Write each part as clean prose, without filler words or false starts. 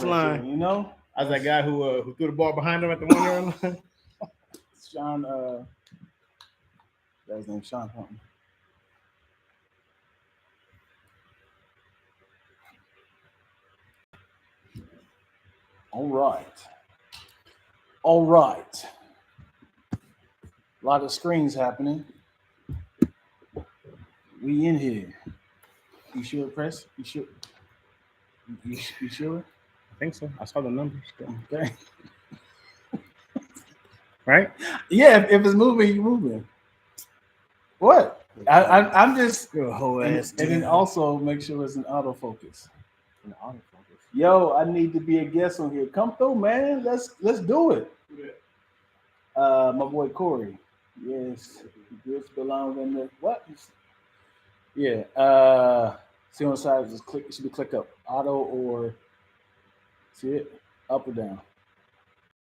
line. You know, I was that guy who threw the ball behind him at the 1 yard line. Sean. That's his name, Sean something. All right. A lot of screens happening. We in here. You sure, Press? You sure? You sure? I think so. I saw the numbers. Okay. Right? Yeah, if it's moving, you moving. What? I'm just. You're a whole ass. And then also make sure it's an autofocus. An autofocus. Yo, I need to be a guest on here. Come through, man. Let's do it. My boy Corey. Yes. This belongs in the what? Yeah. See on the side, just click. It should be click up. Auto or see it? Up or down.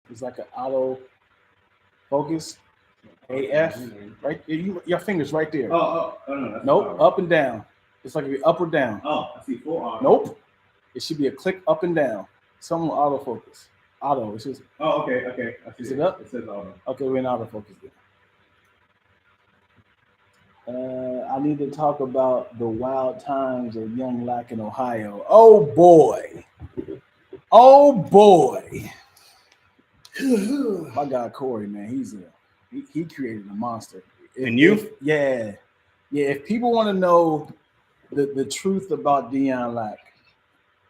It's like an auto focus. AF. Right? Your fingers right there. Oh, no. Nope. Up and down. It's like if up or down. Oh, I see 4 auto. Nope. It should be a click up and down. Some autofocus. Auto. It's just. Oh, okay. I see Is it up? It says auto. Okay, we're in autofocus then. I need to talk about the wild times of young Lack in Ohio. Oh boy. My guy Corey, man, he created a monster. If people want to know the truth about Dion Lack,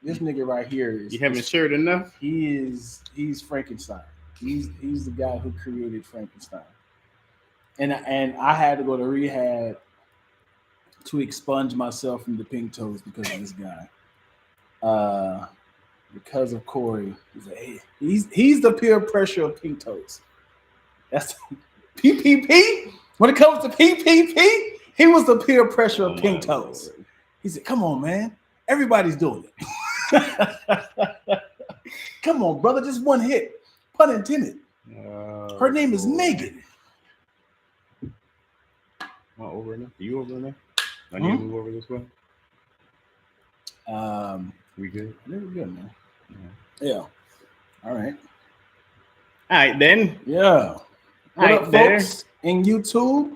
this nigga right here is. You haven't shared enough? He's Frankenstein. He's the guy who created Frankenstein. And I had to go to rehab to expunge myself from the pink toes because of this guy. Because of Corey. He's the peer pressure of pink toes. That's PPP. When it comes to PPP, he was the peer pressure of pink toes. He said, "Come on, man. Everybody's doing it. Come on, brother. Just one hit. Pun intended. Her name is Megan." Am I over there? Are you over there? I need to move over this way. We good? We're good, man. Yeah. All right. All right, then. Yeah. What up, folks? In YouTube,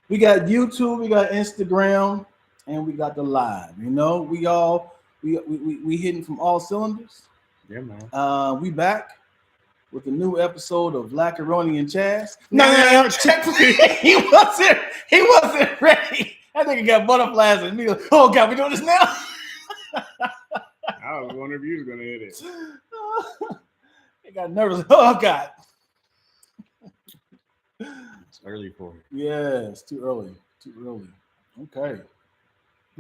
we got Instagram, and we got the live. You know, we hitting from all cylinders. Yeah, man. We back with a new episode of Lackaroni and Chaz. No, check. He wasn't ready. That nigga got butterflies and me. Oh God, we doing this now? I was wondering if you was gonna hit it. He got nervous. Oh God. It's early for it. Yeah, it's too early. Okay.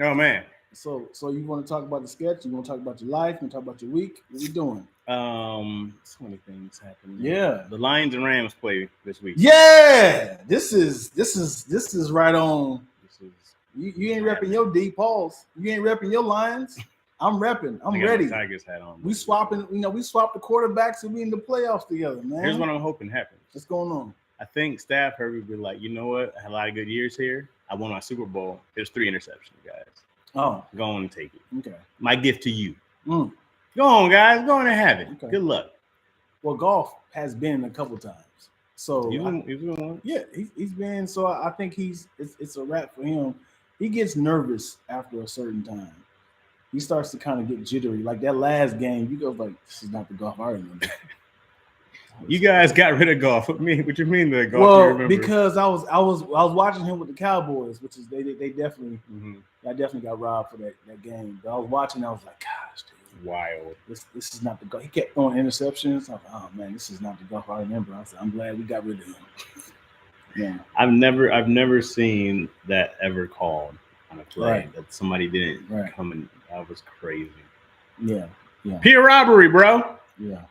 Oh man. So you want to talk about the sketch? You want to talk about your life? You want to talk about your week? What are you doing? So many things happening. Yeah. The Lions and Rams play this week. Yeah. This is right on. You ain't repping your D Pauls. You ain't repping your Lions. I'm repping. I'm ready. Tigers hat on. We swapping. We swapped the quarterbacks and we in the playoffs together, man. Here's what I'm hoping happens. What's going on? I think Staff Herbie would be like, you know what? I had a lot of good years here. I won my Super Bowl. There's 3 interceptions, guys. Oh, go on and take it. Okay. My gift to you. Go on, guys. Go on and have it. Okay. Good luck. Well, golf has been a couple times. So he's been yeah, he's been. So I think it's a wrap for him. He gets nervous after a certain time. He starts to kind of get jittery. Like that last game, you go like, this is not the golf I remember. You guys got rid of golf. What you mean the golf? Well, because I was watching him with the Cowboys, which is they definitely I definitely got robbed for that game. But I was watching, I was like, gosh, dude, wild. This is not the golf. He kept throwing interceptions. I was like, oh man, this is not the golf I remember. I said, I'm glad we got rid of him. Yeah. I've never seen that ever called on a play that somebody didn't come and that was crazy. Yeah. Peer robbery, bro. Yeah.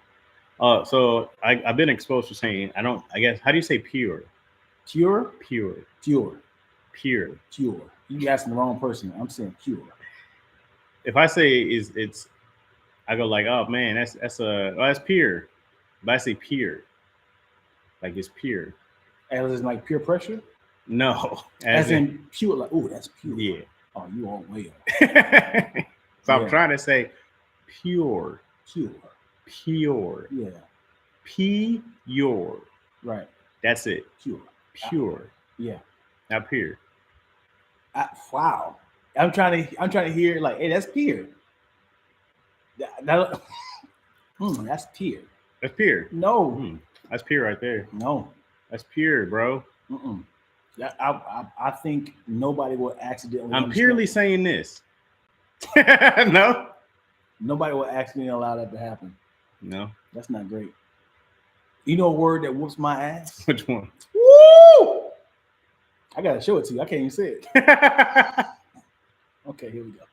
So I've been exposed to saying I guess how do you say pure? Pure. You asking the wrong person. I'm saying pure. If I say it's I go like, oh man, that's pure. But I say pure. Like it's pure. As in like peer pressure? No. As in pure, like, oh, that's pure. Yeah. Oh, you all way up. So I'm trying to say pure. Pure. Yeah. Pure. Right. That's it. Pure. Pure. Yeah. Not pure. Wow. I'm trying to hear like, hey, that's pure. That's pure. That's pure. No. That's pure right there. No. That's pure, bro. Yeah, I think nobody will accidentally. I'm purely saying this. No. Nobody will accidentally allow that to happen. No. That's not great. You know a word that whoops my ass? Which one? Woo! I gotta show it to you. I can't even say it. Okay, here we go.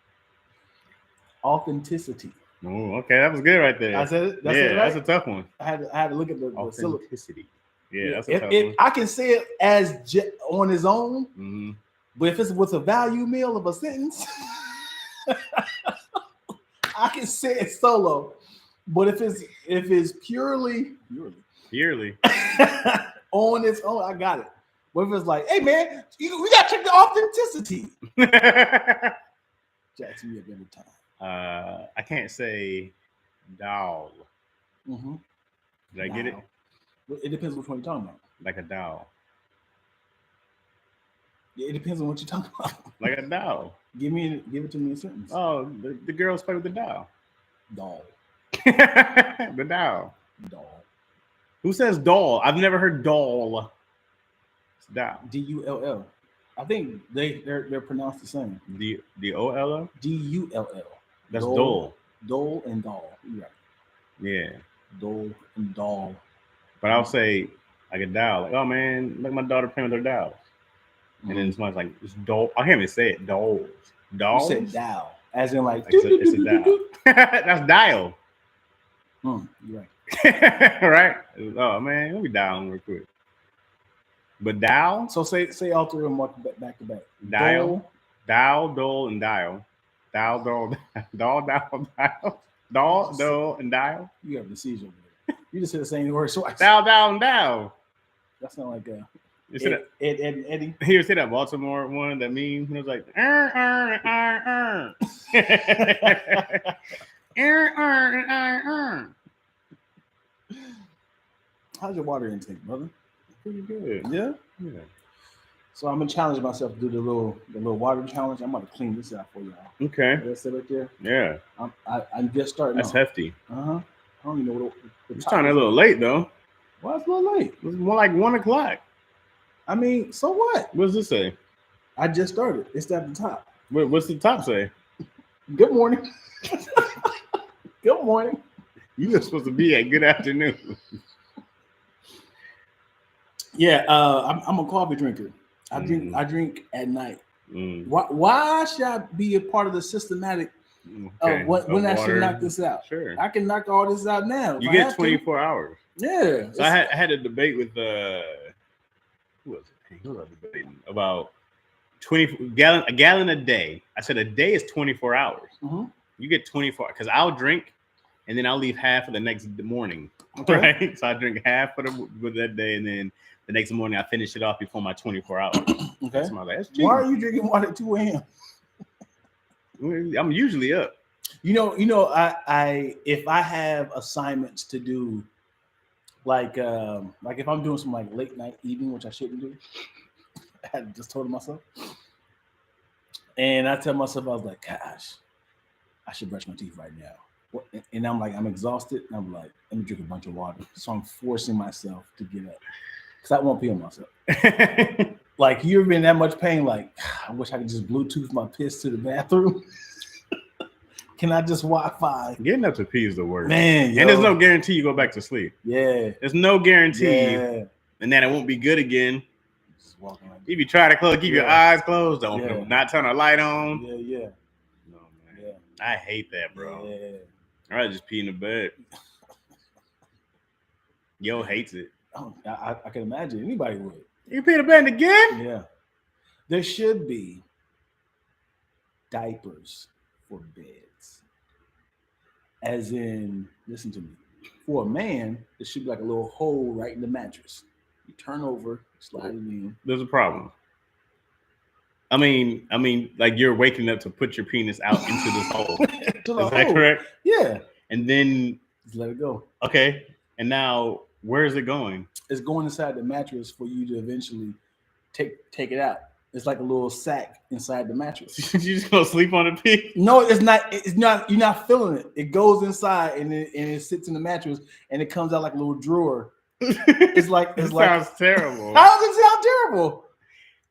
Authenticity. Oh, okay, that was good right there. I said it. That's it, right? That's a tough one. I had to look at the Authenticity. Yeah, that's a if, tough if one. I can say it as on its own, Mm-hmm. but if it's with a value meal of a sentence, I can say it solo. But if it's purely on its own, I got it. What if it's like, hey man, we gotta check the authenticity? Jackson, you have been time. I can't say doll. Mm-hmm. Did I get it? It depends which one you're talking about. Like a doll. Yeah, it depends on what you're talking about. Like a doll. Give it to me in a sentence. Oh, the girls play with the doll. Doll. The doll. Doll. Who says doll? I've never heard doll. It's doll. D-U-L-L. I think they're pronounced the same. D-O-L-L? D-U-L-L. That's dole. Dole and doll. You're right. Yeah. Dole and doll. But I'll say like a doll. Like, oh man, look my daughter playing with her dolls. And then someone's like, it's doll. I can't even say it. Dolls. Dolls? You said dial. As in like it's a dial. That's dial. You're right. Right? Oh man, let me dial real quick. But dial? So say all three of them back to back. Dial, dole, and dial. Dial, dole, and dial. You have the seizure over there. You just said the same word twice. Dial, and dial. That sounds like Ed and Eddie. He see that Baltimore one, that meme, and it was like, How's your water intake, brother? Pretty good. Yeah? Yeah. So I'm gonna challenge myself to do the little water challenge. I'm gonna clean this out for y'all. Okay. That's it right there. Yeah. I'm just starting. That's hefty. I don't even know what It's starting a little late though. Why it's a little late? It's more like 1 o'clock. I mean, so what? What does this say? I just started. It's at the top. What's the top say? Good morning. Good morning. You were supposed to be at good afternoon. Yeah, I'm a coffee drinker. I drink at night. Why should I be a part of the systematic when I should knock this out? Sure. I can knock all this out now. You get 24 hours. Yeah. So I had a debate with who was it? Who was I debating about? A gallon a day. I said a day is 24 hours. Mm-hmm. You get 24 because I'll drink and then I'll leave half for the next morning. Okay. Right? So I drink half for that day, and then the next morning I finish it off before my 24 hours. Okay. So like, that's cheap. Why are you drinking water at 2 a.m.? I'm usually up. You know, I if I have assignments to do, like if I'm doing some like late night eating, which I shouldn't do, I had just told myself, and I tell myself, I was like, gosh, I should brush my teeth right now. And I'm exhausted, and I'm like, let me drink a bunch of water. So I'm forcing myself to get up because I won't pee on myself. Like, you've been in that much pain, like, I wish I could just Bluetooth my piss to the bathroom. Can I just Wi-Fi? Getting up to pee is the worst. Man, and there's no guarantee you go back to sleep. Yeah. There's no guarantee. Yeah. And then it won't be good again. Just walking like If you try to keep your eyes closed, don't Yeah. not turn a light on. Yeah. No, man. Yeah. I hate that, bro. Yeah. I'd rather just pee in the bed. Yo hates it. Oh, I can imagine anybody would. You pee in the bed again? Yeah. There should be diapers for beds. As in, listen to me. For a man, there should be like a little hole right in the mattress. You turn over, slide it in. There's a problem. I mean, like you're waking up to put your penis out into this hole. Is that correct? Yeah. And then Just let it go. Okay. And now where is it going? It's going inside the mattress for you to eventually take it out. It's like a little sack inside the mattress. You just gonna sleep on a pee? No, it's not. It's not. You're not feeling it. It goes inside and it sits in the mattress and it comes out like a little drawer. It's like it sounds terrible. How does it sound terrible?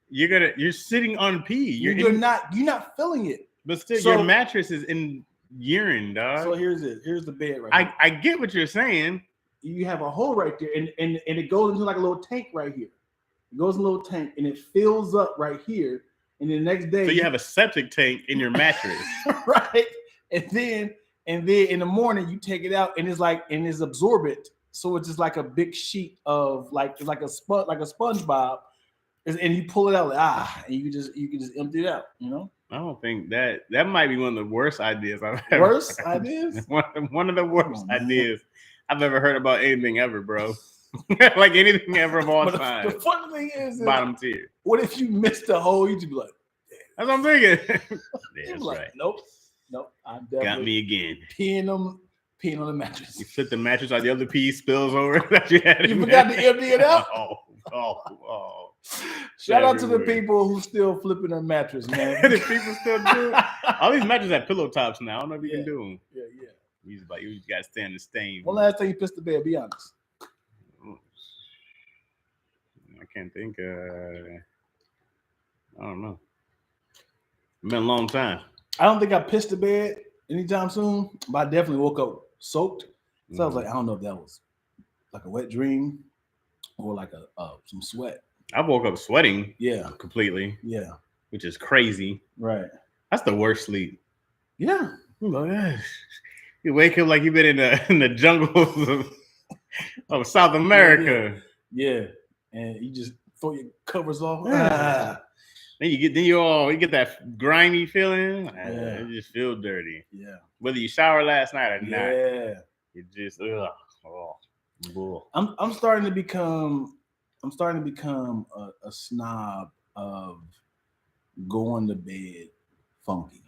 You're sitting on pee. You're not feeling it. But still, your mattress is in urine, dog. So here's it. Here's the bed right here. I get what you're saying. You have a hole right there, and it goes into like a little tank right here. It goes in a little tank, and it fills up right here. And the next day, so you have a septic tank in your mattress, right? And then in the morning, you take it out, and it's absorbent. So it's just like a big sheet of it's like a SpongeBob, and you pull it out and you can just empty it out. You know. I don't think that might be one of the worst ideas I've ever Worst heard. ideas? One of the worst ideas I've ever heard about anything ever, bro. Like anything ever of all time. The funny thing is bottom tier. What if you missed the hole? You'd be like, that's what I'm thinking. That's like, right. Nope. I definitely got me again. Peeing on the mattress. You flip the mattress out, the other pee spills over that you had. You forgot to empty it out? Oh. Shout out to the people who still flipping their mattress, man. The people still do it. All these mattresses have pillow tops now. I don't know if you can do them. Yeah. You just got to stand the stain. When last time you pissed the bed? Be honest. I can't think. I don't know. It's been a long time. I don't think I pissed the bed anytime soon, but I definitely woke up soaked. So I was like, I don't know if that was like a wet dream or like some sweat. I woke up sweating. Yeah. Completely. Yeah. Which is crazy. Right. That's the worst sleep. Yeah. You wake up like you've been in the jungles of South America. Yeah. And you just throw your covers off. Then you get that grimy feeling. It just feels dirty. Yeah. Whether you shower last night or not. Yeah. You just bull. I'm starting to become a snob of going to bed funky.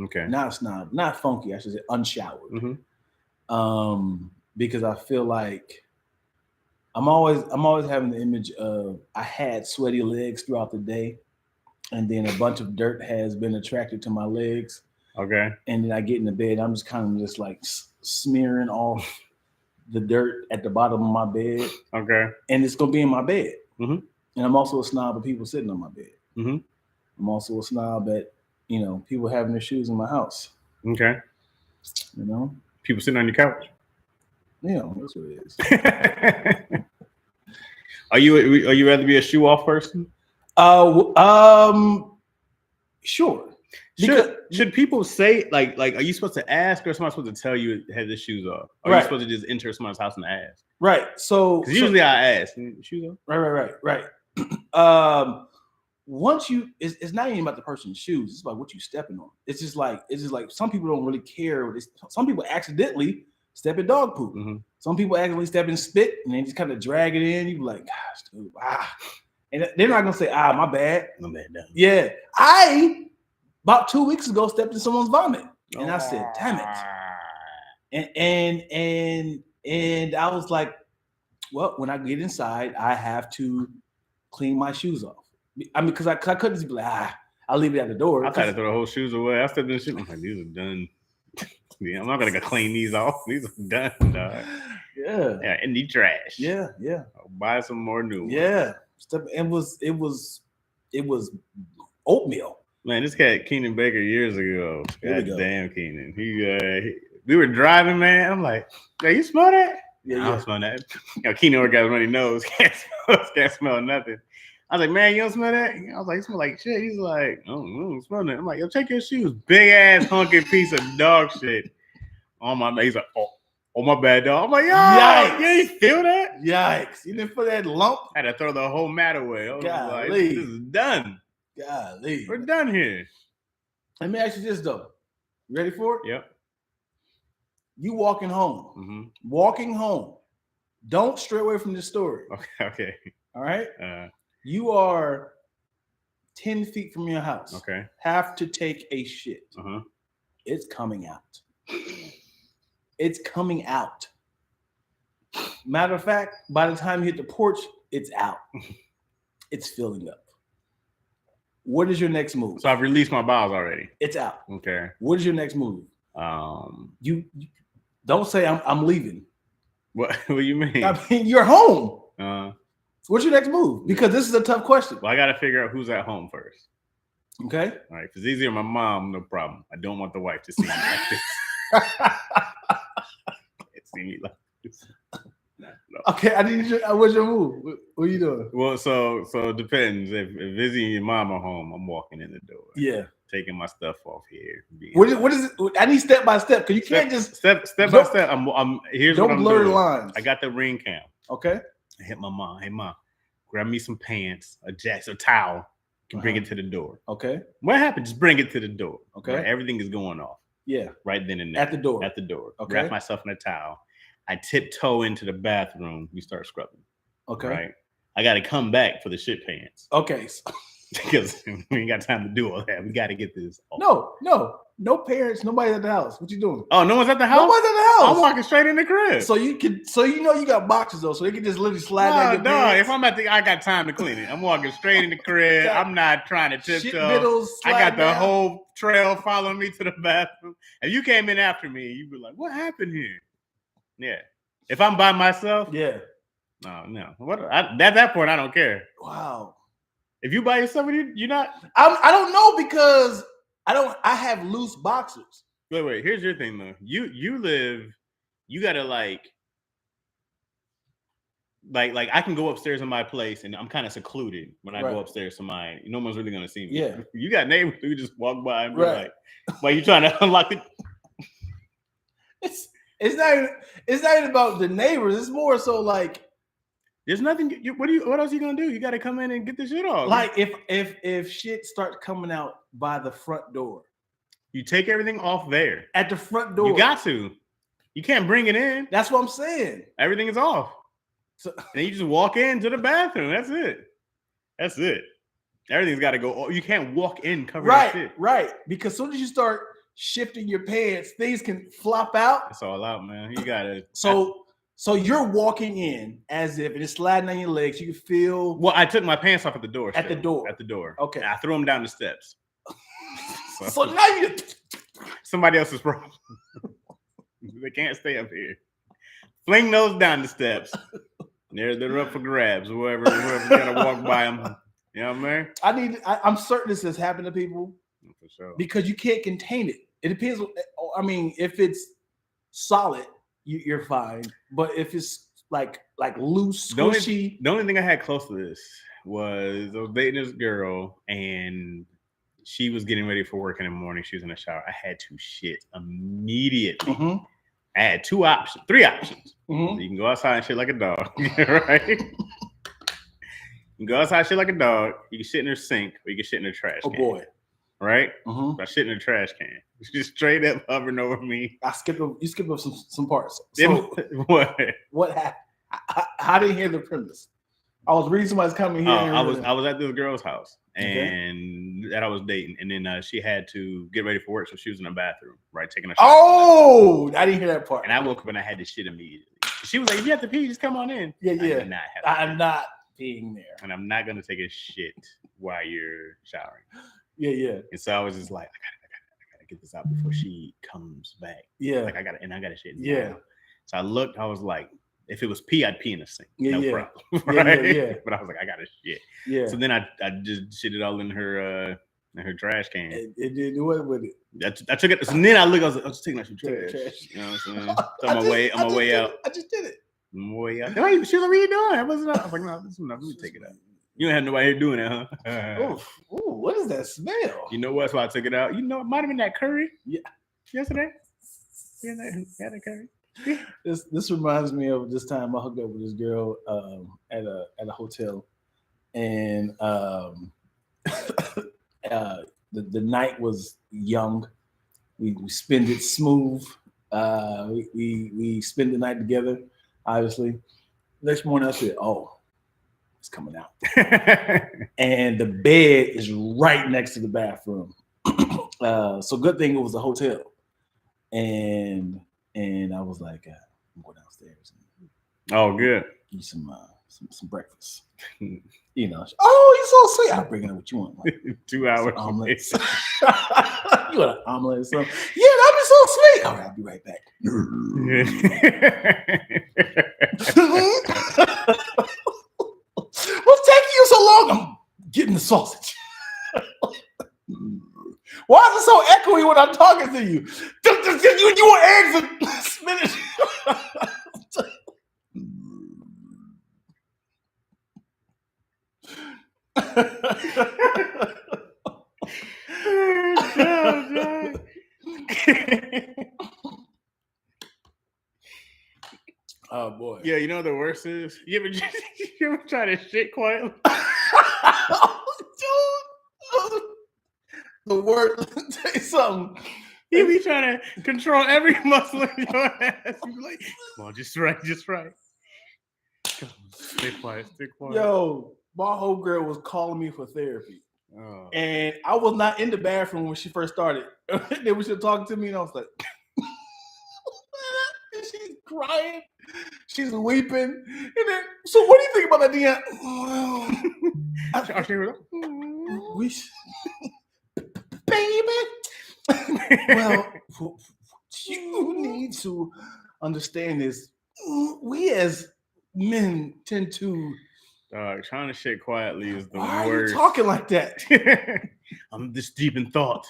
Okay. Not a snob, not funky, I should say unshowered. Mm-hmm. Because I feel like I'm always having the image of I had sweaty legs throughout the day, and then a bunch of dirt has been attracted to my legs. Okay. And then I get in the bed, I'm just kind of just like smearing off the dirt at the bottom of my bed. Okay. And it's gonna be in my bed. Mm-hmm. And I'm also a snob of people sitting on my bed. Mm-hmm. I'm also a snob at people having their shoes in my house. Okay. People sitting on your couch. That's what it is. Are you rather be a shoe off person? Sure. Should people say like are you supposed to ask, or somebody supposed to tell you have the shoes off? Or are you supposed to just enter someone's house and ask? Right. So usually I ask shoes off. Right. Once it's not even about the person's shoes, it's about what you stepping on. It's just like some people don't really care. Some people accidentally step in dog poop. Mm-hmm. Some people accidentally step in spit and they just kind of drag it in. You be like, gosh, dude, and they're not gonna say, my bad. My bad. No. Yeah. I about 2 weeks ago stepped in someone's vomit. And I said, damn it. And I was like, well, when I get inside, I have to clean my shoes off. I mean, because I couldn't just be like, I'll leave it at the door. I tried to throw the whole shoes away. I stepped in the shoes. I'm like, these are done. Yeah, I'm not gonna go clean these off. These are done, dog. Yeah, in the trash. Yeah. I'll buy some more new ones. Yeah. It was oatmeal. Man, this cat Keenan Baker years ago. God damn, Keenan. We were driving, man. I'm like, hey, you smell that? Yeah, I don't smell that. Keenan already got a runny nose. Can't smell nothing. I was like, man, you don't smell that? I was like, you smell like shit. He's like, oh, I don't smell that. I'm like, yo, check your shoes. Big ass hunky piece of dog shit on my. He's like, oh my bad, dog. I'm like, yo, yikes. You ain't feel that? Yikes! You didn't feel that lump? I had to throw the whole mat away. I was like, this is done. Golly. We're done here. Let me ask you this though. You ready for it? Yep. You walking home. Mm-hmm. Walking home. Don't stray away from this story. Okay. All right. You are 10 feet from your house. Okay. Have to take a shit. Uh-huh. It's coming out. it's coming out. Matter of fact, by the time you hit the porch, it's out. It's filling up. What is your next move? So I've released my bowels already. It's out. Okay. What is your next move? You don't say I'm leaving. What do you mean? I mean, you're home. Uh, What's your next move? Because this is a tough question. Well, I got to figure out who's at home first. Okay. All right. If it's easier, my mom, no problem. I don't want the wife to see me like this. See me like this. No. Okay. I need you. What's your move? What are you doing? Well, so it depends. If Izzy and your mom are home, I'm walking in the door. Yeah. Taking my stuff off here. What is it? I need step by step because you can't just step by step. I'm here's don't what I'm blur doing. the lines. I got the ring cam. Okay. I hit my mom. Hey mom, grab me some pants, a jacket, a towel. You can bring it to the door. Okay. What happened? Just bring it to the door. Okay. Right? Everything is going off. Yeah. Right then and there. At the door. At the door. Okay. Wrap myself in a towel. I tiptoe into the bathroom. We start scrubbing. Okay. Right. I got to come back for the shit pants. Okay. Because we ain't got time to do all that. We got to get this off. No parents, nobody at the house. What you doing? Oh, no one's at the house? Nobody's at the house. I'm walking straight in the crib. So you know you got boxes though, so they can just literally slide down your pants. If I'm I got time to clean it. I'm walking straight in the crib. I'm not trying to tiptoe. I got the whole trail following me to the bathroom. If you came in after me, you'd be like, what happened here? Yeah. If I'm by myself, yeah. No. At that point, I don't care. Wow. If you by yourself, you're not. I don't know because I have loose boxers. Wait. Here's your thing though. You gotta like I can go upstairs in my place and I'm kind of secluded when I go upstairs to mine. No one's really gonna see me. Yeah. You got neighbors who just walk by and be like, "Why you trying to unlock it?" It's not even about the neighbors. It's more so like there's nothing. What else you gonna do? You got to come in and get the shit off. Like if shit starts coming out by the front door, you take everything off there at the front door. You got to. You can't bring it in. That's what I'm saying. Everything is off. So and you just walk into the bathroom. That's it. Everything's got to go. You can't walk in covered in shit. Right. Because as soon as you start shifting your pants, things can flop out. It's all out, man. You gotta. So you're walking in as if it's sliding on your legs. You can feel. Well, I took my pants off at the door. At the door. Okay. And I threw them down the steps. So now you. Somebody else's problem. They can't stay up here. Fling those down the steps. They're up for grabs. Whoever's gonna walk by them. You know what I mean? I'm certain this has happened to people. For sure. Because you can't contain it. It depends. I mean, if it's solid, you're fine. But if it's like loose, squishy. The only thing I had close to this was I was dating this girl and she was getting ready for work in the morning. She was in the shower. I had to shit immediately. Mm-hmm. I had three options. Mm-hmm. You can go outside and shit like a dog, right? You can go outside and shit like a dog. You can shit in her sink or you can shit in her trash can. Oh boy. Right? Mm-hmm. I shit in the trash can. It's just straight up hovering over me. You skip up some parts. So, what happened? I didn't hear the premise. I was reading somebody's coming here. I was at this girl's house and that I was dating, and then she had to get ready for work, so she was in the bathroom, right, taking a shower. Oh, I didn't hear that part. And I woke up and I had to shit immediately. She was like, "If you have to pee, just come on in." Yeah. I'm not peeing there, and I'm not gonna take a shit while you're showering. Yeah. And so I was just like, I gotta get this out before she comes back. Yeah. Like I gotta shit. Yeah. So I looked, I was like, if it was pee, I'd pee in the sink. No problem. Right? Yeah. But I was like, I gotta shit. Yeah. So then I just shit it all in her trash can. It didn't do it with it. I took it, and then I was just taking out some trash. You know what I'm saying? So on my way out. I just did it. On my way out. She was like, what are you doing? I was like, no, this is enough. Let me take it out. You don't have nobody here doing that, huh? Ooh, what is that smell? You know what? So I took it out. You know, it might have been that curry. Yeah. Yesterday. Yeah, that curry. Yeah. This reminds me of this time I hooked up with this girl at a hotel, and the night was young. We spent it smooth. We spent the night together. Obviously, next morning I said, "Oh, it's coming out," and the bed is right next to the bathroom. So good thing it was a hotel, and and I was like, I'm going downstairs and Oh, good. eat some breakfast. You know, oh, you're so sweet. I'll bring it up what you want. Like, 2 hours. some omelets. You want an omelet or something? Yeah, that'd be so sweet. All right, I'll be right back. What's taking you so long? I'm getting the sausage. Why is it so echoey when I'm talking to you? You want eggs and spinach? Oh boy. Yeah, you know what the worst is? You ever try to shit quietly? The word, say something. You be trying to control every muscle in your ass. You be like, come on, just right. Come on, stay quiet. Yo, my whole girl was calling me for therapy. Oh. And I was not in the bathroom when she first started. Then when she was talking to me, and I was like, and she's crying, she's weeping. And then, so what do you think about that, Deanna? Baby. Well, you need to understand this. We as men tend to. Trying to shit quietly is the Why worst. are you talking like that? I'm this deep in thought.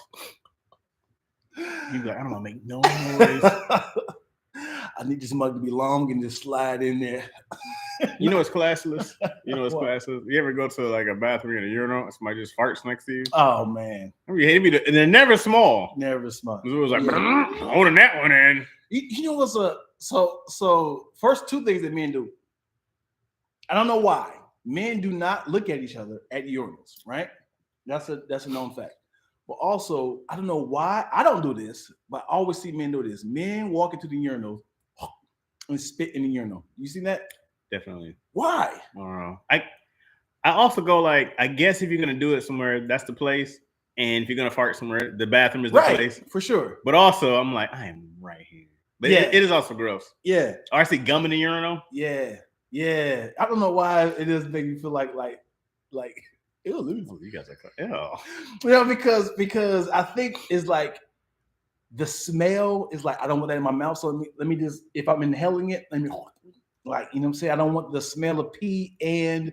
You like, I don't want to make no noise. I need this mug to be long and just slide in there. You know it's classless. What? Classless. You ever go to like a bathroom in a urinal and somebody just farts next to you? Oh man, I mean, and they're never small. never smart. It was like holding that one in. You know what's so first two things that men do. I don't know why men do not look at each other at urinals, right? That's a known fact. But also, I don't know why I don't do this, but I always see men do this. Men walk into the urinal and spit in the urinal. You seen that? Definitely. Why? I don't know. I also go like, I guess if you're gonna do it somewhere, that's the place. And if you're gonna fart somewhere, the bathroom is the place for sure. But also, I'm like, I am right here. But yeah, it is also gross. Yeah. Or I see gum in the urinal. Yeah. I don't know why it does make me feel like ew, you guys are ew. You know, because I think it's like the smell is like I don't want that in my mouth. So let me just, if I'm inhaling it, let me like, you know what I'm saying? I don't want the smell of pee and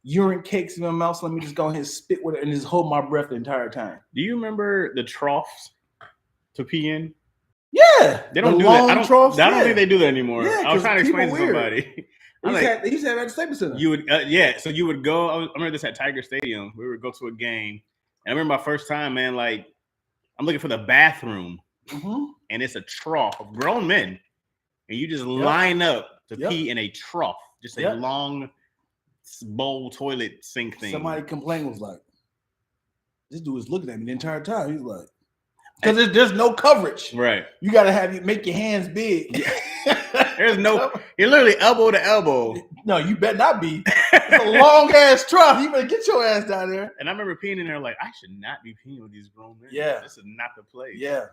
urine cakes in my mouth. So let me just go ahead and spit with it and just hold my breath the entire time. Do you remember the troughs to pee in? Yeah, they don't do that. I don't think they do that anymore. Yeah, I was trying to explain to somebody. They used to have at the Staples Center. You would, So you would go. I remember this at Tiger Stadium. We would go to a game, and I remember my first time, man. Like, I'm looking for the bathroom, and it's a trough of grown men, and you just line up to pee in a trough, just a long bowl toilet sink thing. Somebody complained, was like, "This dude is looking at me the entire time." He's like, because there's no coverage, right? You got to make your hands big. There's no, you're literally elbow to elbow. No, you better not be. It's a long ass trough. You better get your ass down there. And I remember peeing in there like, I should not be peeing with these grown men. Yeah, this is not the place. Yeah.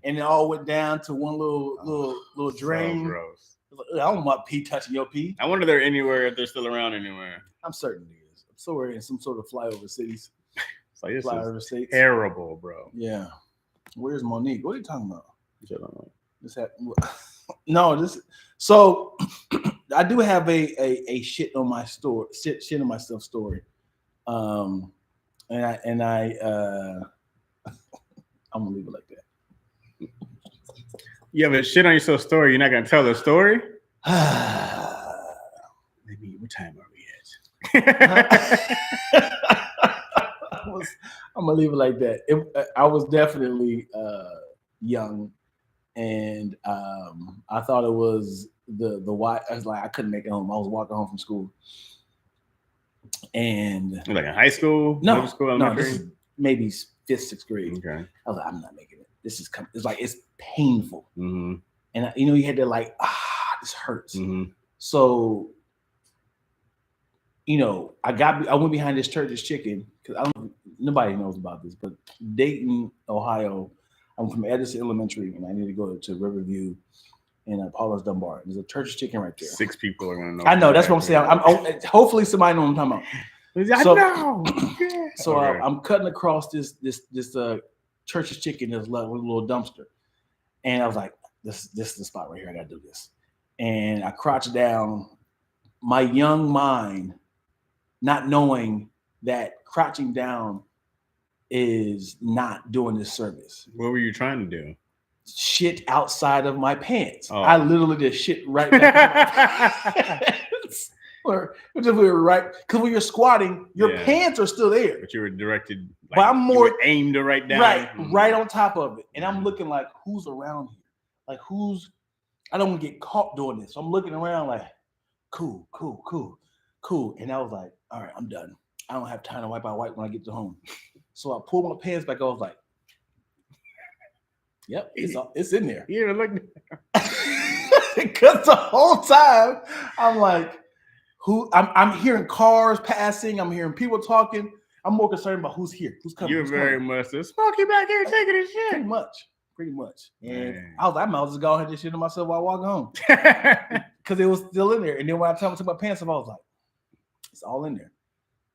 And it all went down to one little drain. So gross. I don't want pee touching your pee. I wonder if they're still around anywhere. I'm certain it is. I'm somewhere in some sort of flyover cities. It's like, this flyover is states. Terrible, bro. Yeah. Where's Monique? What are you talking about? This happened. No, this. So I do have a shit on my story, shit on myself story, and I I'm gonna leave it like that. You have a shit on yourself story. You're not gonna tell the story. Maybe what time are we at? I'm gonna leave it like that. I was definitely young. And I thought it was the why. I was like, I couldn't make it home. I was walking home from school, and like in high school, middle school, no, this is maybe 5th, 6th grade. Okay, I was like, I'm not making it. This is it's like it's painful, and you had to like, this hurts. So, I went behind this Church's Chicken because nobody knows about this, but Dayton, Ohio. I'm from Edison Elementary, and I need to go to Riverview in Paula's Dunbar. There's a Church's Chicken right there. 6 people are gonna know. I know. That's what I'm saying. Hopefully somebody knows what I'm talking about. I So- know. So Okay. I'm cutting across this Church's Chicken, this little dumpster, and I was like, this is the spot right here. I gotta do this. And I crouched down. My young mind, not knowing that crouching down is not doing this service. What were you trying to do? Shit outside of my pants. Oh. I literally just shit right back in my pants. We were right, because when you're squatting, your Yeah. pants are still there. But you were directed. Like, But I'm you more- were aimed to right down. Right on top of it. And I'm looking like, who's around here? Like, I don't want to get caught doing this. So I'm looking around like, cool. And I was like, all right, I'm done. I don't have time to wipe when I get to home. So I pulled my pants back. I was like, yep, it's in there. You even looked. Because the whole time I'm like, I'm hearing cars passing, I'm hearing people talking. I'm more concerned about who's here, who's coming. You're who's very coming. much a Smokey back here taking his Pretty much. And Man. I was like, I might as well just go ahead and shit on myself while I walk home. shit. Because it was still in there. And then when I took my pants off, I was like, it's all in there.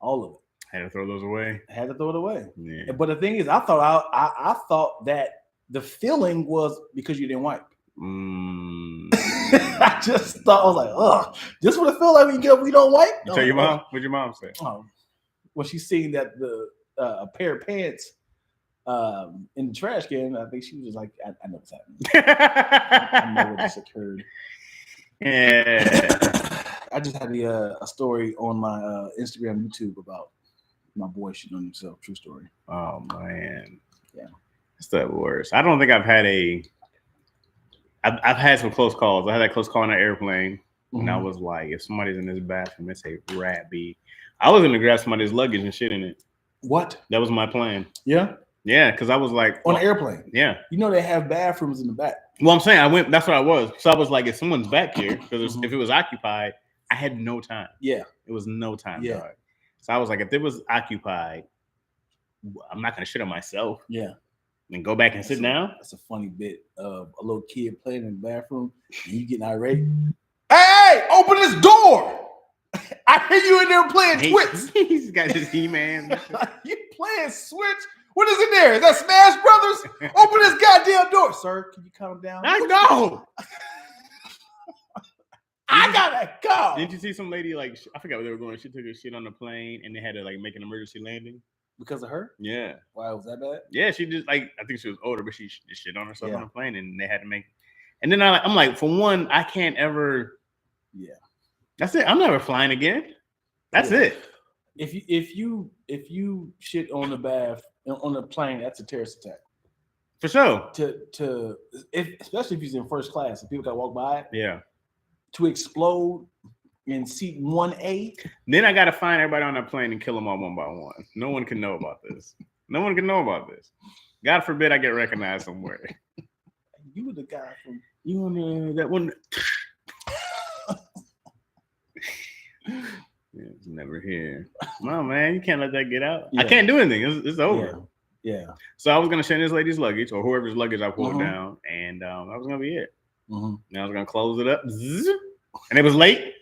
All of it. Had to throw those away. I had to throw it away. Yeah. But the thing is, I thought that the feeling was because you didn't wipe. I just thought, I was like, ugh, this what it feel like when you get up, we don't wipe? You tell your mom? What'd your mom say? When she seen that a pair of pants in the trash can, I think she was just like, I know what's happening. I know what just occurred. Yeah. I just had a story on my Instagram, YouTube about my boy shitting on himself. True story. Oh man. Yeah. It's the worst. I don't think I've had I've had some close calls. I had that close call on an airplane. And I was like, if somebody's in this bathroom, it's a rat beat. I was gonna grab somebody's luggage and shit in it. What? That was my plan. Yeah. Yeah, because I was like On an airplane. Yeah. You know they have bathrooms in the back. Well, I'm saying that's what I was. So I was like, if someone's back here, because if it was occupied, I had no time. Yeah. It was no time. Yeah. Dog. So I was like, if it was occupied, I'm not gonna shit on myself. Yeah. And go back and sit down. That's a funny bit of a little kid playing in the bathroom and you getting irate. Hey, open this door! I hear you in there playing Twits. He's got his He-Man. You playing Switch? What is in there? Is that Smash Brothers? Open this goddamn door, sir. Can you calm down? I know. I gotta go. Didn't you see some lady like I forgot where they were going? She took a shit on the plane and they had to like make an emergency landing. Because of her? Yeah. Why was that bad? Yeah, she just like I think she was older, but she just shit on herself Yeah. on the plane and they had to make. And then I'm like, for one, I can't ever. Yeah. That's it. I'm never flying again. That's Yeah. it. If you shit on the bath on the plane, that's a terrorist attack. For sure. Especially if he's in first class and people got to walk by it, Yeah. to explode in seat 1A. Then I got to find everybody on that plane and kill them all one by one. No one can know about this. No one can know about this. God forbid I get recognized somewhere. You were the guy from You want that one? Yeah, it's never here. No, man, you can't let that get out. I Yeah. can't do anything. It's over. Yeah. So I was gonna send this lady's luggage or whoever's luggage I pulled Mhm. down, and that was gonna be it. Mm-hmm. And I was gonna close it up, zzz, and it was late.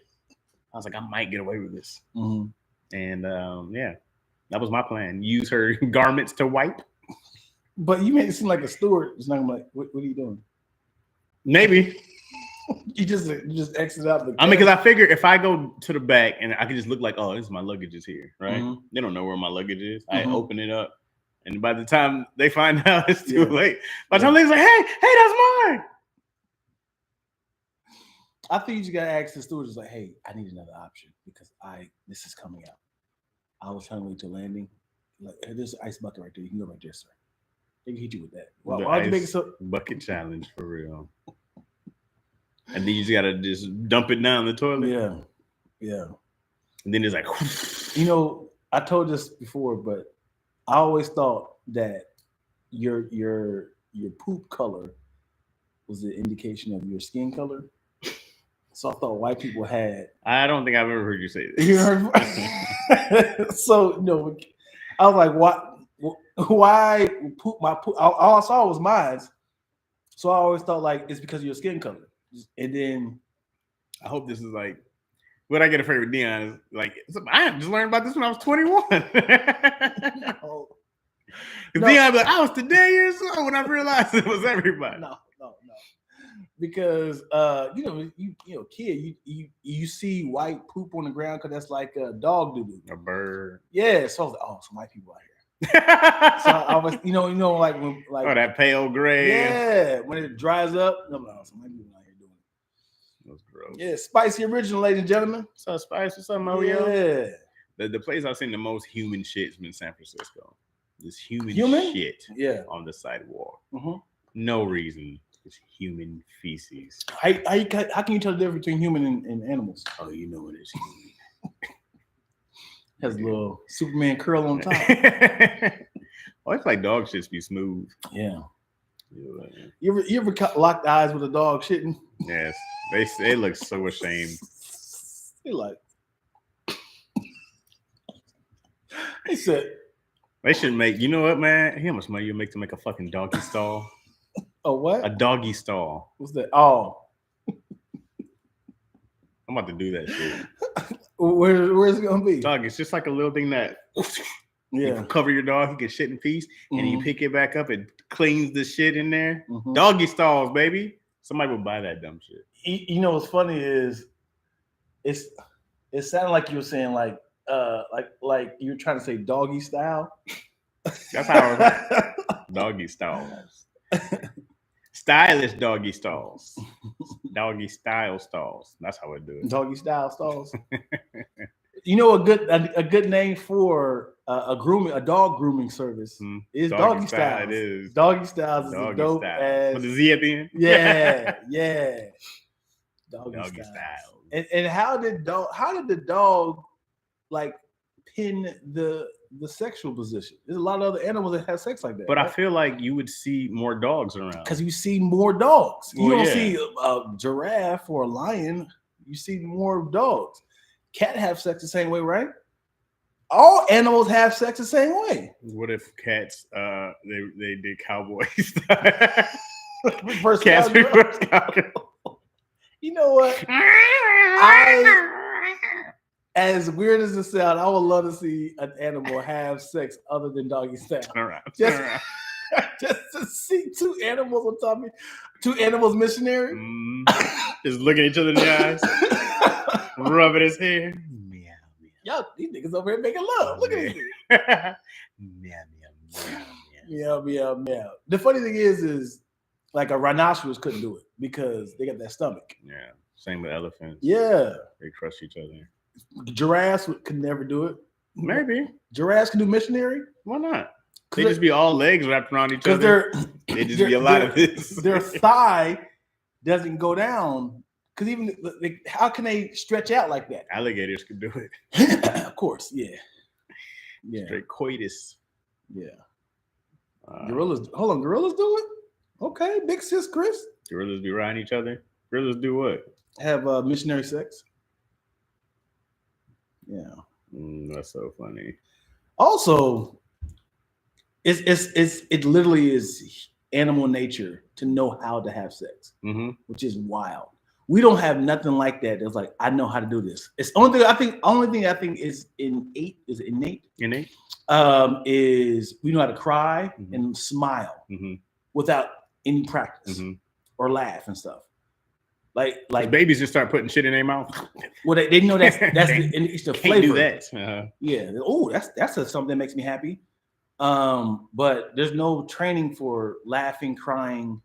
I was like, I might get away with this, Mm-hmm. and yeah, that was my plan. Use her garments to wipe. But you made it seem like a steward. It's not like, what are you doing? Maybe. You just exit out the. I mean, because I figure if I go to the back and I can just look like, oh, this is my luggage is here, right? Mhm. They don't know where my luggage is. I Mhm. open it up, and by the time they find out, it's too Yeah. late. By the time they're like, hey, that's mine. I think you just gotta ask the steward, just like, hey, I need another option because this is coming out. I was trying to wait till landing. Like, hey, there's an ice bucket right there. You can go right there, sir. They can hit you with that. The Why'd you make it ice so? bucket challenge for real. And then you just gotta just dump it down the toilet. Yeah. And then it's like, You know, I told this before, but I always thought that your poop color was an indication of your skin color. So I thought white people had. I don't think I've ever heard you say this. You heard? So no, I was like, what? why poop? My poop. All I saw was mine, so I always thought like it's because of your skin color. And then I hope this is like what I get afraid with Dion is like I just learned about this when I was 21. no, Dion be like, I was today years old when I realized it was everybody. no. Because kid, you see white poop on the ground because that's like a dog doo doo. A bird. Yeah, so I was like, oh, some white people out here. So I was, like when oh, that pale gray. Yeah, when it dries up, no, some white people out here doing it. That's gross. Yeah, spicy original, ladies and gentlemen. So spice or something, Yeah. The place I've seen the most human shit has been San Francisco. This human shit on the sidewalk. Mm-hmm. No reason. It's human feces. How can you tell the difference between human and animals? Oh, you know what it's human. Has a little Superman curl on top. Oh, it's like dog shits be smooth. Yeah. You ever locked eyes with a dog shitting? Yes. They look so ashamed. They like. He said. They should make. You know what, man? How much money you make to make a fucking doggy stall? A what? A doggy stall. What's that? Oh. I'm about to do that shit. Where's it gonna be? Dog, it's just like a little thing that you can cover your dog, he can shit in peace, and you pick it back up and cleans the shit in there. Mm-hmm. Doggy stalls, baby. Somebody will buy that dumb shit. You know what's funny is it sounded like you were saying like you were trying to say doggy style. That's how it was. Doggy stalls. Stylish doggy stalls. Doggy style stalls. That's how I do it. Doggy style stalls. You know a good name for a dog grooming service is doggy style. It is. Doggy styles is a dope ass. With the Z at the end. Yeah. Doggy style. And how did the dog like pin the sexual position? There's a lot of other animals that have sex like that. But right? I feel like you would see more dogs around. Because you see more dogs. You don't see a giraffe or a lion. You see more dogs. Cat have sex the same way, right? All animals have sex the same way. What if cats they did cowboys? First cats You know what? As weird as it sounds, I would love to see an animal have sex other than doggy style. Just to see two animals on top of me, two animals missionary. Just looking at each other in the eyes, rubbing his hair. Meow, meow. Yo, these niggas over here making love. Look at these meow, meow, meow, meow, meow, meow. The funny thing is like a rhinoceros couldn't do it because they got that stomach. Yeah, same with elephants. Yeah, they crush each other. Giraffes could never do it. Maybe giraffes can do missionary. Why not? They just be all legs wrapped around each other. They just be a lot of this. Their thigh doesn't go down because even how can they stretch out like that? Alligators can do it. Of course, yeah. Straight coitus. Yeah. Gorillas. Hold on, gorillas do it. Okay, big sis, Chris. Gorillas be riding each other. Gorillas do what? Have missionary sex. Yeah, that's so funny. Also, it literally is animal nature to know how to have sex, which is wild. We don't have nothing like that. It's like I know how to do this. It's only thing I think is innate. Is it innate? Innate. Is we know how to cry and smile without any practice or laugh and stuff. Like babies just start putting shit in their mouth. Well, they know that's it's the flavor. Do that. Yeah. Oh, that's something that makes me happy. But there's no training for laughing, crying,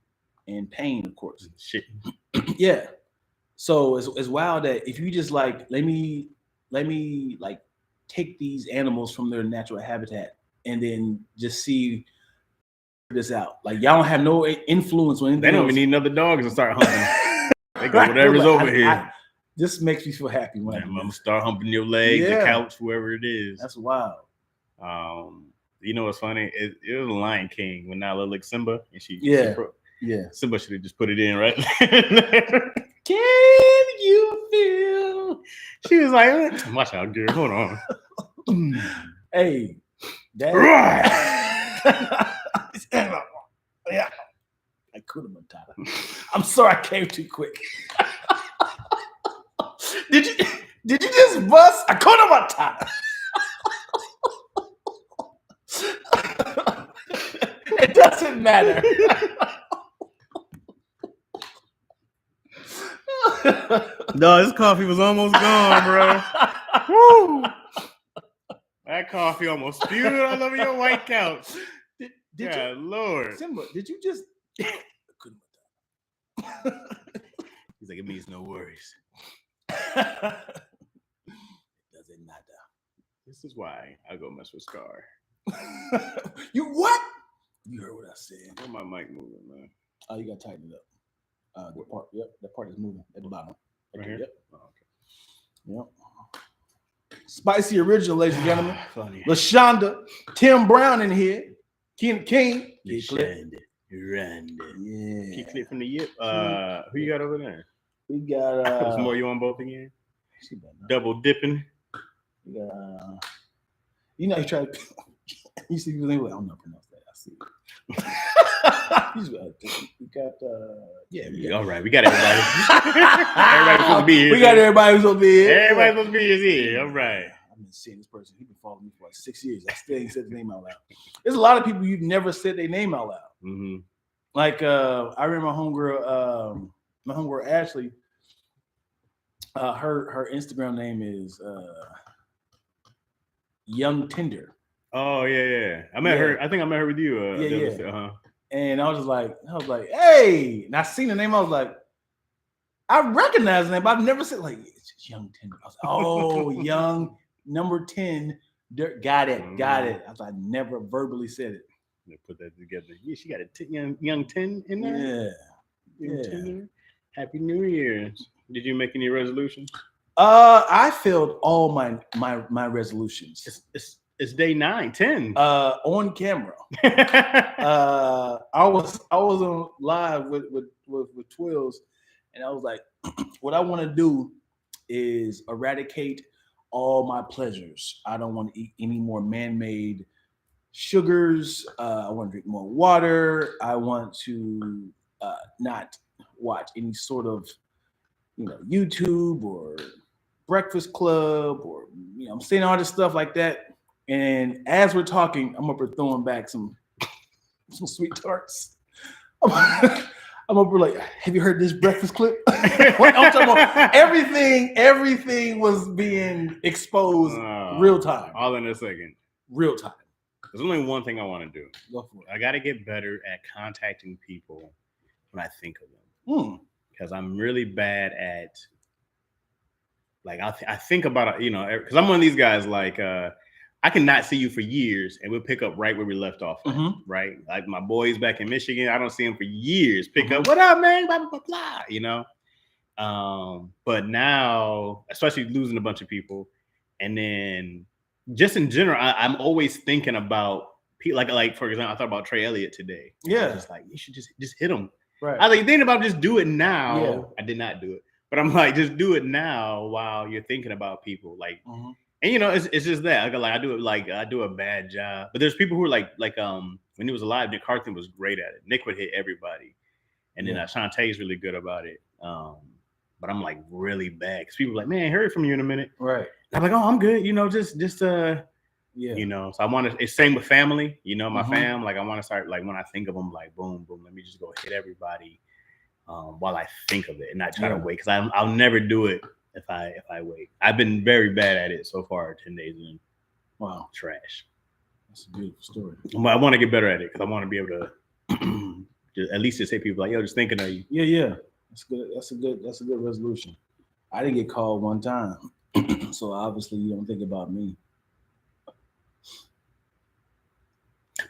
and pain, of course. Shit. Yeah. So it's wild that if you just like let me like take these animals from their natural habitat and then just see this out. Like y'all don't have no influence on anything. They don't even need another dogs to start hunting. They go whatever's over here. This makes me feel happy when I'm gonna start humping your leg, the couch, whoever it is. That's wild. You know what's funny? It was Lion King when Nala licked Simba, and she Simba should have just put it in right there. Can you feel? She was like, "Watch out, girl. Hold on." Hey, Yeah. Hakuna Matata. I'm sorry I came too quick. Did you just bust Hakuna Matata? It doesn't matter. No, this coffee was almost gone, bro. Woo! That coffee almost spewed all over your white couch. Did Yeah, Lord. Simba, did you just He's like, it means no worries. doesn't matter. This is why I go mess with Scar. You what? You heard what I said. Where my mic moving, man? Oh, you gotta tighten it up. That part is moving at the bottom. Right here? Yep. Oh, okay. Yep. Spicy original, ladies and gentlemen. Funny. LaShonda, Tim Brown in here. King. LaShonda. Randa. Yeah. Key clip from the Yip. Who you got over there? We got Some more you on both again? she better not. Double dipping. We got you know you try to you see people think, well, I'm not pronounce that. I see. We got All right, we got everybody. Everybody's supposed to be here. We got everybody who's gonna be here. Everybody's supposed to be here. All right. I've been seeing this person. He's been following me for like 6 years. I still ain't said his name out loud. There's a lot of people you've never said their name out loud. Mm-hmm. Like I remember my homegirl Ashley. Her Instagram name is Young Tinder. Oh yeah. I met her. I think I met her with you. Yeah. And I was like, hey, and I seen the name. I was like, I recognize the name, but I've never said like it's just Young Tinder. I was like, oh, Young number 10. Got it. I was like, I never verbally said it. They put that together. Yeah, she got a young 10 in there. Yeah. Tinder. Happy New Year. Did you make any resolutions? I failed all my resolutions. It's day 9, 10. On camera. I was on live with Twills, and I was like, what I want to do is eradicate all my pleasures. I don't want to eat any more man-made sugars. I want to drink more water. I want to not watch any sort of YouTube or Breakfast Club or I'm saying all this stuff like that. And as we're talking, I'm up here throwing back some sweet tarts. I'm up here like, have you heard this breakfast clip? I'm talking about everything was being exposed real time. All in a second. Real time. There's only one thing I want to do. Go for it. I got to get better at contacting people when I think of them. Because I'm really bad at, like, I think about it, because I'm one of these guys, like, I cannot see you for years and we'll pick up right where we left off, right? Like my boys back in Michigan, I don't see them for years. Pick up, what up, man? Blah, blah, blah, blah, but now, especially losing a bunch of people, and then just in general, I'm always thinking about people. Like for example, I thought about Trey Elliott today. Yeah, I was just like, you should just hit him. Right. I was like, thinking about just do it now. Yeah. I did not do it, but I'm like, just do it now while you're thinking about people, like. And it's just that I do it like I do a bad job. But there's people who are like when he was alive, Nick Carthen was great at it. Nick would hit everybody, and then Shantae is really good about it. But I'm like really bad because people are like, man, heard from you in a minute. Right. And I'm like, oh, I'm good. So I want to. It's same with family. My fam. Like I want to start like when I think of them, like boom, boom. Let me just go hit everybody while I think of it and not try to wait because I'll never do it. If I wait, I've been very bad at it so far. 10 days in, wow, trash. That's a beautiful story. But I want to get better at it because I want to be able to at least just say people like, yo, just thinking of you. Yeah, that's good. That's a good resolution. I didn't get called one time, so obviously you don't think about me.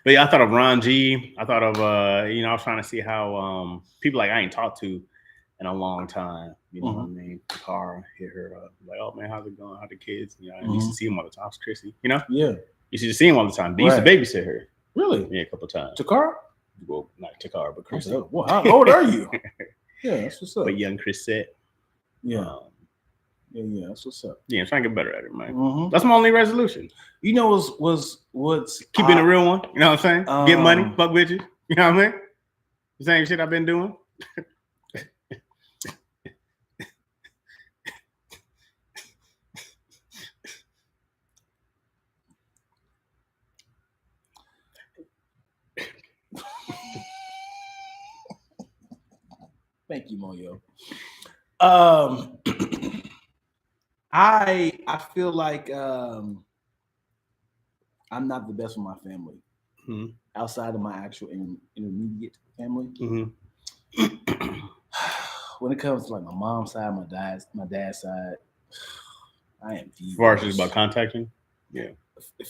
But yeah, I thought of Ron G. I thought of I was trying to see how people like I ain't talked to in a long time. You know what I mean? Car hit her up. Like, oh man, how's it going? How the kids? I used to see him all the time. Chrissy, Yeah. You used to see him all the time. They used to babysit her. Really? Yeah, a couple of times. Takara? Well, not Takara, but Chrissy. Well, how old are you? Yeah, that's what's up. But young Chrisette. Yeah. Yeah. That's what's up. Yeah, I'm trying to get better at it, man. Mhm. That's my only resolution. You know what's Keeping a real one. You know what I'm saying? Get money, fuck bitches. You know what I mean? The same shit I've been doing. Thank you, Moyo. I feel like I'm not the best with my family outside of my actual intermediate family. When it comes to like my mom's side, my dad's side, I am. As far as just about contacting, yeah.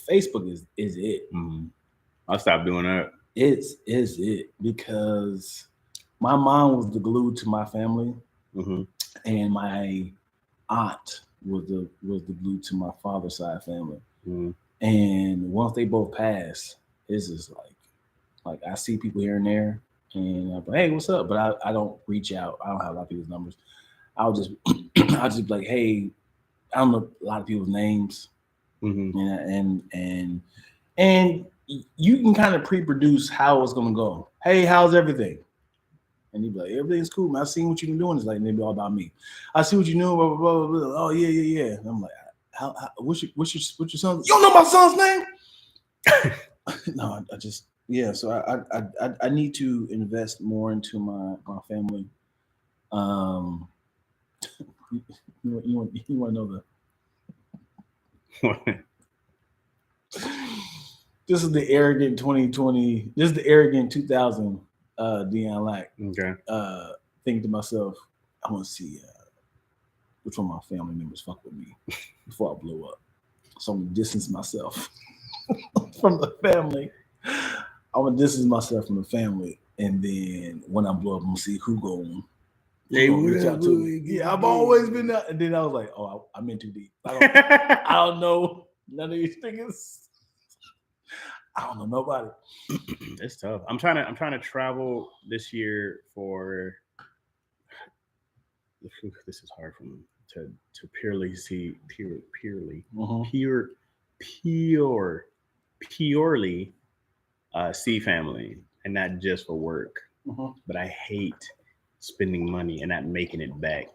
Facebook is it. I'll stop doing that. Is it because my mom was the glue to my family, and my aunt was the glue to my father's side family. And once they both passed, it's just like I see people here and there, and I'm like, hey, what's up? But I don't reach out. I don't have a lot of people's numbers. I'll just be like, hey, I don't know a lot of people's names, and you can kind of pre-produce how it's gonna go. Hey, how's everything? And he'd be like, everything's cool, man. I seen what you've been doing. It's like maybe all about me. I see what you know. Blah, blah, blah, blah. Oh yeah. And I'm like, how what's your son? You don't know my son's name? No, I just So I need to invest more into my family. You want to know the this is the arrogant 2020. This is the arrogant 2000 Deion Lack. Okay. Thinking to myself, I want to see which one of my family members fuck with me before I blow up. So I'm gonna distance myself from the family. I'm gonna distance myself from the family, and then when I blow up, I'm gonna see who gonna reach out to me. Yeah, I've always been that. And then I was like, oh, I'm in too deep. I don't know none of these niggas. I don't know nobody. It's tough. I'm trying to travel this year for. This is hard for me to purely see purely see family and not just for work. But I hate spending money and not making it back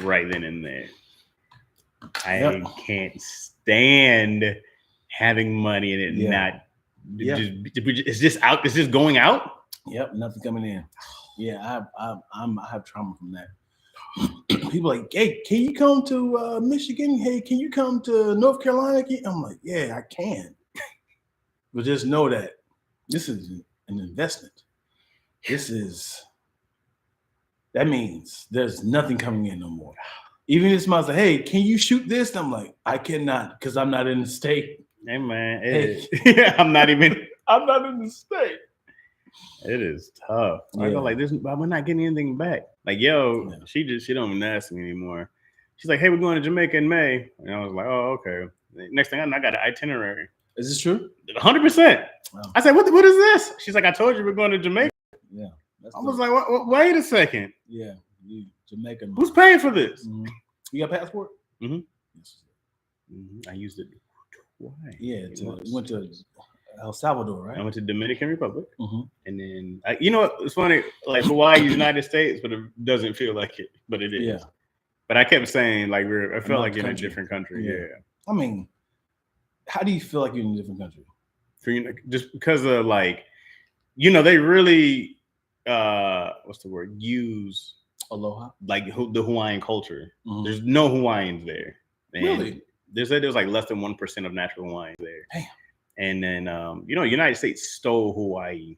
right then and there. I can't stand having money and it not it's just out. It's just going out. Yep, nothing coming in. Yeah, I have trauma from that. People like, hey, can you come to Michigan? Hey, can you come to North Carolina? I'm like, yeah, I can. But just know that this is an investment. That means there's nothing coming in no more. Even if somebody's like, hey, can you shoot this? I'm like, I cannot because I'm not in the state. Hey man, I'm not in the state. It is tough. I go like this, but we're not getting anything back. Like, she don't even ask me anymore. She's like, hey, we're going to Jamaica in May. And I was like, oh, okay. Next thing I know, I got an itinerary. Is this true? 100%. Wow. I said, what is this? She's like, I told you we're going to Jamaica. Yeah. I was like, wait a second. Yeah. Jamaica. Who's paying for this? You got a passport? I used it twice. Yeah. Went to El Salvador, right? I went to Dominican Republic, and then it's funny. Like Hawaii, United States, but it doesn't feel like it. But it is. Yeah. But I kept saying like I felt like in a different country. Yeah. I mean, how do you feel like you're in a different country? Just because of like, they really what's the word? Use aloha, like the Hawaiian culture. There's no Hawaiians there. And really? They said there's like less than 1% of natural Hawaiians there. Damn. And then, United States stole Hawaii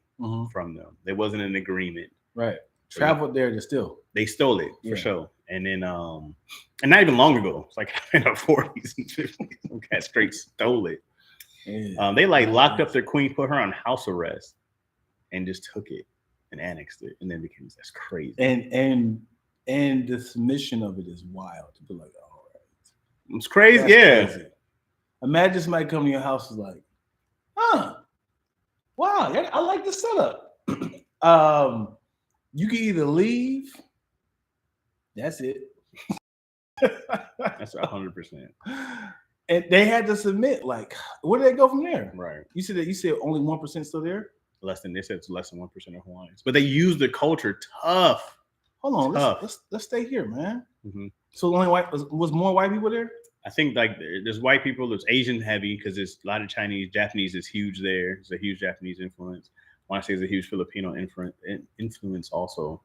from them. There wasn't an agreement. Right. Traveled there to steal. They stole it for sure. And then, and not even long ago, it's like in the 40s and 50s, cat straight stole it. Yeah. They like locked up their queen, put her on house arrest, and just took it and annexed it, and then became that's crazy. And the submission of it is wild to be like, all right, it's crazy. That's crazy. Imagine somebody come to your house is like, wow, I like this setup. You can either leave, that's it, That's 100%. And they had to submit. Like, where did they go from there? Right. You said only 1% still there. They said it's less than 1% of Hawaiians, but they use the culture tough. Hold on, Tough. let's stay here, man. Mm-hmm. So only was more white people there? I think like there's white people, there's Asian heavy because there's a lot of Chinese, Japanese is huge there. There's a huge Japanese influence. I want to say there's a huge Filipino influence also.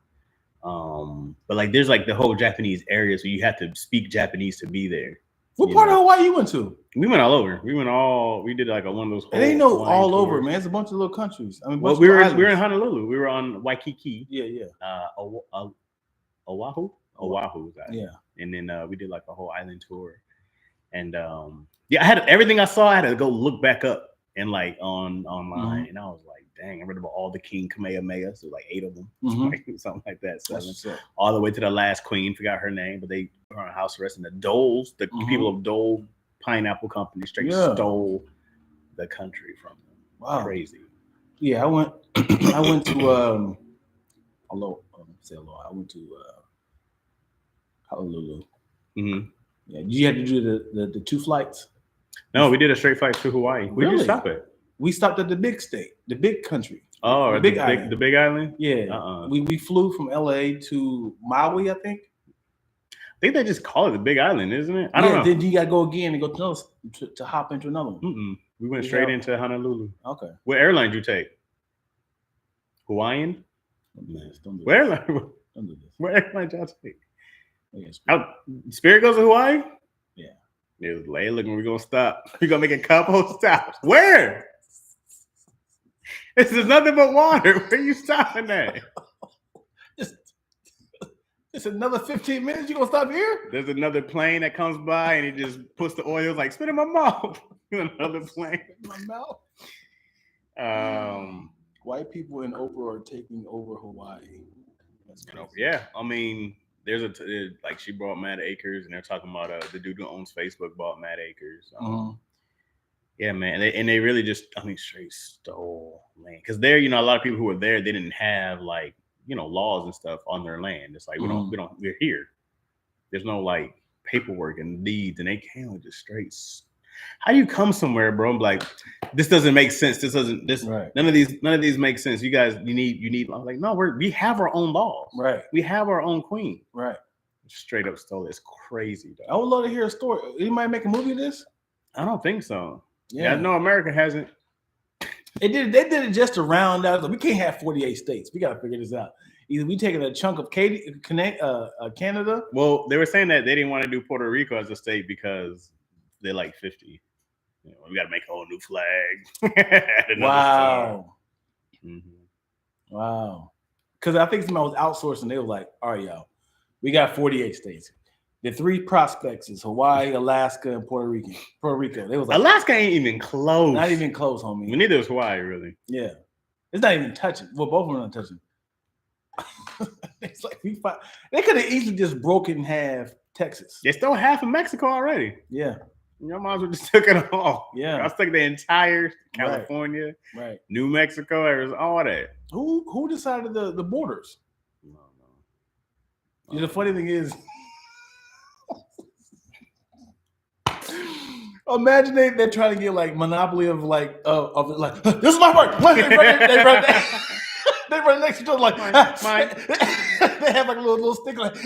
But like there's like the whole Japanese area, so you have to speak Japanese to be there. What part of Hawaii you went to? We went all over. We did like one of those. It ain't no Hawaiian all tours. over, man. It's a bunch of little countries. I mean, well, we were in Honolulu. We were on Waikiki. Yeah. Oahu. Yeah. And then we did like a whole island tour. And I had everything I saw. I had to go look back up and like online, and I was like, "Dang!" I read about all the King Kamehameha, so like 8 of them, something like that. 7, all the way to the last queen. Forgot her name, but they were on house arrest. And the Doles, the people of Dole Pineapple Company, straight stole the country from them. Wow, crazy. Yeah, I went. I went to hello. Say hello. I went to Honolulu. Mm-hmm. Yeah, you had to do the 2 flights. No, we did a straight flight to Hawaii. Where did you stop at? We stopped at the big state, the big country. Oh, the big island. The big island? Yeah. We flew from LA to Maui, I think. I think they just call it the big island, isn't it? I don't know. Then you got to go again and go to hop into another one. We went straight into Honolulu. Okay. What airline did you take? Hawaiian? Don't do Where this. airline? Don't do this. What airline did y'all take? Yeah, Spirit goes to Hawaii? Yeah. It was late. Look, we're gonna stop. We're gonna make a couple stops. Where? This is nothing but water. Where are you stopping at? It's another 15 minutes. You gonna stop here? There's another plane that comes by and he just puts the oil like spit in my mouth. Another plane in my mouth. White people in Oprah are taking over Hawaii. That's crazy. Yeah, I mean. There's like she bought Mad Acres, and they're talking about the dude who owns Facebook bought Mad Acres. Yeah, man, they really just straight stole land because there, a lot of people who were there, they didn't have like laws and stuff on their land. It's like we're here. There's no like paperwork and deeds, and they came with just straight. How do you come somewhere, bro? Like, this doesn't make sense. Right. None of these make sense. You guys, you need. I'm like, no, we have our own laws. Right. We have our own queen. Right. Straight up stole it. It's crazy, though. I would love to hear a story. Anybody make a movie of this? I don't think so. Yeah, no, America hasn't. They did it just to round out. We can't have 48 states. We got to figure this out. Either we taking a chunk of Canada. Well, they were saying that they didn't want to do Puerto Rico as a state because they're like 50. We got to make a whole new flag. Wow. Wow. Because I think somebody was outsourcing. They were like, all right, y'all, we got 48 states. The 3 prospects is Hawaii, Alaska, and Puerto Rico. They was like, Alaska ain't even close. Not even close, homie. We neither is Hawaii, really. Yeah. It's not even touching. Well, both of them are not touching. It's like they could have easily just broken half Texas. They stole half of Mexico already. Yeah. Your might as well just took it all. Yeah. I was taking the entire California, right. New Mexico, Arizona, all that. Who decided the borders? No. The funny thing is, imagine they're trying to get like monopoly of like this is my part. They run next to each other like mine. They have like a little stick like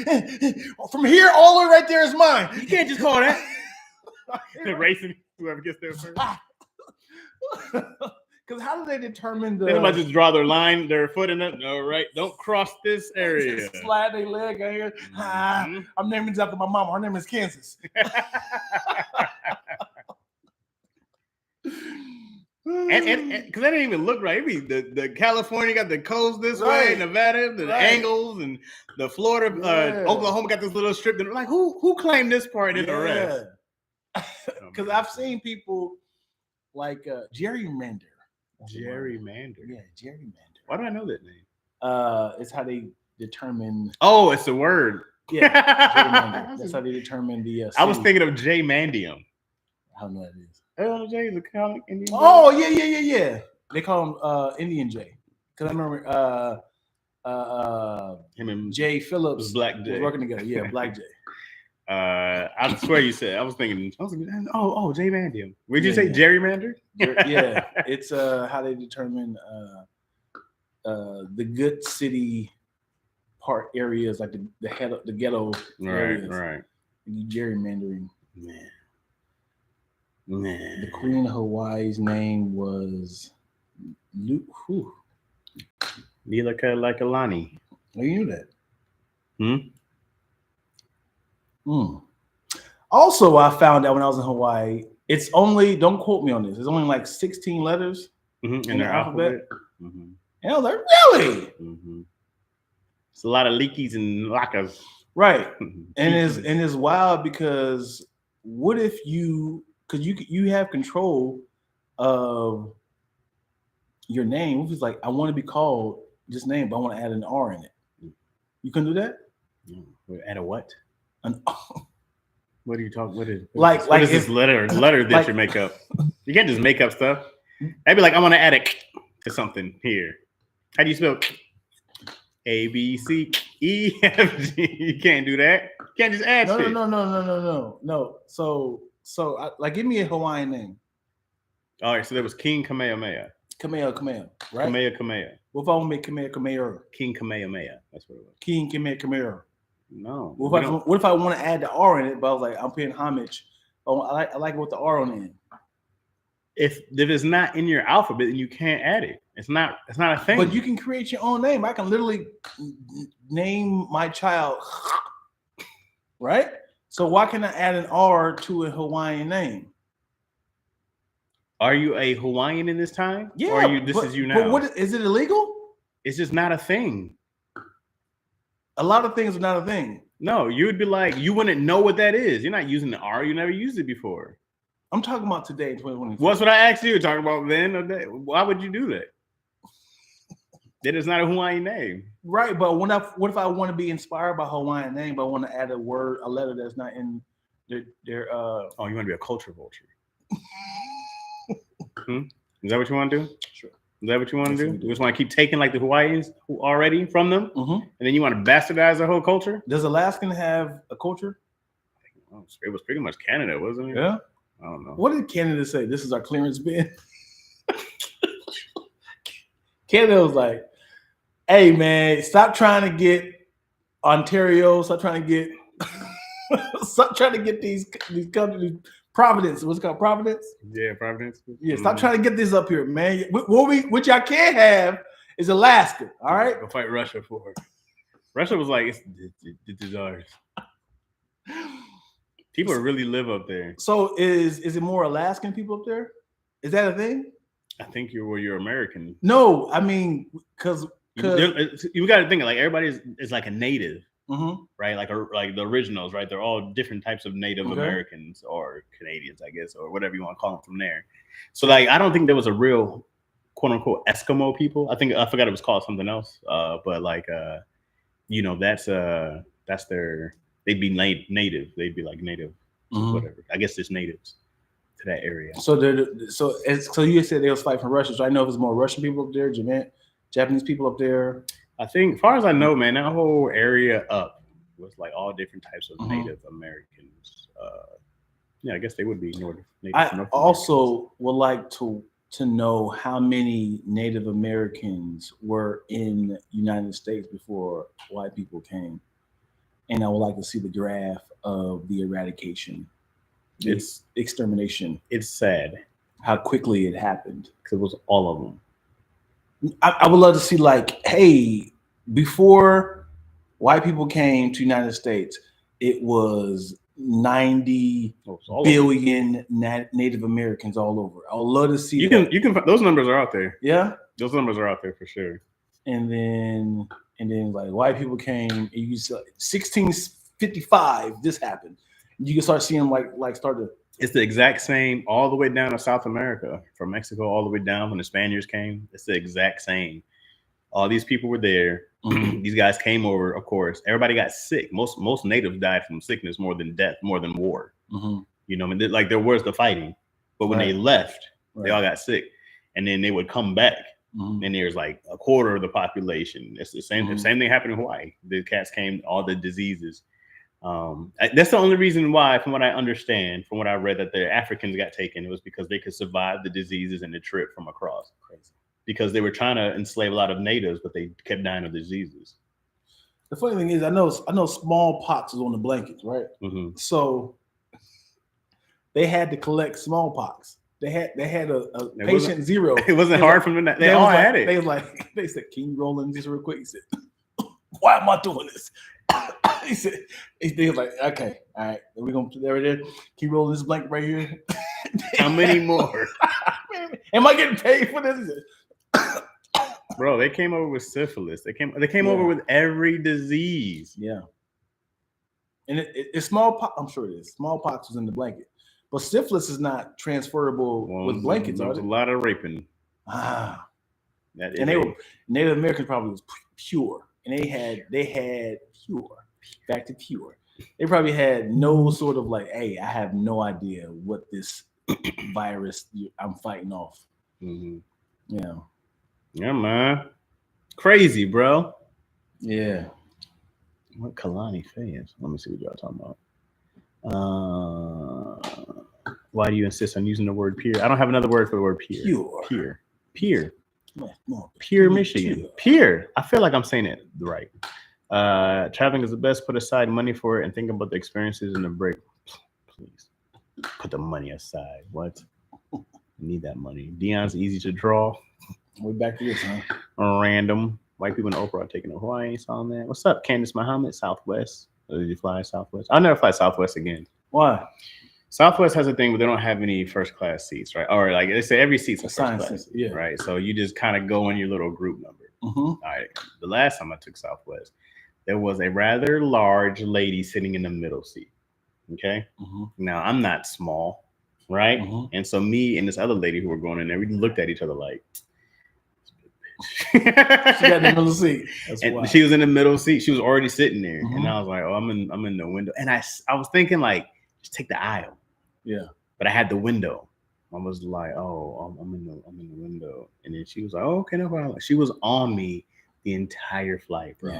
from here all the way right there is mine. You can't just call that. They're racing whoever gets there first. Because how do they determine they might just draw their foot in it. No, right? Don't cross this area. Slide their leg out here. I'm naming this after my mama. Her name is Kansas. And because that didn't even look right. I mean, the California got the coast this way, Nevada, the angles, and the Florida, Oklahoma got this little strip. And like, who claimed this part in the rest? Because I've seen people like gerrymander. Gerrymander. Yeah, gerrymander. Why do I know that name? It's how they determine. Oh, it's a word. Yeah, gerrymander. That's how they determine the. I was thinking of J-Mandium. I don't know what that is. LJ is a comic Indian. Oh yeah. They call him Indian J. Because I remember him and Jay Phillips Black J was working together. Yeah, Black J. I swear you said. I was thinking. Oh, gerrymander. Would you Yeah, say yeah. gerrymander? Yeah, it's how they determine the good city part areas, like the ghetto areas. Right. Gerrymandering. Man. The Queen of Hawaii's name was Luke. Whew. Lackaroni. Oh, you knew that. Hmm. Also, I found out when I was in Hawaii, it's only, don't quote me on this, it's only like 16 letters In in the their alphabet. And I was like, really? It's a lot of leakies and lackers. Right. And it's wild because what if because you have control of your name. If it's like, I want to be called this name, but I want to add an R in it. You can do that? Add a what? An What are you talking? What is this letter that you make up? You can't just make up stuff. I'd be like, I want to add a to something here. How do you spell A, B, C, E, F, G? You can't do that. You can't just add shit. No. So give me a Hawaiian name. All right, so there was King Kamehameha. Kamehameha, right? Kamehameha. What if I want to make Kamehameha? King Kamehameha. That's what it was. King Kamehameha. No. What if I want to add the R in it, but I was like, I'm paying homage. Oh, I like it with the R on the end. If it's not in your alphabet, then you can't add it. It's not a thing. But you can create your own name. I can literally name my child, right? So why can I add an R to a Hawaiian name? Are you a Hawaiian in this time? Yeah. Or is you now? But is it illegal? It's just not a thing. A lot of things are not a thing. No, you would be like, you wouldn't know what that is. You're not using the R. You never used it before. I'm talking about today, 2024. What's what I asked you? Talking about then or that? Why would you do that? That is not a Hawaiian name. Right, but what if I want to be inspired by Hawaiian name, but I want to add a letter that's not in their Oh, you want to be a culture vulture. Is that what you want to do? Sure. Is that what you want to do? You just want to keep taking like the Hawaiians who already from them, and then you want to bastardize their whole culture? Does Alaskan have a culture? It was pretty much Canada, wasn't it? Yeah. I don't know. What did Canada say? This is our clearance bin. Canada was like, "Hey man, stop trying to get Ontario. Stop trying to get these countries." Providence. What's it called? Providence? Yeah, Providence. Yeah, stop trying to get this up here, man. What y'all can't have is Alaska. All right? Go fight Russia for it. Russia was like, it's ours. People really live up there. So is it more Alaskan people up there? Is that a thing? I think you're American. No, I mean, because you got to think like everybody is like a native. Right, like the originals, right? They're all different types of Native Americans or Canadians, I guess, or whatever you want to call them from there. So, like, I don't think there was a real "quote unquote" Eskimo people. I forgot it was called something else. But like, that's their. They'd be native. They'd be like native, whatever. I guess it's natives to that area. So you said they was fighting for Russia. So I know if it's more Russian people up there, Japanese people up there. I think, as far as I know, man, that whole area up was like all different types of Native Americans. I guess they would be Native. I also would like to know how many Native Americans were in the United States before white people came, and I would like to see the graph of the eradication, extermination. It's sad how quickly it happened because it was all of them. I would love to see like, hey, before white people came to the United States, it was 90 billion Native Americans all over. I would love to see. You can those numbers are out there. Yeah, those numbers are out there for sure. And then like white people came. And you saw 1655. This happened. You can start seeing like start to. It's the exact same all the way down to South America, from Mexico all the way down when the Spaniards came. It's the exact same. All these people were there. These guys came over, of course. Everybody got sick. Most natives died from sickness more than death, more than war. Like there was the fighting. But when they left, they all got sick. And then they would come back. And there's like a quarter of the population. It's the same thing happened in Hawaii. The cats came, all the diseases. That's the only reason why, from what I understand, from what I read, that the Africans got taken. It was because they could survive the diseases and the trip from across. Crazy. Because they were trying to enslave a lot of natives, but they kept dying of diseases. The funny thing is, I know smallpox is on the blankets, right? Mm-hmm. So they had to collect smallpox. They had a patient zero. It wasn't hard for them. They all had it. They said, "Can you roll in this real quick?" He said, "Why am I doing this?" He said, "They was like, okay, all right, we're gonna put there. Can you roll this blanket right here?" How many more? Am I getting paid for this? Bro, they came over with syphilis. They came over with every disease. Yeah. And it's smallpox. I'm sure it is. Smallpox was in the blanket. But syphilis is not transferable with blankets, are they? A lot of raping. Native Americans probably was pure. And they had pure. Back to pure. They probably had no sort of like, hey, I have no idea what this virus I'm fighting off. Mm-hmm. Yeah. Yeah, man. Crazy, bro. Yeah. What Kalani fans? Let me see what y'all talking about. Why do you insist on using the word peer? I don't have another word for the word peer. Peer. Pure Michigan. Pure. I feel like I'm saying it right. Traveling is the best. Put aside money for it and think about the experiences and the break. Please put the money aside. What? I need that money. Dion's easy to draw. We're back to this, huh? Random. White people in Oprah are taking a Hawaii song, man. What's up, Candace Muhammad? Southwest. Did you fly Southwest? I'll never fly Southwest again. Why? Southwest has a thing where they don't have any first class seats, right? Or like they say every seat's a first class, yeah. Right? So you just kind of go in your little group number. Mm-hmm. All right. The last time I took Southwest, there was a rather large lady sitting in the middle seat. Okay. Mm-hmm. Now I'm not small, right? Mm-hmm. And so me and this other lady who were going in there, we looked at each other like, she got in the middle seat. And she was in the middle seat. She was already sitting there, mm-hmm. And I was like, "Oh, I'm in the window." And I was thinking like, just take the aisle. Yeah. But I had the window. I was like, "Oh, I'm in the window." And then she was like, "Oh, okay, no problem." She was on me the entire flight, bro.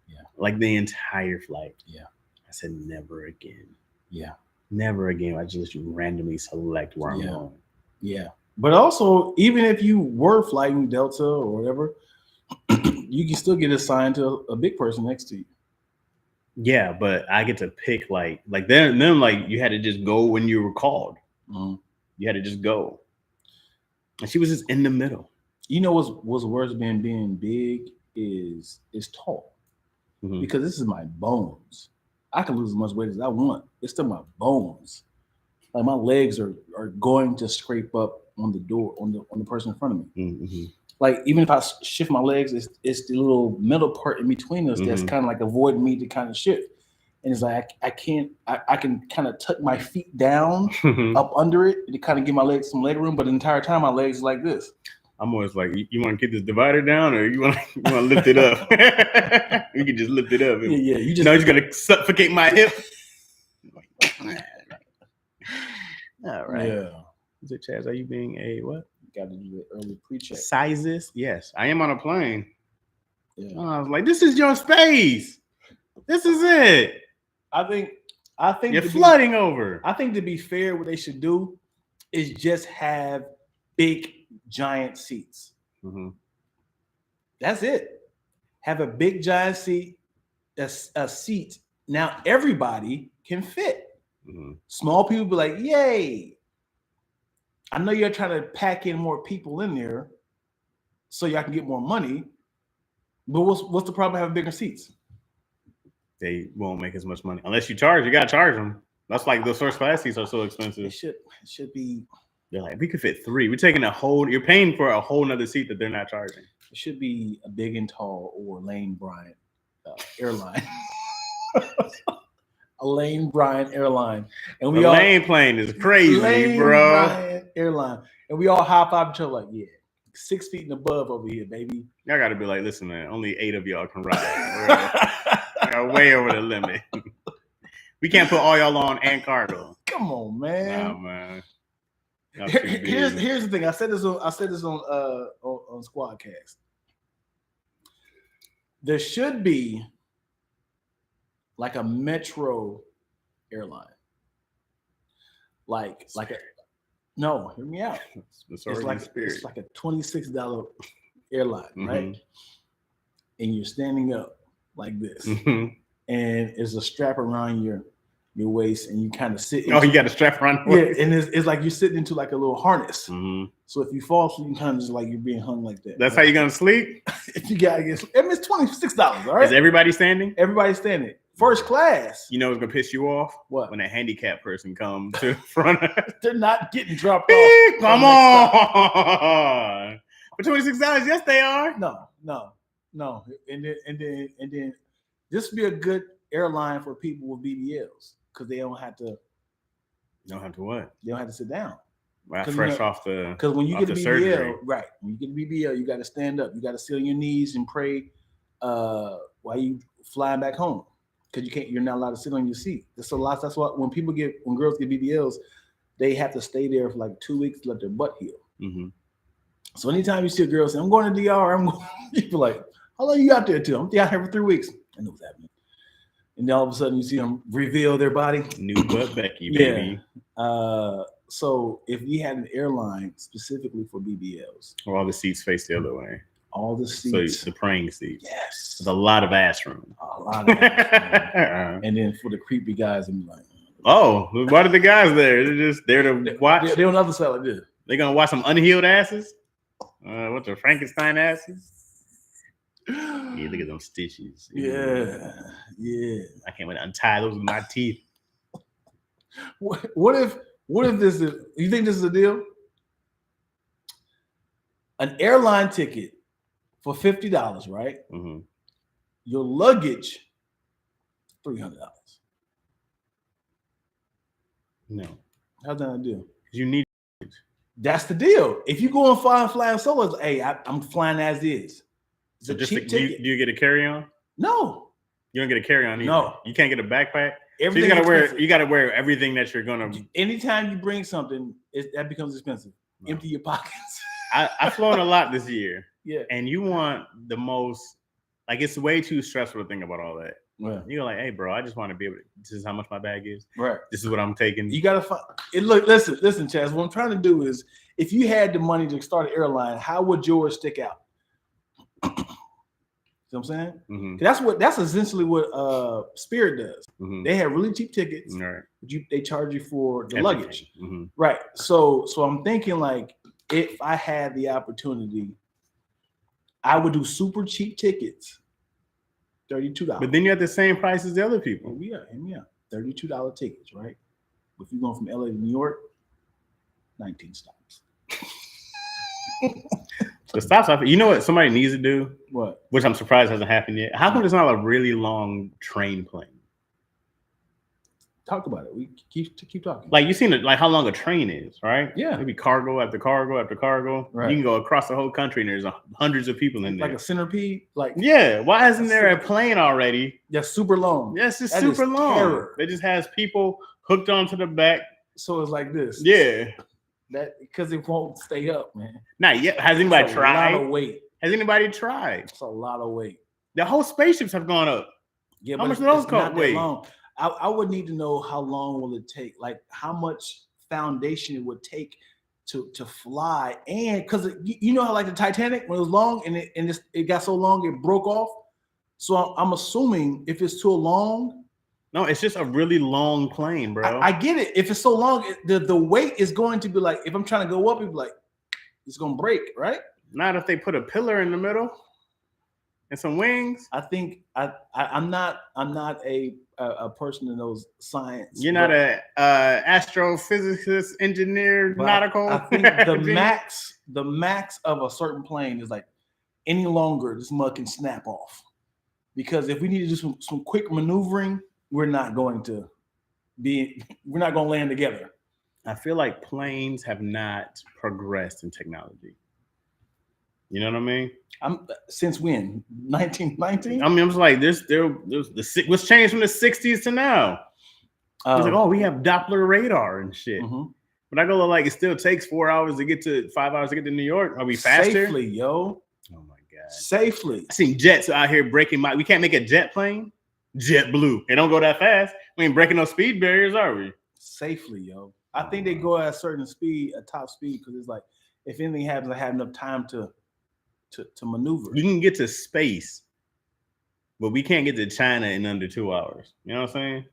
Yeah. Like the entire flight. Yeah. I said, "Never again." Yeah. Never again. I just randomly select where I'm going. Yeah. But also, even if you were flying Delta or whatever, you can still get assigned to a big person next to you. Yeah, but I get to pick like them like you had to just go when you were called. Mm-hmm. You had to just go. And she was just in the middle. You know what's worse than being big is tall. Mm-hmm. Because this is my bones. I can lose as much weight as I want. It's still my bones. Like my legs are going to scrape up on the door on the person in front of me. Mm-hmm. Like even if I shift my legs, it's the little metal part in between us, mm-hmm. that's kind of like avoiding me to kind of shift. And it's like I can kind of tuck my feet down up under it to kind of give my legs some leg room, but the entire time my legs are like this. I'm always like, you want to get this divider down, or you want to lift it up? You can just lift it up. Yeah. You just gonna suffocate my hip. All right. Yeah. Is it Chaz? Are you being a what? You got to do the early pre-check. Sizes? Yes, I am on a plane. Yeah. I was like, this is your space. This is it. I think you're flooding over. I think to be fair, what they should do is just have big, giant seats. Mm-hmm. That's it. Have a big, giant seat. A seat. Now everybody can fit. Mm-hmm. Small people be like, yay. I know you're trying to pack in more people in there so y'all can get more money, but what's the problem having bigger seats? They won't make as much money unless you charge. You gotta charge them. That's like those first class seats are so expensive. It should be. They're like, we could fit 3. We're taking you're paying for a whole nother seat that they're not charging. It should be a Big and Tall or Lane Bryant airline. A Lane Bryant airline, and the Lane plane is crazy, Lane bro. Bryant airline, and we all high five each other like, yeah, 6 feet and above over here, baby. Y'all got to be like, listen, man, only 8 of y'all can ride. We're way over the limit. We can't put all y'all on and cargo. Come on, man. Nah, man. Here's the thing. I said this on Squadcast. There should be like a metro airline. Like a no, hear me out. It's like a $26 airline, right? And you're standing up like this, and there's a strap around your waist, and you kind of sit. You got a strap around. Yeah, and it's like you're sitting into like a little harness. So if you fall asleep, you kind of just like you're being hung like that. That's how you're gonna sleep. If you gotta get, I mean, it's $26. All right. Is everybody standing? Everybody's standing. First class. You know what's gonna piss you off? What? When a handicapped person comes to the front. They're not getting dropped off. Come on. For $26, yes, they are. No. And then this would be a good airline for people with BBLs because they don't have to. Don't have to what? They don't have to sit down. Right, fresh off the. Because when you get a BBL, surgery. right? When you get a BBL, you got to stand up. You got to sit on your knees and pray while you flying back home. Because you can't. You're not allowed to sit on your seat. That's a lot. That's what when girls get BBLs, they have to stay there for like 2 weeks to let their butt heal. So anytime you see a girl say, "I'm going to DR," you feel like, "How long you out there till?" "I'm out here for 3 weeks." I know what's happening. And then all of a sudden you see them reveal their body. New butt Becky, baby. So if we had an airline specifically for BBLs, or all the seats face the other way. All the seats. So the praying seats. Yes. There's a lot of ass room. A lot of ass room. And then for the creepy guys, I'm like, oh, what are the guys there? They're just there to watch. They're on the other side like this. They're gonna watch some unhealed asses. What the Frankenstein asses? Yeah, look at those stitches. Yeah. I can't wait to untie those with my teeth. What if this is? You think this is a deal? An airline ticket for $50, right? Your luggage, $300. No. How's that a deal? You need. That's the deal. If you go and flying solo, hey, I'm flying as is. It's so a just cheap ticket. Do you get a carry-on? No. You don't get a carry-on either. No. You can't get a backpack. Everything so you gotta wear everything that you're gonna. Anytime you bring something, that becomes expensive. No. Empty your pockets. I've flown a lot this year. Yeah. And you want the most, like, it's way too stressful to think about all that. Yeah. You're like, hey, bro, I just want to be able to. This is how much my bag is. Right. This is what I'm taking. You gotta find it. Look, listen, Chaz. What I'm trying to do is, if you had the money to start an airline, how would yours stick out? See what I'm saying? That's essentially what Spirit does. They have really cheap tickets, right? But they charge you for the luggage, right? So I'm thinking, like, if I had the opportunity, I would do super cheap tickets, $32. But then you have the same price as the other people. Yeah, $32 tickets, right? If you're going from LA to New York, 19 stops. The stops. You know what somebody needs to do? What? Which I'm surprised hasn't happened yet. How come there's not a really long train plane? Talk about it. We keep talking. Like, you've seen it, like how long a train is, right? Yeah. Maybe cargo after cargo after cargo. Right. You can go across the whole country and there's hundreds of people in there. Like a centipede. Like, yeah. Why isn't there a plane already? That's super long. Yes, it's super long. Terror. It just has people hooked onto the back. So it's like this. Yeah. That because it won't stay up, man. Not yet. Has anybody tried? A lot of weight. Has anybody tried? It's a lot of weight. The whole spaceships have gone up. Yeah, how much do those cost? Wait. I would need to know how long will it take, like how much foundation it would take to fly, and because you know how like the Titanic when it was long and it got so long it broke off. So I'm assuming if it's too long. No, it's just a really long plane, bro. I get it. If it's so long, the weight is going to be like, if I'm trying to go up, it'd be like, it's going to break, right? Not if they put a pillar in the middle and some wings. I think I'm not a person that knows science. You're not a astrophysicist, engineer, nautical. I think the max of a certain plane is like any longer, this mug can snap off. Because if we need to do some quick maneuvering, we're not going to land together. I feel like planes have not progressed in technology. You know what I mean? Since when? 1919? I mean, I'm just like, there's what's changed from the 60s to now? It's like, oh, we have Doppler radar and shit. But I go like, it still takes 4 hours to get to 5 hours to get to New York. Are we faster? Safely, yo. Oh my God. Safely. I seen jets out here breaking we can't make a jet plane. JetBlue. It don't go that fast. We ain't breaking no speed barriers, are we? Safely, yo. I think they go at a certain speed, a top speed, because it's like if anything happens, I have enough time to maneuver. You can get to space, but we can't get to China in under 2 hours. You know what I'm saying?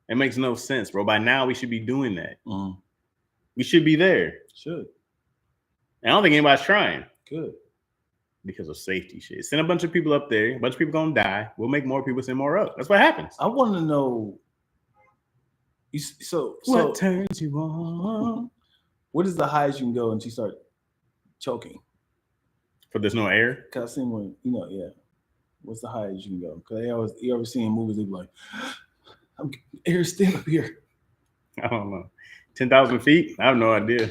It makes no sense, bro. By now, we should be doing that. We should be there. Should. And I don't think anybody's trying. Good. Because of safety shit. Send a bunch of people up there. A bunch of people gonna die. We'll make more people send more up. That's what happens. I want to know. So what turns you on? What is the highest you can go until you start choking? For there's no air? Because I seen when, yeah. What's the highest you can go? Because you always see in movies, they be like, I'm air still up here. I don't know. 10,000 feet? I have no idea.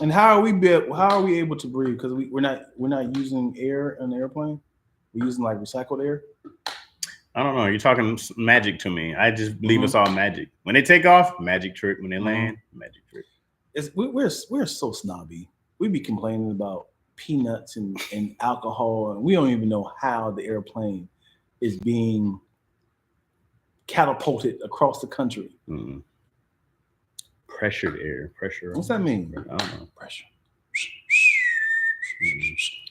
And how are we able to breathe? Because we're not using air in the airplane. We're using like recycled air. I don't know. You're talking magic to me. I just believe it's all magic. When they take off, magic trick. When they land, magic trick. We're so snobby. We be complaining about peanuts and alcohol, and we don't even know how the airplane is being catapulted across the country. Pressured air. Pressure. What's that mean? I don't know. Pressure.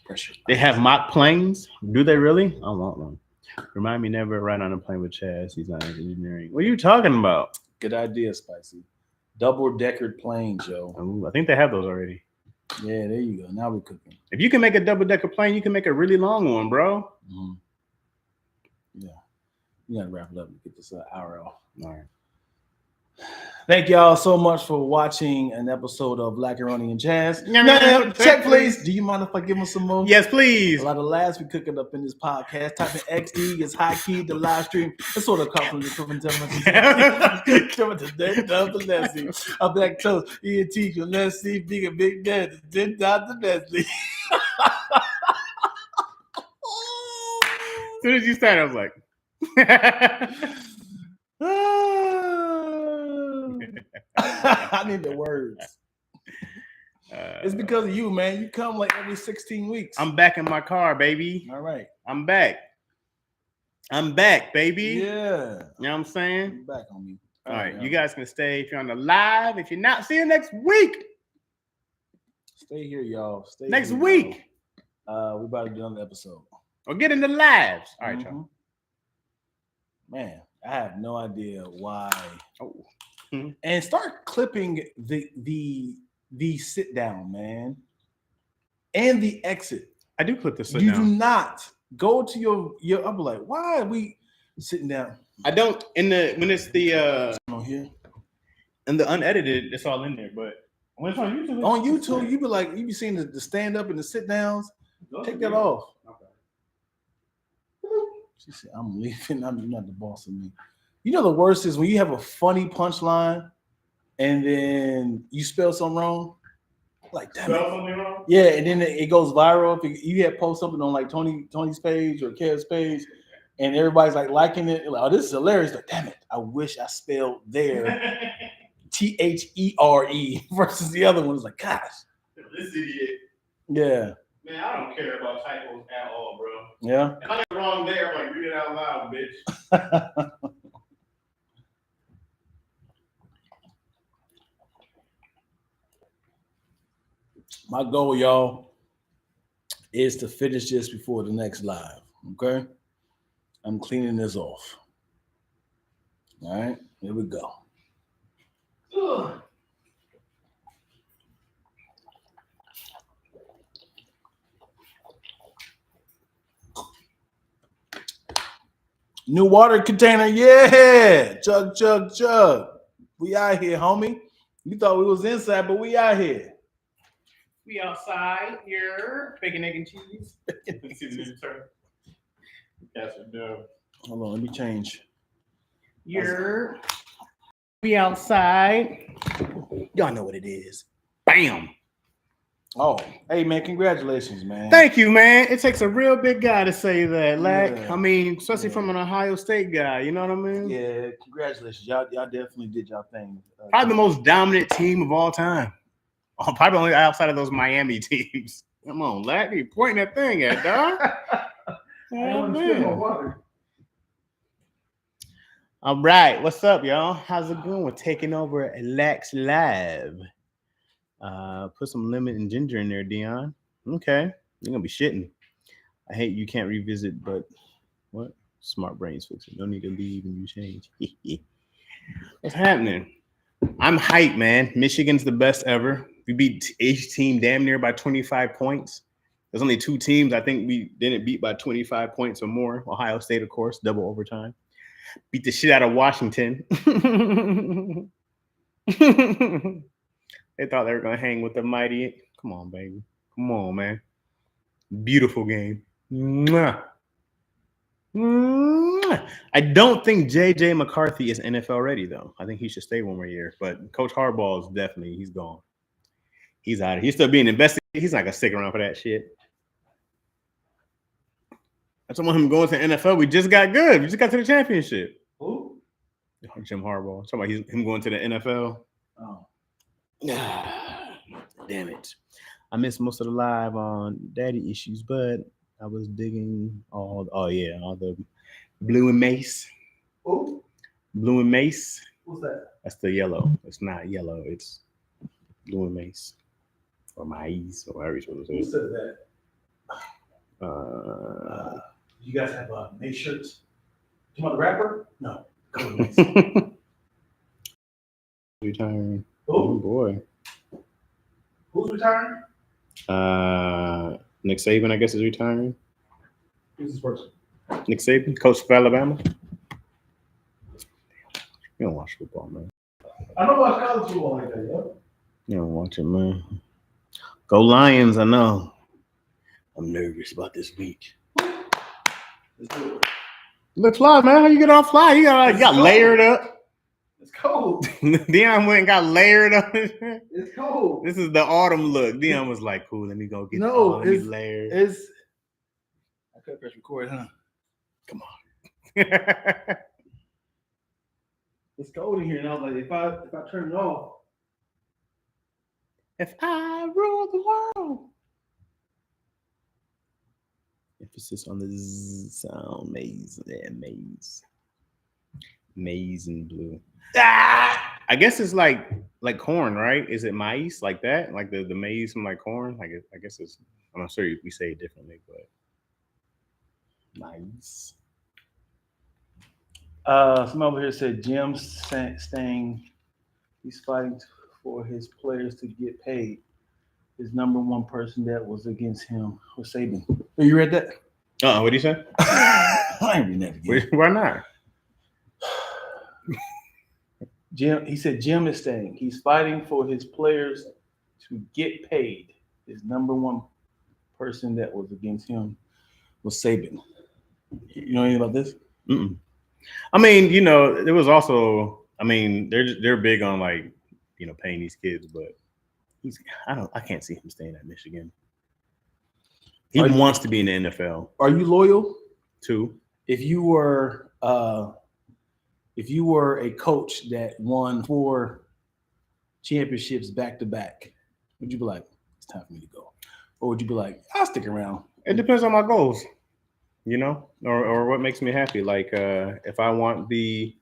Pressure. They have mock planes? Do they really? I want one. Remind me never ride on a plane with Chaz. He's not engineering. What are you talking about? Good idea, Spicy. Double-decker planes, yo. Ooh, I think they have those already. Yeah, there you go. Now we're cooking. If you can make a double-decker plane, you can make a really long one, bro. Yeah. You gotta wrap it up and get this hour off. All right. Thank y'all so much for watching an episode of Lackaroni and Chaz. No, check, please. Do you mind if I give them some more? Yes, please. A lot of laughs we cooking up in this podcast. Type in XD is high key, the live stream. It's sort of compliment from coming to Leslie. I'm Lacktoast Entertainment. Let's see, big and big dad. Then Dr. Leslie. As soon as you started, I was like, I need the words. It's because of you, man. You come like every 16 weeks. I'm back in my car, baby. All right. I'm back. I'm back, baby. Yeah. You know what I'm saying? You're back on me. All right. You guys can stay if you're on the live. If you're not, see you next week. Stay here, y'all. Stay next here, week. We're about to do another episode. Or get in the lives. All right, y'all. Man, I have no idea why. Oh. And start clipping the sit down, man, and the exit. I do clip the sit you down. Do not go to your. I'm like, why are we sitting down? I don't when it's the on here and the unedited, it's all in there. But when it's on YouTube, you be like, you be seeing the stand up and the sit downs. Take that off. Okay. She said, "I'm leaving. I'm not the boss of me." You know the worst is when you have a funny punchline and then you spell something wrong. Like, damn Spell something wrong? Yeah, and then it goes viral. If you had post something on like Tony's page or Kev's page, and everybody's like liking it, like, oh, this is hilarious. Like, damn it, I wish I spelled there THERE versus the other one. It's like, gosh. This idiot. Yeah. Man, I don't care about typos at all, bro. Yeah. If I get it wrong there, I'm like, read it out loud, bitch. My goal, y'all, is to finish this before the next live. Okay? I'm cleaning this off. All right, here we go. Ugh. New water container, yeah. Chug, chug, chug. We out here, homie. You thought we was inside, but we out here. We outside here. Bacon, egg, and cheese. That's a dub. Hold on, let me change. We outside. Y'all know what it is. Bam. Oh, hey man, congratulations, man. Thank you, man. It takes a real big guy to say that, Lack. Yeah. I mean, especially from an Ohio State guy. You know what I mean? Yeah, congratulations. Y'all definitely did y'all thing. Probably the most dominant team of all time. Oh, probably only outside of those Miami teams. Come on, Lack. You pointing that thing at, dog. I want to spill my water. All right, what's up, y'all? How's it going? We're taking over at Lax Live. Put some lemon and ginger in there, Dion. Okay, you're gonna be shitting. I hate you can't revisit, but what? Smart brains fix it. No need to leave and you change. What's happening? I'm hyped, man. Michigan's the best ever. We beat each team damn near by 25 points. There's only 2 teams I think we didn't beat by 25 points or more. Ohio State, of course, double overtime. Beat the shit out of Washington. They thought they were gonna hang with the mighty. Come on, baby. Come on, man. Beautiful game. Mwah. Mwah. I don't think JJ McCarthy is NFL ready though. I think he should stay one more year. But Coach Harbaugh is definitely he's gone. He's out of here. He's still being investigated. He's not gonna stick around for that shit. I told him going to the NFL. We just got good. We just got to the championship. Who? Jim Harbaugh. Talking about him going to the NFL. Oh. Damn it. I missed most of the live on daddy issues, but I was digging all the blue and mace. Who? Blue and mace. What's that? That's the yellow. It's not yellow. It's blue and mace. Or maize, or whatever you're supposed to Who say. said that? You guys have Mace shirts? You want the rapper? No. Retiring. Who? Oh boy. Who's retiring? Nick Saban, I guess, is retiring. Who's this person? Nick Saban, coach of Alabama. You don't watch football, man. I don't watch college football like that, yo. You don't watch it, man. Go Lions, I know. I'm nervous about this week. Let's do it. Look fly, man. How you get off fly? You got layered up. It's cold. Dion went and got layered up. It's cold. This is the autumn look. Dion was like, cool, let me go get it's layered. It's I could press record, huh? Come on. It's cold in here, and I was like, if I turn it off. If I rule the world. Emphasis on the Z sound. Maize. Yeah, maize. Maize and blue. Ah! I guess it's like corn, right? Is it maize like that? Like the maize from like corn? Like I guess it's. I'm not sure we say it differently, but maize. Some over here said Jim staying. He's fighting for his players to get paid. His number one person that was against him was Saban. Oh, you read that? What do you say? I ain't reading that again. Why not? Jim, he said Jim is staying. He's fighting for his players to get paid. His number one person that was against him was Saban. You know anything about this? Mm-mm. I mean, there was also. I mean, they're big on like, paying these kids, but I can't see him staying at Michigan. He wants to be in the NFL. Are you loyal? Too. If you were a coach that won 4 championships back to back, would you be like, it's time for me to go? Or would you be like, I'll stick around? It depends on my goals, or what makes me happy. Like if I want the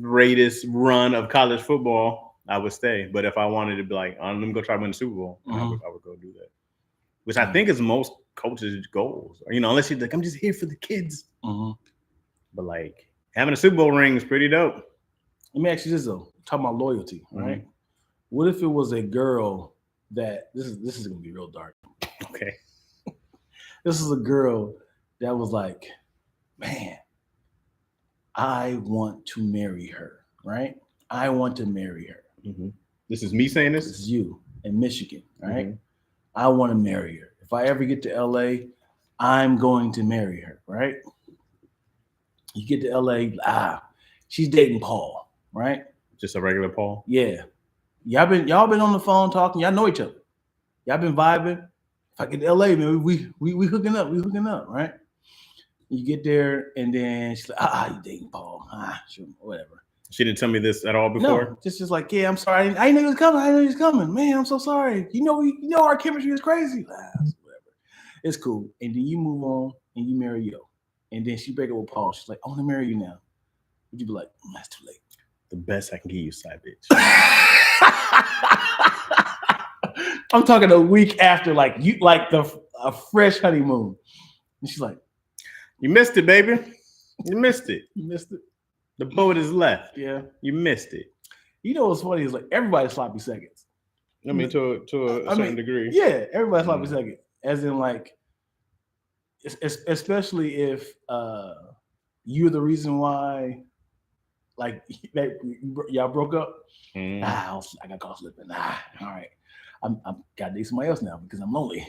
greatest run of college football, I would stay. But if I wanted to be like, let me go try to win the Super Bowl, I would go do that. Which I think is most coaches' goals. Unless you're like, I'm just here for the kids. But like having a Super Bowl ring is pretty dope. Let me ask you this though. Talking about loyalty, right? What if it was a girl that this is gonna be real dark. Okay. This is a girl that was like, man, I want to marry her, right? I want to marry her. This is me saying this? This is you in Michigan, right? I want to marry her. If I ever get to LA, I'm going to marry her, right? You get to LA, she's dating Paul, right? Just a regular Paul? Yeah. Y'all been on the phone talking. Y'all know each other. Y'all been vibing. If I get to LA, man, we hooking up. We hooking up, right? You get there, and then she's like, you dating Paul. Sure, whatever. She didn't tell me this at all before? No, just like, yeah, I'm sorry. I didn't know he was coming. I didn't know he was coming. Man, I'm so sorry. You know our chemistry is crazy. Whatever. It's cool. And then you move on, and you marry Yo. And then she break up with Paul. She's like, I want to marry you now. Would you be like, that's too late? The best I can give you, side bitch. I'm talking a week after, like a fresh honeymoon. And she's like, you missed it, baby. You missed it. you missed it. The boat is left. Yeah. You missed it. You know what's funny is like everybody's sloppy seconds. I mean, to a certain degree. Yeah, everybody's sloppy seconds. As in, like, especially if you're the reason why, like, y'all broke up. I got caught slipping. All right, I'm gotta date somebody else now because I'm lonely.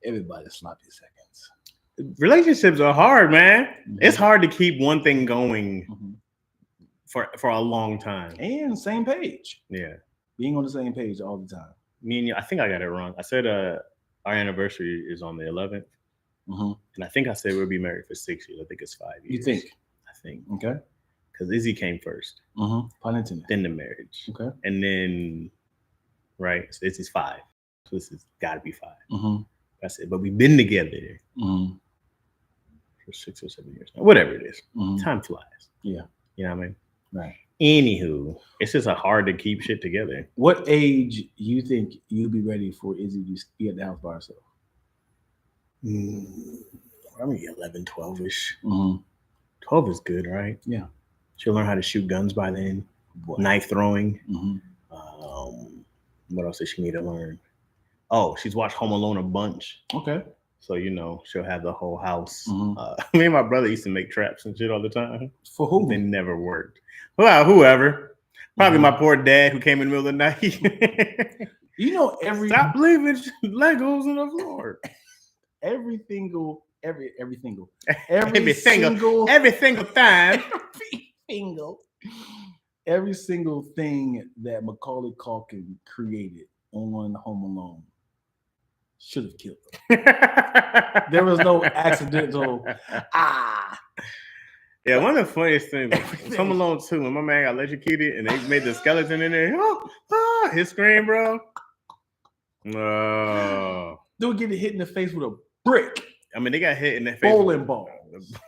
Everybody's sloppy seconds. Relationships are hard, man. Mm-hmm. It's hard to keep one thing going for a long time. And same page. Yeah. Being on the same page all the time. Me and you, I think I got it wrong. I said our anniversary is on the 11th. And I think I said we'll be married for 6 years. I think it's 5 years. You think? I think. Okay. Because Izzy came first. Pun intended. Then the marriage. Okay. And then, right, so this is 5. So this has got to be 5. That's it. But we've been together for 6 or 7 years now. Whatever it is. Time flies. Yeah. You know what I mean? Right. Anywho, it's just hard to keep shit together. What age you think you'll be ready for Izzy to be at the house by herself? I mean, 11, 12-ish. 12 is good, right? Yeah. She'll learn how to shoot guns by then. Knife throwing. What else does she need to learn? Oh, she's watched Home Alone a bunch. Okay. So, you know, she'll have the whole house. Me and my brother used to make traps and shit all the time. For who? They never worked. Well, whoever. Probably my poor dad who came in the middle of the night. You know, stop leaving Legos on the floor. Every single time. Every single thing that Macaulay Culkin created on Home Alone should have killed him. There was no accidental. Yeah, one of the funniest things was Home Alone 2, when my man got electrocuted and they made the skeleton in there. His scream, bro. They would get hit in the face with a brick. I mean, they got hit in the face. Bowling ball.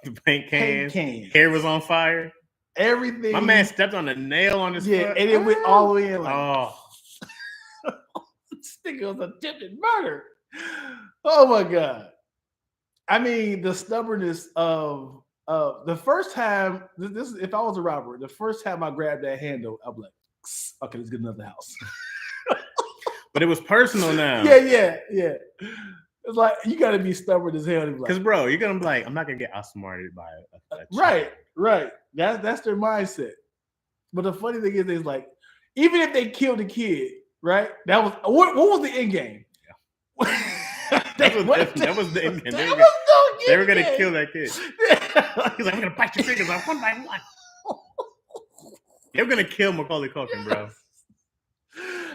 The paint can. Hair was on fire. Everything. My man stepped on a nail on his foot. And it went all the way in. Like, this nigga was attempted murder. Oh my God. I mean, the stubbornness of the first time, this is if I was a robber, the first time I grabbed that handle, I'd be like, okay, let's get another house. But it was personal now. Yeah. It's like you got to be stubborn as hell. Because, bro, you're gonna be like, I'm not gonna get outsmarted by a right. That's their mindset. But the funny thing is like, even if they killed the kid, right? That was what was the end game? Yeah. that was the end game. They were gonna kill that kid. He's like, I'm gonna bite your fingers off one by one. They were gonna kill Macaulay Culkin, bro.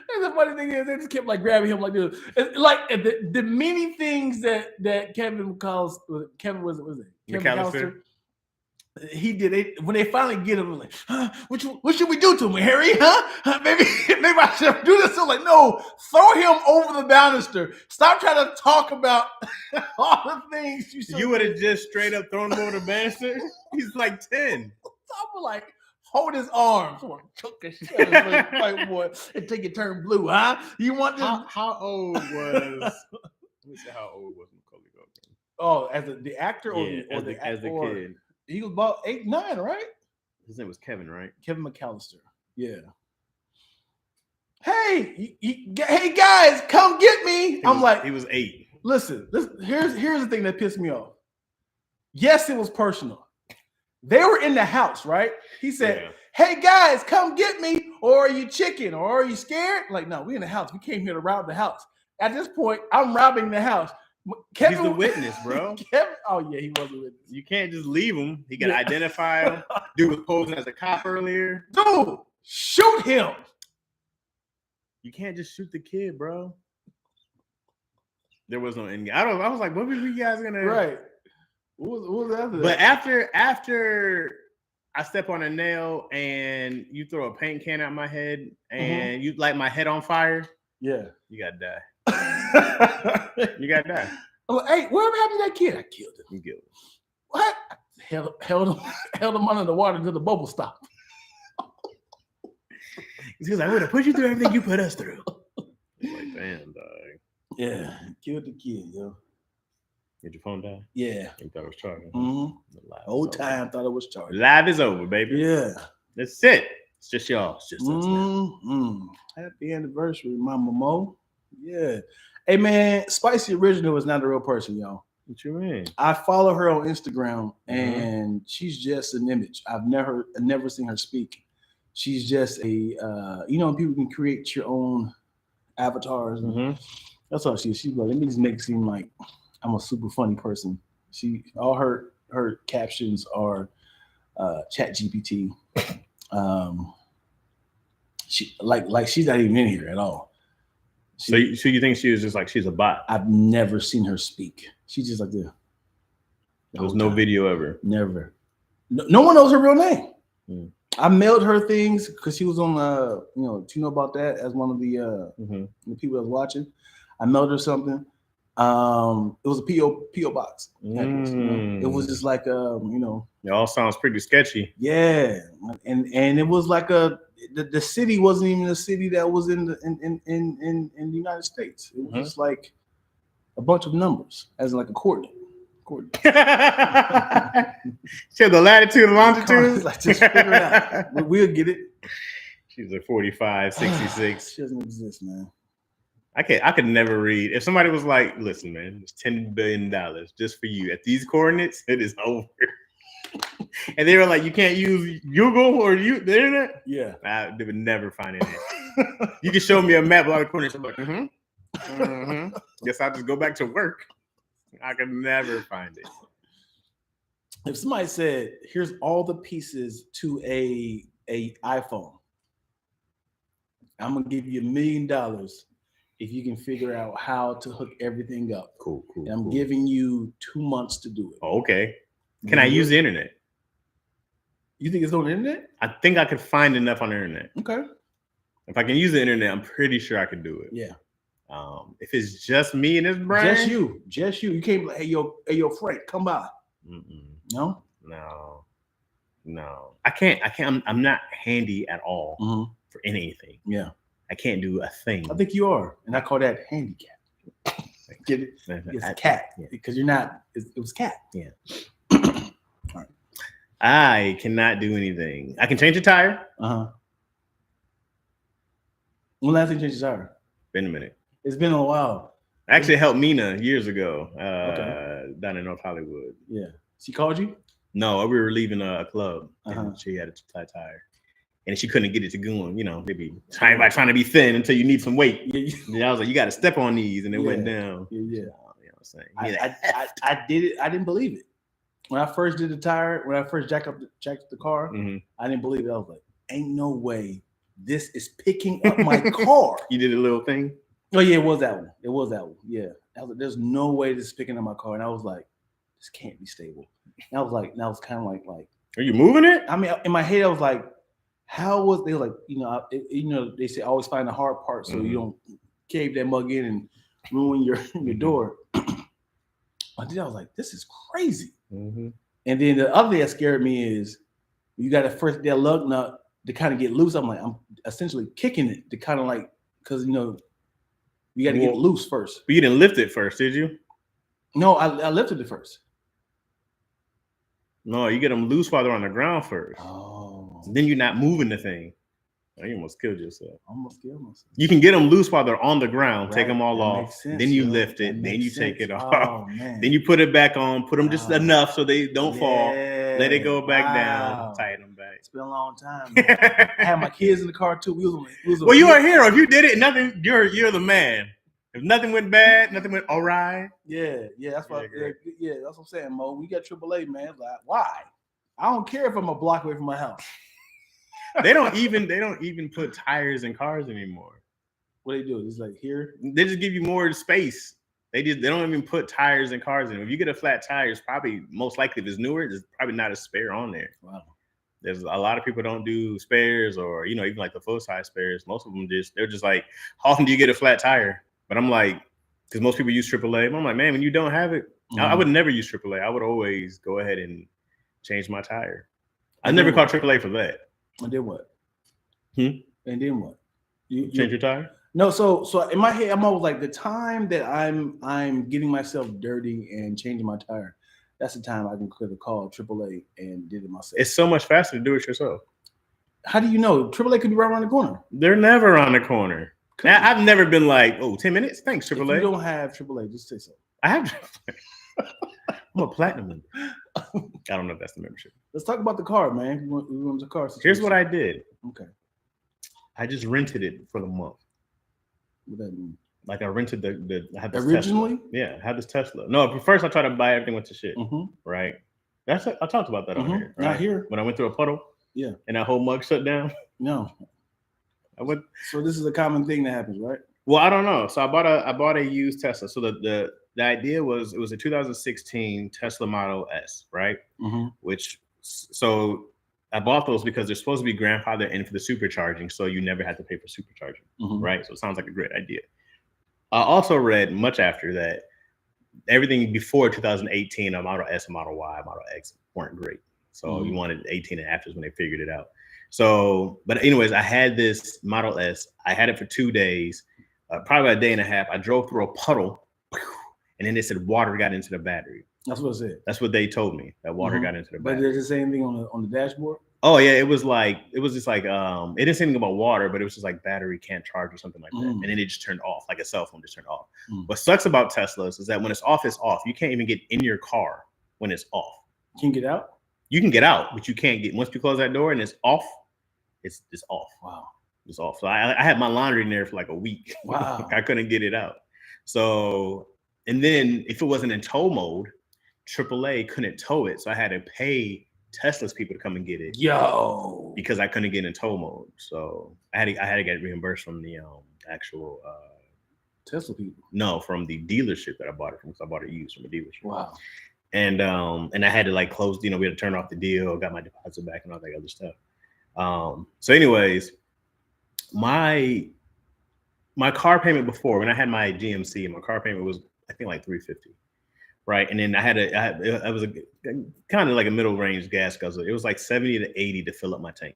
And the funny thing is, they just kept like grabbing him like this. It's like the many things that Kevin McAllister, he did it when they finally get him. Like, what should we do to him, Harry? Maybe I should do this. I'm like, no, throw him over the banister. Stop trying to talk about all the things you would have just straight up thrown him over the banister. He's like 10. I'm like, hold his arms. I want to choke the shit out of this white boy until you turn blue, huh? You want this? How old was? Let me see how old was Macaulay Culkin. Oh, as the actor or as the kid? He was about 8, 9, right? His name was Kevin, right? Kevin McAllister. Yeah. Hey, hey guys, come get me. He was 8. Listen, here's the thing that pissed me off. Yes, it was personal. They were in the house, right? He said, hey guys, come get me, or are you chicken, or are you scared? Like, no, we in the house. We came here to rob the house. At this point, I'm robbing the house. He's the witness, bro. Oh yeah, he was a witness. You can't just leave him. He got to identify him. Dude was posing as a cop earlier. Dude, shoot him. You can't just shoot the kid, bro. There was no end game. I was like, what were you guys gonna? Right. What was after that? But after I step on a nail and you throw a paint can at my head and you light my head on fire, yeah, you gotta die. You gotta die. I'm like, hey, whatever happened to that kid? I killed him. You killed him. What? held him under the water until the bubble stopped. He's like, I would have put you through everything you put us through. I'm like, damn, dog. Yeah, killed the kid, yo. Did your phone die? Yeah. You thought it was charging. Whole time thought it was charging. Live is over, baby. Yeah. That's it. It's just y'all. It's just us now. Happy anniversary, Mama Mo. Yeah. Hey man, Spicy Original is not a real person, y'all. What you mean? I follow her on Instagram and she's just an image. I've never seen her speak. She's just a people can create your own avatars. That's all she is. She's like, let me just make it seem like I'm a super funny person. All her captions are Chat GPT. She's not even in here at all. So you think she was just like she's a bot? I've never seen her speak. She's just like this. There was no video ever. Never. No one knows her real name. I mailed her things because she was on do you know about that as one of the people that was watching. I mailed her something. It was a PO box. It was just like It all sounds pretty sketchy. Yeah, and it was like the city wasn't even a city that was in the United States. It was just like a bunch of numbers as like a coordinate. She had the latitude and longitude. Like, just figure it out. We'll get it. She's a 45, 66. She doesn't exist, man. I could never read. If somebody was like, listen, man, it's $10 billion just for you. At these coordinates, it is over. And they were like, you can't use Google or the internet? Yeah. They would never find it. You can show me a map of all the coordinates. I'm like, Guess I'll just go back to work. I could never find it. If somebody said, here's all the pieces to a iPhone, I'm going to give you $1 million if you can figure out how to hook everything up. Cool. And I'm giving you 2 months to do it. Oh, okay. Can I use the internet? You think it's on the internet? I think I could find enough on the internet. Okay. If I can use the internet, I'm pretty sure I could do it. Yeah. If it's just me and his brain, just you. You can't be like, hey yo, Frank, come by. No. I can't. I'm not handy at all for anything. Yeah. I can't do a thing. I think you are, and I call that handicap. Get it? It's cat because you're not. It was cat. Yeah. All right. I cannot do anything. I can change a tire. When last time you changed your tire? Been a minute. It's been a while. I actually helped Mina years ago down in North Hollywood. Yeah. She called you? No, we were leaving a club and she had a flat tire. And she couldn't get it to go on, maybe trying to be thin until you need some weight. And I was like, you got to step on these. And it went down. Yeah. You know what I'm saying? I did it. I didn't believe it. When I first did the tire, when I first jacked up the car, I didn't believe it. I was like, ain't no way this is picking up my car. You did a little thing? Oh, yeah, it was that one. Yeah. I was like, there's no way this is picking up my car. And I was like, this can't be stable. And I was kind of like, are you moving it? I mean, in my head, I was like, how was they like, they say always find the hard part so you don't cave that mug in and ruin your door. I was like, this is crazy. And then the other thing that scared me is you got to first that lug nut to kind of get loose. I'm essentially kicking it to kind of like, because you got to get it loose first. But you didn't lift it first, did you? No, I lifted it first. No, you get them loose while they're on the ground first. Oh. Then you're not moving the thing. Oh, you almost killed yourself. Almost killed myself. You can get them loose while they're on the ground. Right. Take them all off. Sense, then you lift it. Then you take it off. Oh, man. Then you put it back on. Put them just enough so they don't fall. Let it go back down. Tighten them back. It's been a long time. I had my kids in the car too. Well, you are a hero. If you did it, nothing. You're the man. If nothing went bad, nothing went all right. Yeah. That's what. Yeah, that's what I'm saying, Mo. We got AAA, man. Like, why? I don't care if I'm a block away from my house. They don't even put tires in cars anymore. What they do? It's like here. They just give you more space. They don't even put tires in cars in. If you get a flat tire, it's probably most likely if it's newer, there's probably not a spare on there. Wow. There's a lot of people don't do spares or even like the full size spares. Most of them they're just like, how often do you get a flat tire? But I'm like, because most people use AAA. But I'm like, man, when you don't have it, I would never use AAA. I would always go ahead and changed my tire. I never called AAA for that. And then what? And then what? You change your tire? No, so in my head, I'm always like, the time that I'm getting myself dirty and changing my tire, that's the time I can could have called AAA and did it myself. It's so much faster to do it yourself. How do you know? AAA could be right around the corner. They're never around the corner. Now, I've never been like, 10 minutes? Thanks, AAA. If you don't have AAA, just say so. I have. I'm a platinum member. I don't know if that's the membership. Let's talk about the car, man. We want the car situation. Here's what I did. Okay. I just rented it for the month. What that mean? Like I rented I had this originally? Tesla. Yeah, I had this Tesla. No, first I tried to buy everything went to shit. Right. I talked about that on here. Right? Not here. When I went through a puddle. Yeah. And that whole mug shut down. No. I went. So this is a common thing that happens, right? Well, I don't know. So I bought a used Tesla. So the idea was it was a 2016 Tesla Model S, right? So I bought those because they're supposed to be grandfathered in for the supercharging, so you never had to pay for supercharging, right? So it sounds like a great idea. I also read much after that everything before 2018, a Model S, a Model Y, a Model X weren't great. So you wanted 18 and after is when they figured it out. So, but anyways, I had this Model S. I had it for 2 days, probably a day and a half. I drove through a puddle, and then they said water got into the battery. That's what it said. That's what they told me, that water got into the battery. But did it say anything on the dashboard? Oh yeah, it was just like it didn't say anything about water, but it was just like battery can't charge or something like that. And then it just turned off, like a cell phone just turned off. What sucks about Teslas is that when it's off, it's off. You can't even get in your car when it's off. Can you get out? You can get out, but you can't get, once you close that door and it's off, it's off. Wow. It's off. So I had my laundry in there for like a week. Wow. I couldn't get it out. So, and then if it wasn't in tow mode, AAA couldn't tow it. So I had to pay Tesla's people to come and get it. Yo. Because I couldn't get in tow mode. So I had to get reimbursed from the actual Tesla people. No, from the dealership that I bought it from. So I bought it used from a dealership. Wow. And I had to like close, we had to turn off the deal, got my deposit back and all that other stuff. So anyways, my car payment before, when I had my GMC, my car payment was I think like $350, right? And then I was a kind of like a middle range gas guzzler. It was like 70 to 80 to fill up my tank.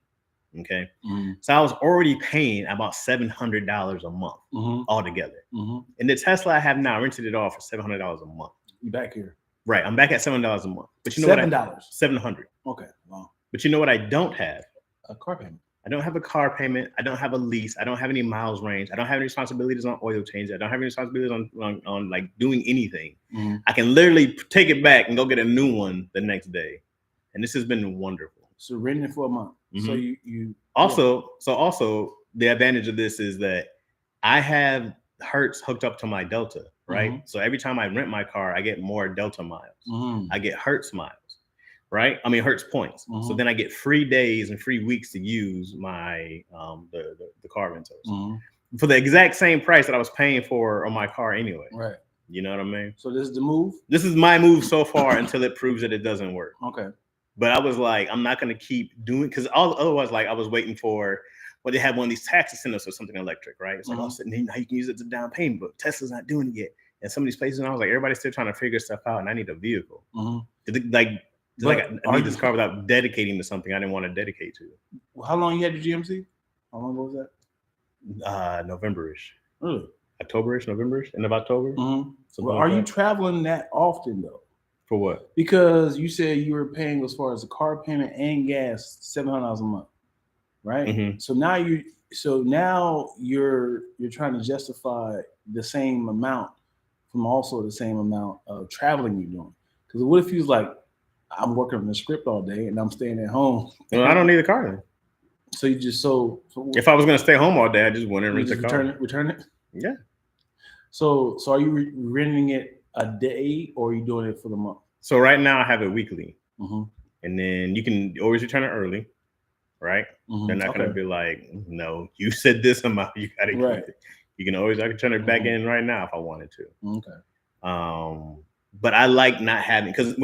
Okay, so I was already paying about $700 a month altogether. And the Tesla I have now, I rented it off for $700 a month. You back here? Right, I'm back at $7 a month. But you know $7. what? $700. Okay, wow. But you know what I don't have? A car payment. I don't have a car payment. I don't have a lease. I don't have any miles range. I don't have any responsibilities on oil changes. I don't have any responsibilities on like doing anything. I can literally take it back and go get a new one the next day. And this has been wonderful. So renting it for a month. So you also the advantage of this is that I have Hertz hooked up to my Delta, right? So every time I rent my car, I get more Delta miles. I get Hertz miles. Right? I mean, Hertz points. So then I get free days and free weeks to use my the car rentals for the exact same price that I was paying for on my car anyway. Right. You know what I mean? So this is the move? This is my move so far until it proves that it doesn't work. Okay. But I was like, I'm not going to keep doing, because otherwise, like I was waiting for, well, they have one of these tax incentives or something electric, right? It's like, oh, so now you can use it as a down payment, but Tesla's not doing it yet. And some of these places, and I was like, everybody's still trying to figure stuff out, and I need a vehicle. I need this car without dedicating to something I didn't want to dedicate to. How long you had your GMC? How long ago was that? November-ish. Really? October-ish, November-ish, end of October. Well, are you traveling that often though? For what? Because you said you were paying, as far as the car payment and gas, $700 a month, right? So now you're trying to justify the same amount from also the same amount of traveling you're doing. Because what if you was like, I'm working on the script all day and I'm staying at home? Well, I don't need a car then. So you just if I was going to stay home all day, I just went and rent a car. Return it? Yeah. So are you renting it a day, or are you doing it for the month? So right now I have it weekly. And then you can always return it early, right? They're not going to be like, no, you said this amount, you got to keep it. You can always, I can turn it back in right now if I wanted to. Okay. But I like not having, because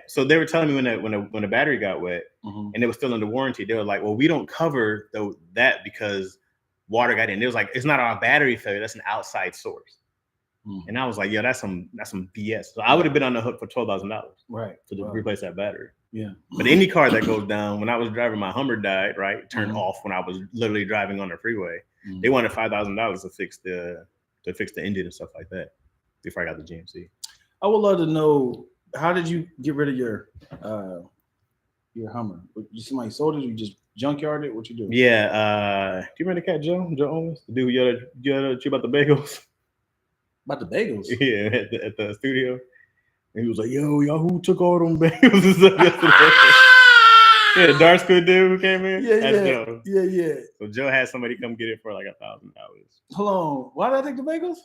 so they were telling me when the battery got wet and it was still under warranty, they were like, well, we don't cover that because water got in. It was like, it's not our battery failure, that's an outside source. And I was like, yeah, that's some BS. So I would have been on the hook for $12,000 right to replace that battery. Yeah. But any car that goes down, when I was driving, my Hummer died, right? Turned off when I was literally driving on the freeway. They wanted $5,000 to fix the engine and stuff like that before I got the GMC. I would love to know, how did you get rid of your Hummer? You somebody sold it, or you just junkyarded? What you do? Yeah. Do you remember the cat Joe? Joe Owens? The dude you had to about the bagels? About the bagels? Yeah, at the studio. And he was like, yo, y'all, who took all them bagels and stuff yesterday? Yeah, dark skin dude who came in. That's Joe. Yeah. So Joe had somebody come get it for like $1,000. Hold on. Why did I take the bagels?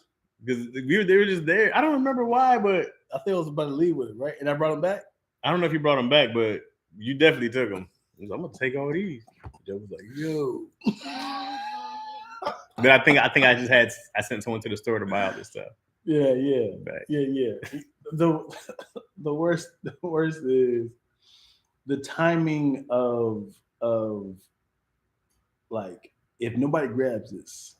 Because they were just there. I don't remember why, but I think I was about to leave with it, right? And I brought them back? I don't know if you brought them back, but you definitely took them. He was like, I'm gonna take all these. Joe was like, yo. But I think I sent someone to the store to buy all this stuff. Yeah. Back. Yeah. The worst is the timing of like, if nobody grabs this,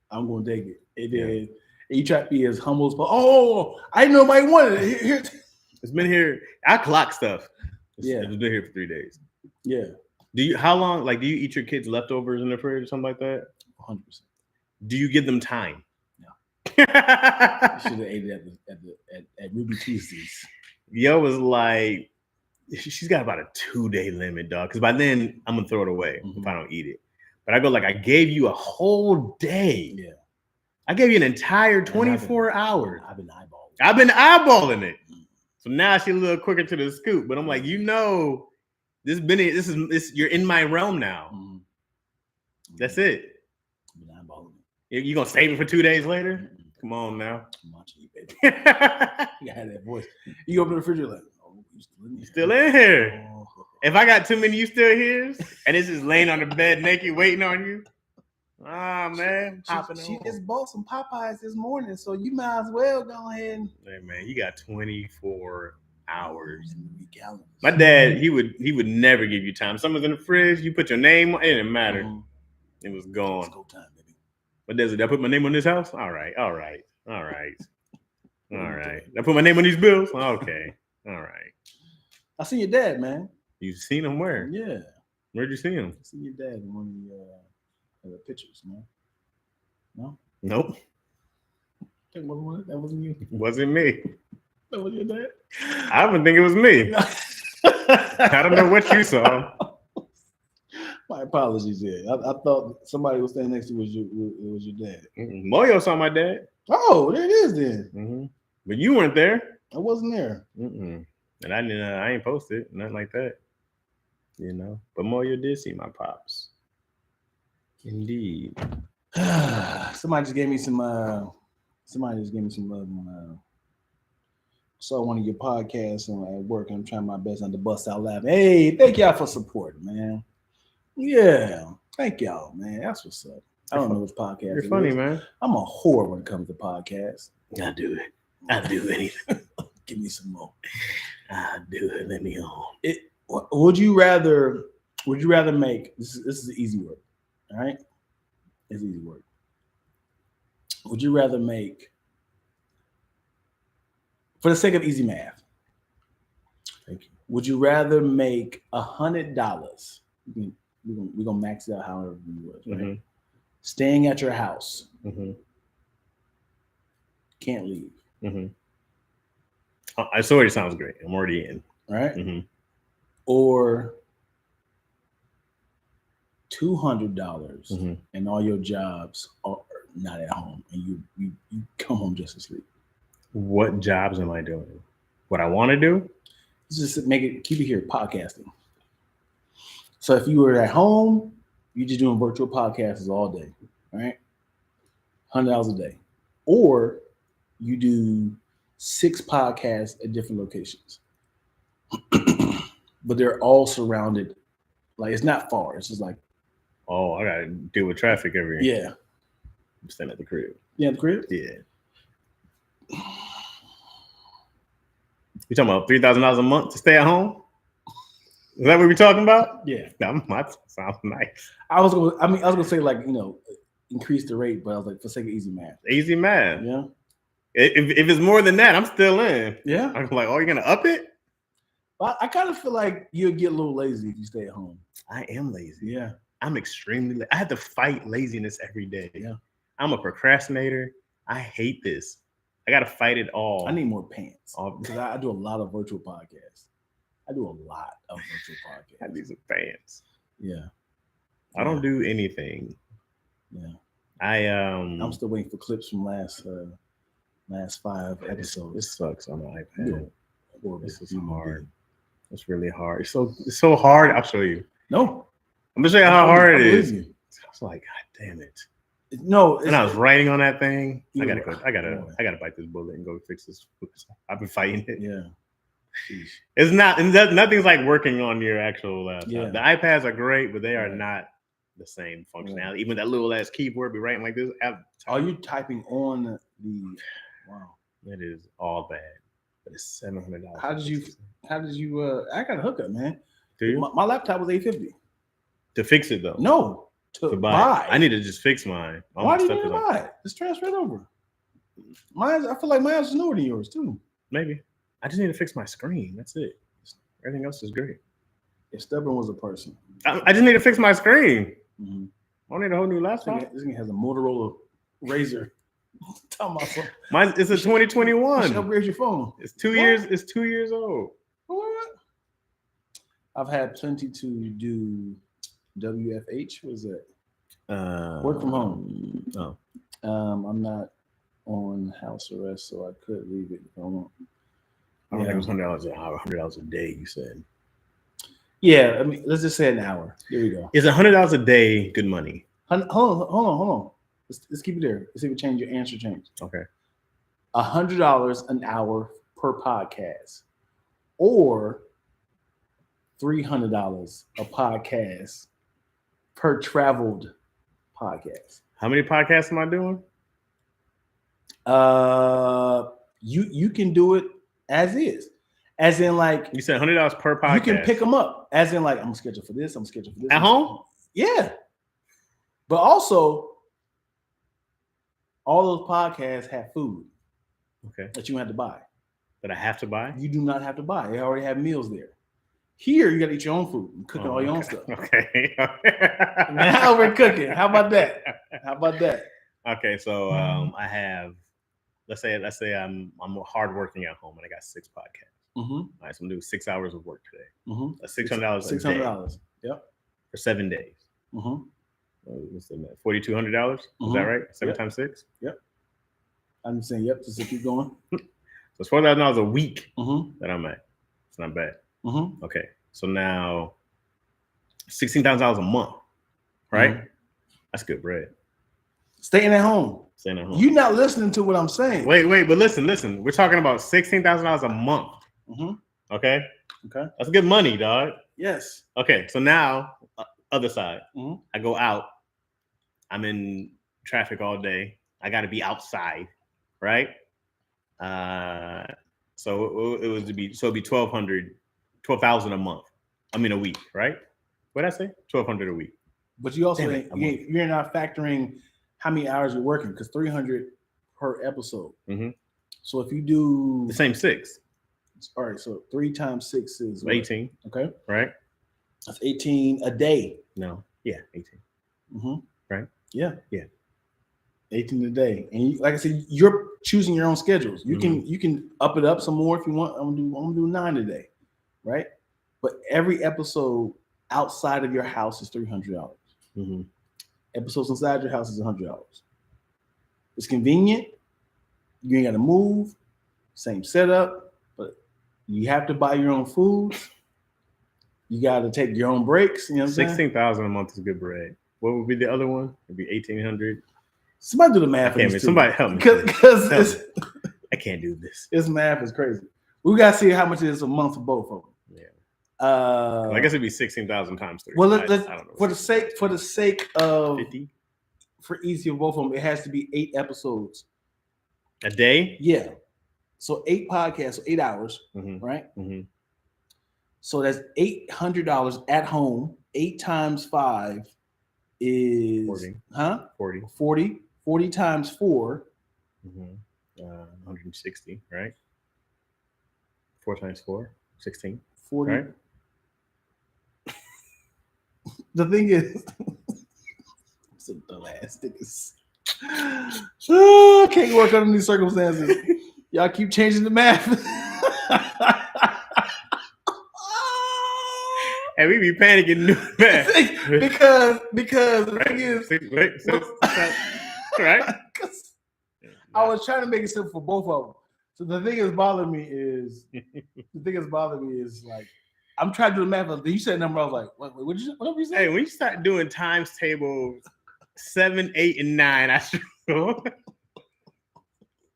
I'm gonna take it. And then you try to be as humble as possible. Oh, I didn't know nobody wanted it. Here. It's been here. I clock stuff. It's been here for 3 days. Yeah. Do you eat your kids' leftovers in the fridge or something like that? 100%. Do you give them time? No. You should have ate it at Ruby Tuesdays. Yo was like, she's got about a 2-day limit, dog. Because by then I'm gonna throw it away if I don't eat it. But I go like, I gave you a whole day. Yeah. I gave you an entire 24 hours. I've been eyeballing it. So now she's a little quicker to the scoop. But I'm like, this is you're in my realm now. That's it. I've been eyeballing it. You gonna save it for 2 days later? Come on now. I'm watching you, baby. You gotta have that voice. You go up to the refrigerator like, oh, you still in here. Oh. If I got too many, you still here? And it's just laying on the bed naked, waiting on you. Ah, man. She just bought some Popeyes this morning, so you might as well go ahead and... Hey, man, you got 24 hours. Gallons. My dad, he would never give you time. Something's in the fridge, you put your name on it, didn't matter. It was gone. It's go time, baby. But did I put my name on this house? All right. I put my name on these bills? Okay. All right. I seen your dad, man. You seen him where? Yeah. Where'd you see him? I seen your dad in one of the pictures, man. No? Nope. That wasn't you. Wasn't me. That was your dad? I would think it was me. I don't know what you saw. My apologies there. I thought somebody was standing next to you. It was your dad. Moyo saw my dad. Oh, there it is then. Mm-hmm. But you weren't there. I wasn't there. Mm-mm. And I ain't posted nothing like that. But Moyo did see my pops. Indeed. Somebody just gave me some love on saw one of your podcasts at work, and I'm trying my best not to bust out laughing. Hey, thank y'all for supporting, man. Yeah, thank y'all, man. That's what's up. I don't know which podcast. You're funny, man. I'm a whore when it comes to podcasts. I do it. I do anything. Give me some more. I do it. Let me on. Would you rather make this is easy work, all right? It's easy work. Would you rather make, for the sake of easy math, thank you, would you rather make $100? We're gonna max it out however you would, right? Mm-hmm. Staying at your house, can't leave. It already sounds great. I'm already in. Right? Or $200 and all your jobs are not at home, and you come home just to sleep. What jobs am I doing? What I want to do? Just keep it here, podcasting. So if you were at home, you're just doing virtual podcasts all day, right? $100 a day. Or you do 6 podcasts at different locations. But they're all surrounded. Like, it's not far. It's just like, oh, I gotta deal with traffic every day. Yeah. I'm staying at the crib. Yeah, at the crib? Yeah. You talking about $3,000 a month to stay at home? Is that what we're talking about? Yeah. That sounds nice. I was gonna say, like, increase the rate, but I was like, for sake of easy math. Easy math. Yeah. If it's more than that, I'm still in. Yeah. I'm like, oh, you're gonna up it? But I kind of feel like you'll get a little lazy if you stay at home. I am lazy. Yeah. I'm extremely. I have to fight laziness every day. Yeah. I'm a procrastinator. I hate this. I gotta fight it all. I need more pants because I do a lot of virtual podcasts. I do a lot of virtual I podcasts. need some pants. Yeah. I don't do anything. Yeah. I'm still waiting for clips from last 5 episodes. This sucks on the iPad. Yeah. This is hard. It's really hard. It's so hard. I'll show you. No. I'm gonna show you how hard it is. You. I was like, God damn it. No, and I was writing on that thing. I Yeah. gotta bite this bullet and go fix this. I've been fighting it. Yeah. It's not, and nothing's like working on your actual laptop. Yeah. The iPads are great, but they are not the same functionality. Even that little ass keyboard be writing like this. Are you typing on the? Wow, it is all bad. But it's $700. How did you? I got a hookup, man. Do you? My laptop was $850 to fix it though. No, to buy. I need to just fix mine. Why do you need to buy it? Just transfer it over. Mine. I feel like mine is newer than yours too. Maybe. I just need to fix my screen. That's it. Everything else is great. If stubborn was a person, I just need to fix my screen. Mm-hmm. I don't need a whole new laptop. This thing has a Motorola Razr. Mine. It's a 2021. You should upgrade your phone. It's 2 years. It's 2 years old. What? I've had plenty to do. WFH. What is that? Work from home. Oh. I'm not on house arrest, so I could leave it if I want. I don't think it was $100 an hour, $100 a day. You said. Yeah, I mean, let's just say an hour. There we go. Is $100 a day good money? Hold on. Let's keep it there. Let's see if we change your answer. Okay. $100 an hour per podcast, or $300 a podcast per traveled podcast. How many podcasts am I doing? You can do it as is. As in, like, you said $100 per podcast. You can pick them up. As in, like, I'm scheduled for this. I'm scheduled for this. At home? Yeah. But also, all those podcasts have food. Okay. That you have to buy. That I have to buy? You do not have to buy. They already have meals there. Here, you got to eat your own food and cook all your own stuff. Okay. Now we're cooking. How about that? Okay, so I have. Let's say I'm hardworking at home and I got 6 podcasts. Mm-hmm. All right, so I'm doing 6 hours of work today. Mm-hmm. That's $600. $600. Yep. For 7 days. Mm-hmm. What's that? $4,200. Is that right? 7 times 6. Yep. I'm saying yep. Just to keep going. So it's $4,000 a week mm-hmm. that I'm at. It's not bad. Mm-hmm. Okay, so now $16,000 a month, right? Mm-hmm. That's good bread. Staying at home. You're not listening to what I'm saying. Wait, but listen. We're talking about $16,000 a month. Mm-hmm. Okay. That's good money, dog. Yes. Okay, so now other side. Mm-hmm. I go out. I'm in traffic all day. I got to be outside, right? So it'd be $12,000 a month. I mean a week, right? What did I say? $1,200 a week. But you also you're not factoring how many hours you're working, because 300 per episode. Mm-hmm. So if you do the same 6, all right. So 3 times 6 is 18. Okay, right? That's 18 a day. No, yeah, 18. Mm-hmm. Right? Yeah. 18 a day, and like I said, you're choosing your own schedules. You can up it up some more if you want. I'm gonna do 9 a day, right? But every episode outside of your house is $300. Mm-hmm. Episodes inside your house is $100. It's convenient. You ain't got to move. Same setup, but you have to buy your own food. You got to take your own breaks. You know what I'm saying? $16,000 a month is good bread. What would be the other one? It'd be $1,800. Somebody do the math. Somebody help me. Because I can't do this. This math is crazy. We got to see how much it is a month for both of them. I guess it'd be 16,000 times 3. Well, let's for the sake of 50 for easy of both of them, it has to be 8 episodes a day. Yeah, so 8 podcasts, so 8 hours, right? Mm-hmm. So that's $800 at home. 8 times 5 is 40. 40 times 4. 160, right? 4 times 4, 16. 40. Right. The thing is, some dumbass niggas. Oh, can't work under these circumstances. Y'all keep changing the math. And we be panicking because the thing is, right? I was trying to make it simple for both of them. So the thing that's bothering me is like I'm trying to do the math. You said number, I was like, what did you say? Hey, when you start doing times tables 7, 8, and 9, I struggle.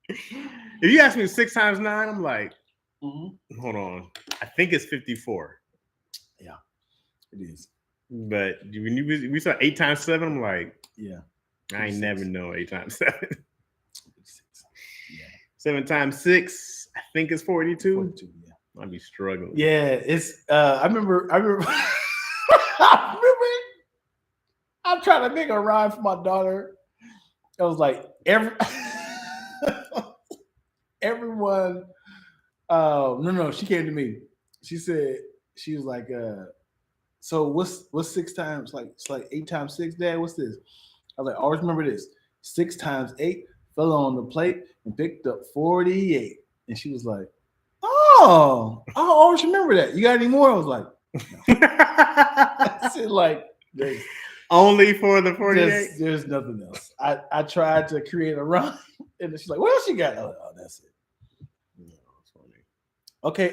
If you ask me 6 times 9, I'm like, hold on. I think it's 54. Yeah, it is. But when we start 8 times 7, I'm like, yeah, I ain't never know 8 times 7. Yeah. 7 times 6, I think it's 42. 42, yeah. I'd be struggling. Yeah, it's I remember I'm trying to make a rhyme for my daughter. I was like everyone no, she came to me. She said, she was like, so what's 6 times, like it's like 8 times 6, Dad? What's this? I was like, always remember this. 6 times 8 fell on the plate and picked up 48. And she was like, oh, I always remember that. You got any more? I was like, no. I said, like, only for the 48? There's nothing else. I tried to create a rhyme, and she's like, what else you got? Oh, that's it. No, that's funny. Okay,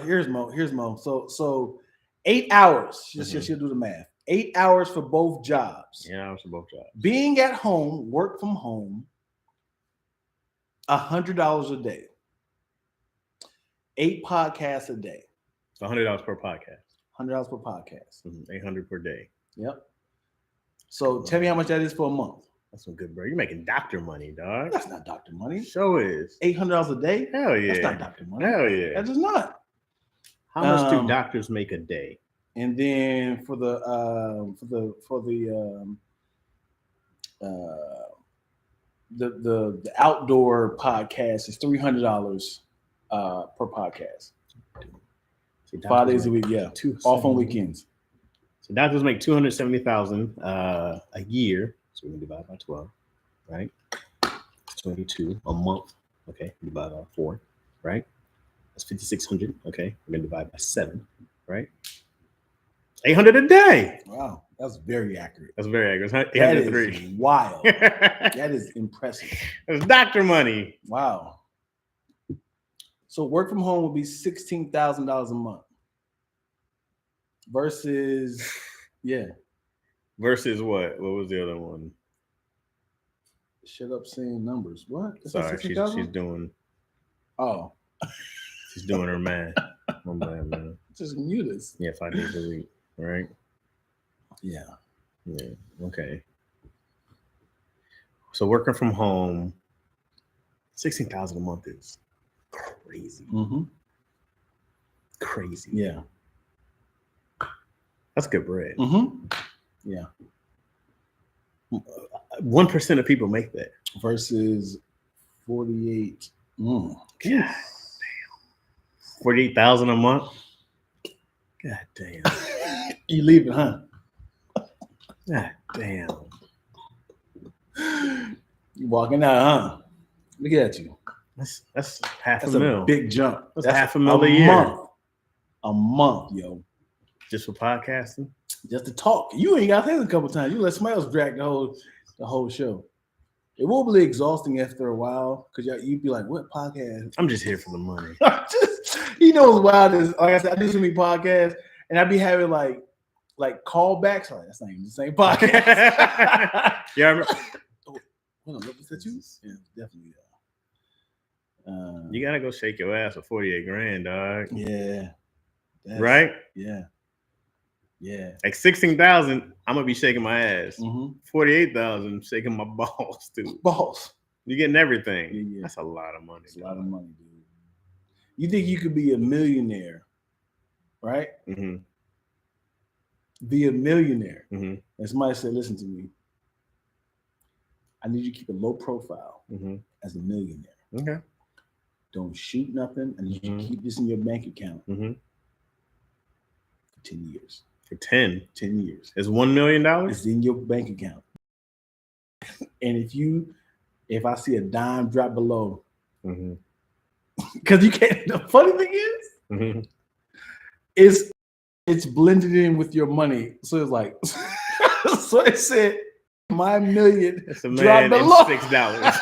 here's Mo. So 8 hours. She'll do the math. 8 hours for both jobs. 8 hours for both jobs. Being at home, work from home, $100 a day. 8 podcasts a day. $100 per podcast. $100 per podcast. 800 per day. Yep. So tell me how much that is for a month. That's some good, bro. You're making doctor money, dog. That's not doctor money. Sure is. $800 a day. Hell yeah. That's not doctor money. Hell yeah. That is not. How much do doctors make a day? And then for the outdoor podcast is $300 per podcast. See, 5 days a week, yeah. Off on weekends. So doctors make $270,000 a year. So we can divide by 12, right? It's 22 a month. Okay, divide by 4, right? That's 5,600. Okay, we're gonna divide by 7, right? 800 a day. Wow, that's very accurate. That's very accurate. That is wild. That is impressive. It's doctor money. Wow. So work from home would be $16,000 a month. Versus, yeah. Versus what? What was the other one? Shut up saying numbers. What? Sorry, she's doing. Oh. She's doing her math. My bad, man. Just mute us. Yeah, 5 days a week. Right? Yeah. Yeah. Okay. So working from home, 16,000 a month is crazy. Mm-hmm. Crazy. Yeah. That's good bread. Mm-hmm. Yeah. 1% of people make that. Versus 48. God damn. 48,000 a month. God damn. You leaving, huh? God damn. You walking out, huh? Look at you. That's half That's a mil. A big jump. That's half a mil a year. A month, yo. Just for podcasting? Just to talk. You ain't got that a couple times. You let somebody else drag the whole show. It will be exhausting after a while because you'd be like, what podcast? I'm just here for the money. You know what's wild is, like I said, I do so many podcasts and I'd be having like callbacks. Like, that's not even the same podcast. Yeah, I remember. Hold on, was that you? Yeah, definitely. You gotta go shake your ass for 48 grand, dog. Yeah. Right? Yeah. Yeah. Like 16,000, I'm gonna be shaking my ass. Mm-hmm. 48,000, shaking my balls too. Balls. You're getting everything. Yeah. That's a lot of money. It's a lot of money, dude. You think you could be a millionaire, right? Mm-hmm. Be a millionaire. Mm-hmm. And somebody said, listen to me. I need you to keep a low profile as a millionaire. Okay. Don't shoot nothing. I need you to keep this in your bank account. Mm-hmm. 10 years. For 10 years. It's $1 million? It's in your bank account. And if I see a dime drop below, because you can't, the funny thing is, it's blended in with your money. So it's like, so it said, my million dropped below $6.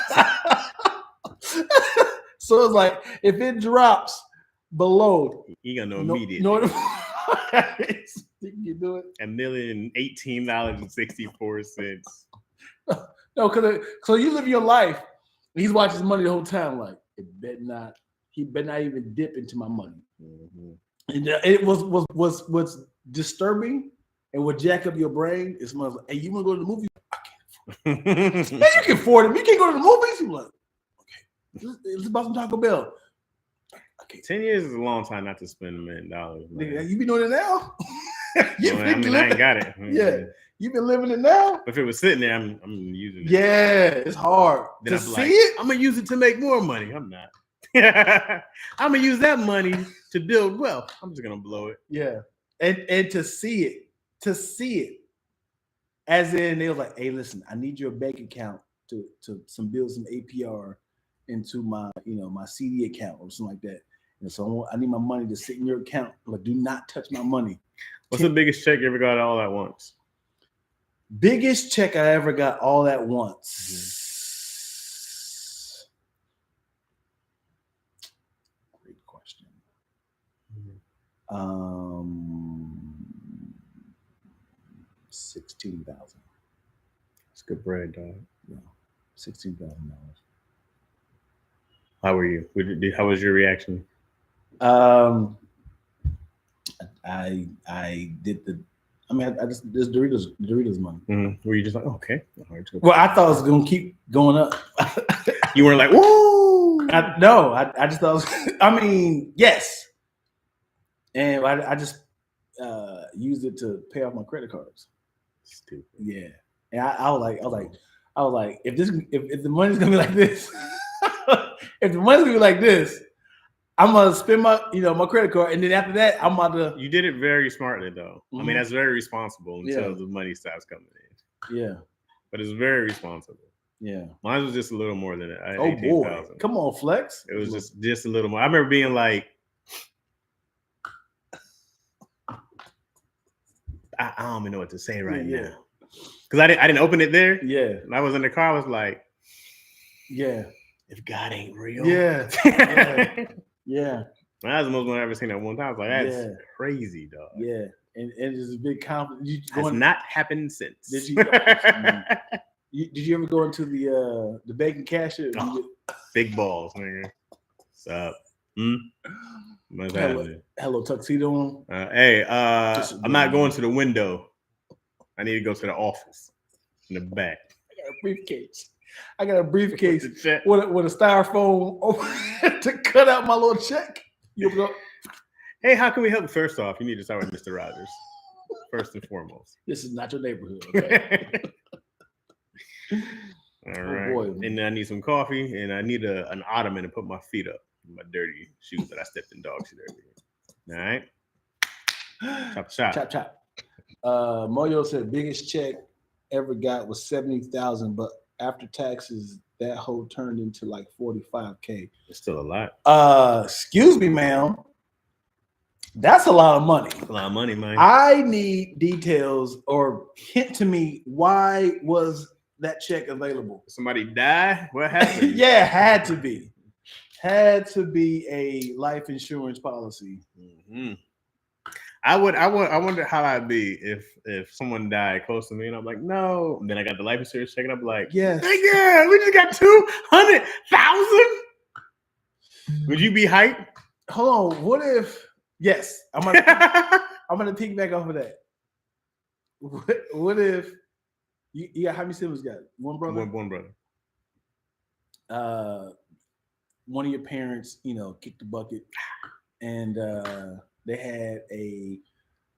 So it's like, if it drops below, you gonna know immediately. You do it. $1,018.64. No, because so you live your life. He's watching his money the whole time. Like, he better not even dip into my money. And it was disturbing and would jack up your brain. It's like, hey, you want to go to the movie? I can't afford it. Man, you can afford it. You can't go to the movies. You're like, okay, let's buy some Taco Bell. Okay. 10 years is a long time not to spend $1 million. Nigga, you be doing it now? I ain't got it. Yeah. You've been living it now? If it was sitting there, I'm using it. Yeah, it's hard. Then to see it? I'm going to use it to make more money. I'm not. I'm going to use that money to build wealth. I'm just going to blow it. Yeah. And to see it. As in, they was like, hey, listen, I need your bank account to build some APR into my, my CD account or something like that. And so I need my money to sit in your account. Like, do not touch my money. What's the biggest check you ever got all at once? Biggest check I ever got all at once. Great question. 16,000. That's good bread, dog. Yeah, $16,000. How were you? How was your reaction? I did I just this Doritos money. Were you just like, okay? Well, I thought it was gonna keep going up. You weren't like, woo! No, I just thought yes. And I just used it to pay off my credit cards. Stupid. Yeah. And I was like, if the money's gonna be like this, if the money's gonna be like this, I'm gonna spend my my credit card, and then after that, I'm about to. You did it very smartly, though. I mean, that's very responsible until the money starts coming in. Yeah, but it's very responsible. Yeah, mine was just a little more than that. Oh boy, come on, flex! It was just a little more. I remember being like, I don't even know what to say right now, because I didn't open it there. Yeah, and I was in the car. I was like, yeah, if God ain't real, yeah. Yeah. That was the most one I've ever seen at one time. I was like, that's crazy, dog. Yeah. And it's a big confidence. Has not happened since. Did you did you ever go into the bacon cashier? Big balls, nigga. What's up? What's happening? Hello, tuxedo on. I'm not going to the window. I need to go to the office in the back. I got a briefcase with a styrofoam to cut out my little check. Hey, how can we help? First off, you need to start with Mr. Rogers. First and foremost. This is not your neighborhood. Okay? All right. Boy. And I need some coffee, and I need an ottoman to put my feet up. My dirty shoes that I stepped in dog shit earlier. All right. Chop chop. Chop chop. Moyo said biggest check ever got was $70,000, but after taxes, that whole turned into like $45K. It's still a lot. Excuse me, ma'am. That's a lot of money. A lot of money, man. I need details or hint to me, why was that check available? Somebody died? What happened? Yeah, had to be. Had to be a life insurance policy. Mm-hmm. I wonder how I'd be if someone died close to me and I'm like, no. And then I got the life insurance check and I'm like, yes. Yeah, we just got 200,000. Would you be hyped? Hold on. What if? Yes, I'm gonna piggyback off of that. What if you got how many siblings? Got one brother. One brother. One of your parents, kicked the bucket, and they had a,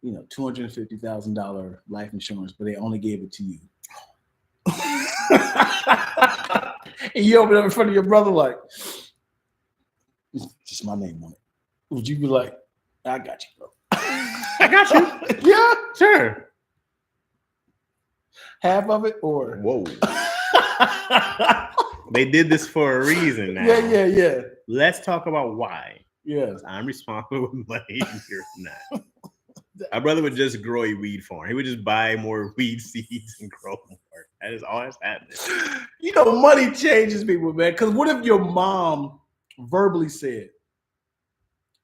$250,000 life insurance, but they only gave it to you. And you open up in front of your brother like, it's just my name on it. Would you be like, I got you, bro? I got you. Yeah, Sure. half of it or Whoa. They did this for a reason now. yeah. Let's talk about why. Yeah. I'm responsible with money. You're not. My brother would just grow a weed farm. He would just buy more weed seeds and grow more. That is all that's happening. You know, money changes people, man. Because what if your mom verbally said,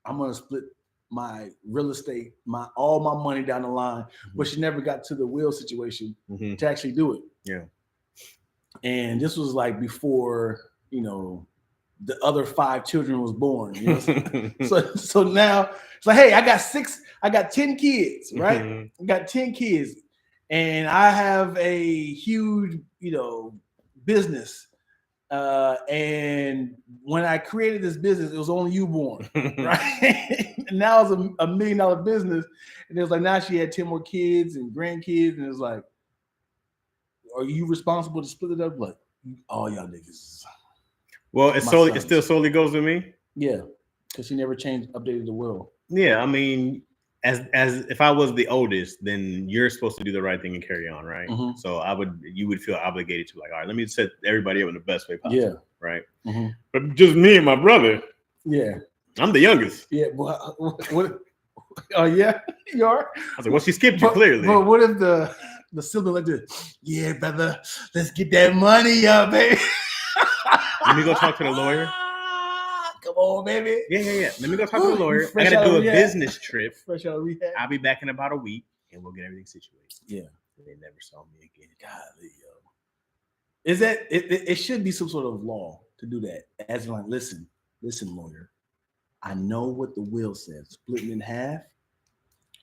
I'm gonna split my real estate, all my money down the line, but she never got to the will situation to actually do it. Yeah. And this was like before, you know, the other 5 children was born. You know? so now it's like, hey, I got 10 kids, right? I got 10 kids, and I have a huge, you know, business. And when I created this business, it was only you born, right? And now it's a $1 million business. And it was like, now she had 10 more kids and grandkids. And it's like, are you responsible to split it up? Like, all y'all niggas. Well, it still solely goes with me. Yeah. Because she never updated the will. Yeah. I mean, as if I was the oldest, then you're supposed to do the right thing and carry on, right? So you would feel obligated to, like, all right, let me set everybody up in the best way possible. Yeah. Right. But just me and my brother. Yeah. I'm the youngest. Yeah. What? Oh yeah, you are. I was like, well, she skipped you clearly. But what if the sibling like this? Yeah, brother, let's get that money up, baby. Let me go talk to the lawyer. Come on, baby. Yeah. Let me go talk to the lawyer. I gotta do a business trip. Fresh out of rehab. I'll be back in about a week, and we'll get everything situated. Yeah. And they never saw me again. Golly, yo. Is that it should be some sort of law to do that. As in, like, listen, lawyer. I know what the will says. Splitting in half.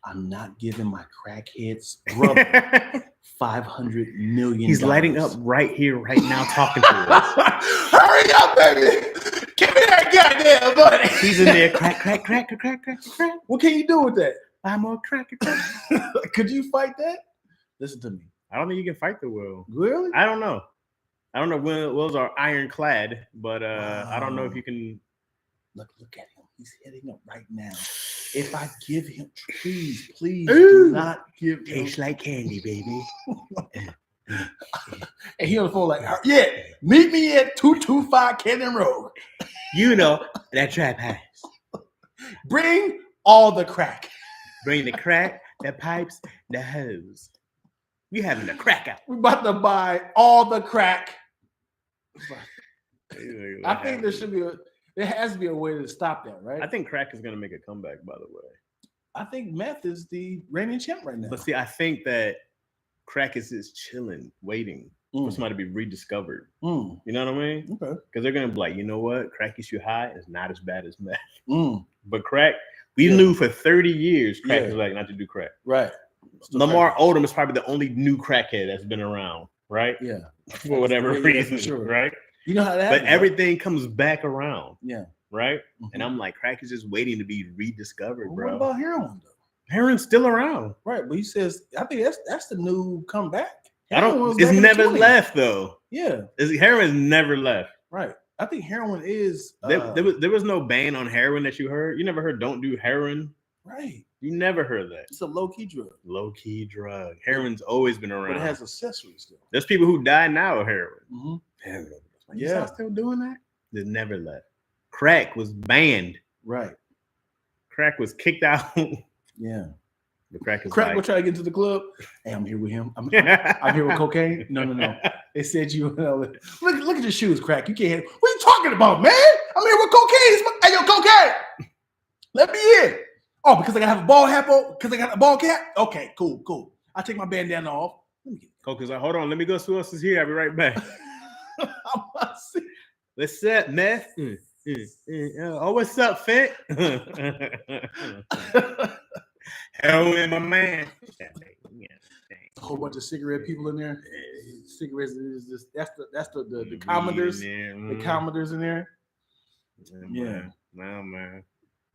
I'm not giving my crackhead's brother $500 million. He's lighting up right here, right now, talking to us. Hurry up, baby! Give me that goddamn money. He's in there, crack. What can you do with that? Buy more crack. Could you fight that? Listen to me. I don't think you can fight the will. Really? I don't know. Wills are ironclad, but I don't know if you can. Look at him. He's hitting up right now. If I give him, please do not give him. Tastes like candy, baby. And he on the phone like, yeah, meet me at 225 Cannon Road. You know that trap house. Bring all the crack. Bring the crack, the pipes, the hose. We having the crack out. We're about to buy all the crack. I think there has to be a way to stop that, right? I think crack is going to make a comeback, by the way. I think meth is the reigning champ right now. But see, I think that crack is just chilling, waiting for somebody to be rediscovered. You know what I mean? Okay. Because they're going to be like, you know what? Crack gets you high. It's not as bad as meth. But crack, we knew for 30 years crack is like not to do crack. Right. Lamar Odom is probably the only new crackhead that's been around, right? Yeah. For whatever reason, sure. right? You know how that happens, but everything comes back around. Yeah. Right? And I'm like, crack is just waiting to be rediscovered, bro. What about heroin, though? Heroin's still around. Right. But he says, I think that's the new comeback. It's never left, though. Yeah. Heroin's never left. Right. I think heroin is... There was no ban on heroin that you heard. You never heard don't do heroin. Right. You never heard that. It's a low-key drug. Low-key drug. Heroin's always been around. But it has accessories still. There's people who die now of heroin. Yeah. Still doing that? They never left. Crack was banned. Right. Crack was kicked out. Yeah. The crack is will try to get into the club. Hey, I'm here with him. I'm here with cocaine. No. They said look at your shoes, Crack. You can't. What are you talking about, man? I'm here with cocaine. Hey, yo, cocaine. Let me in. Oh, because I gotta have a ball hat on? Because I got a ball cap? Okay, cool. I'll take my bandana off. Let me get Coke is like, hold on, let me go see who else is here. I'll be right back. What's up, meth? Oh, what's up, Fit? Heroin, my man. A whole bunch of cigarette people in there. Cigarettes is just that's the Commodores. The Commodores in there. Yeah. No, man.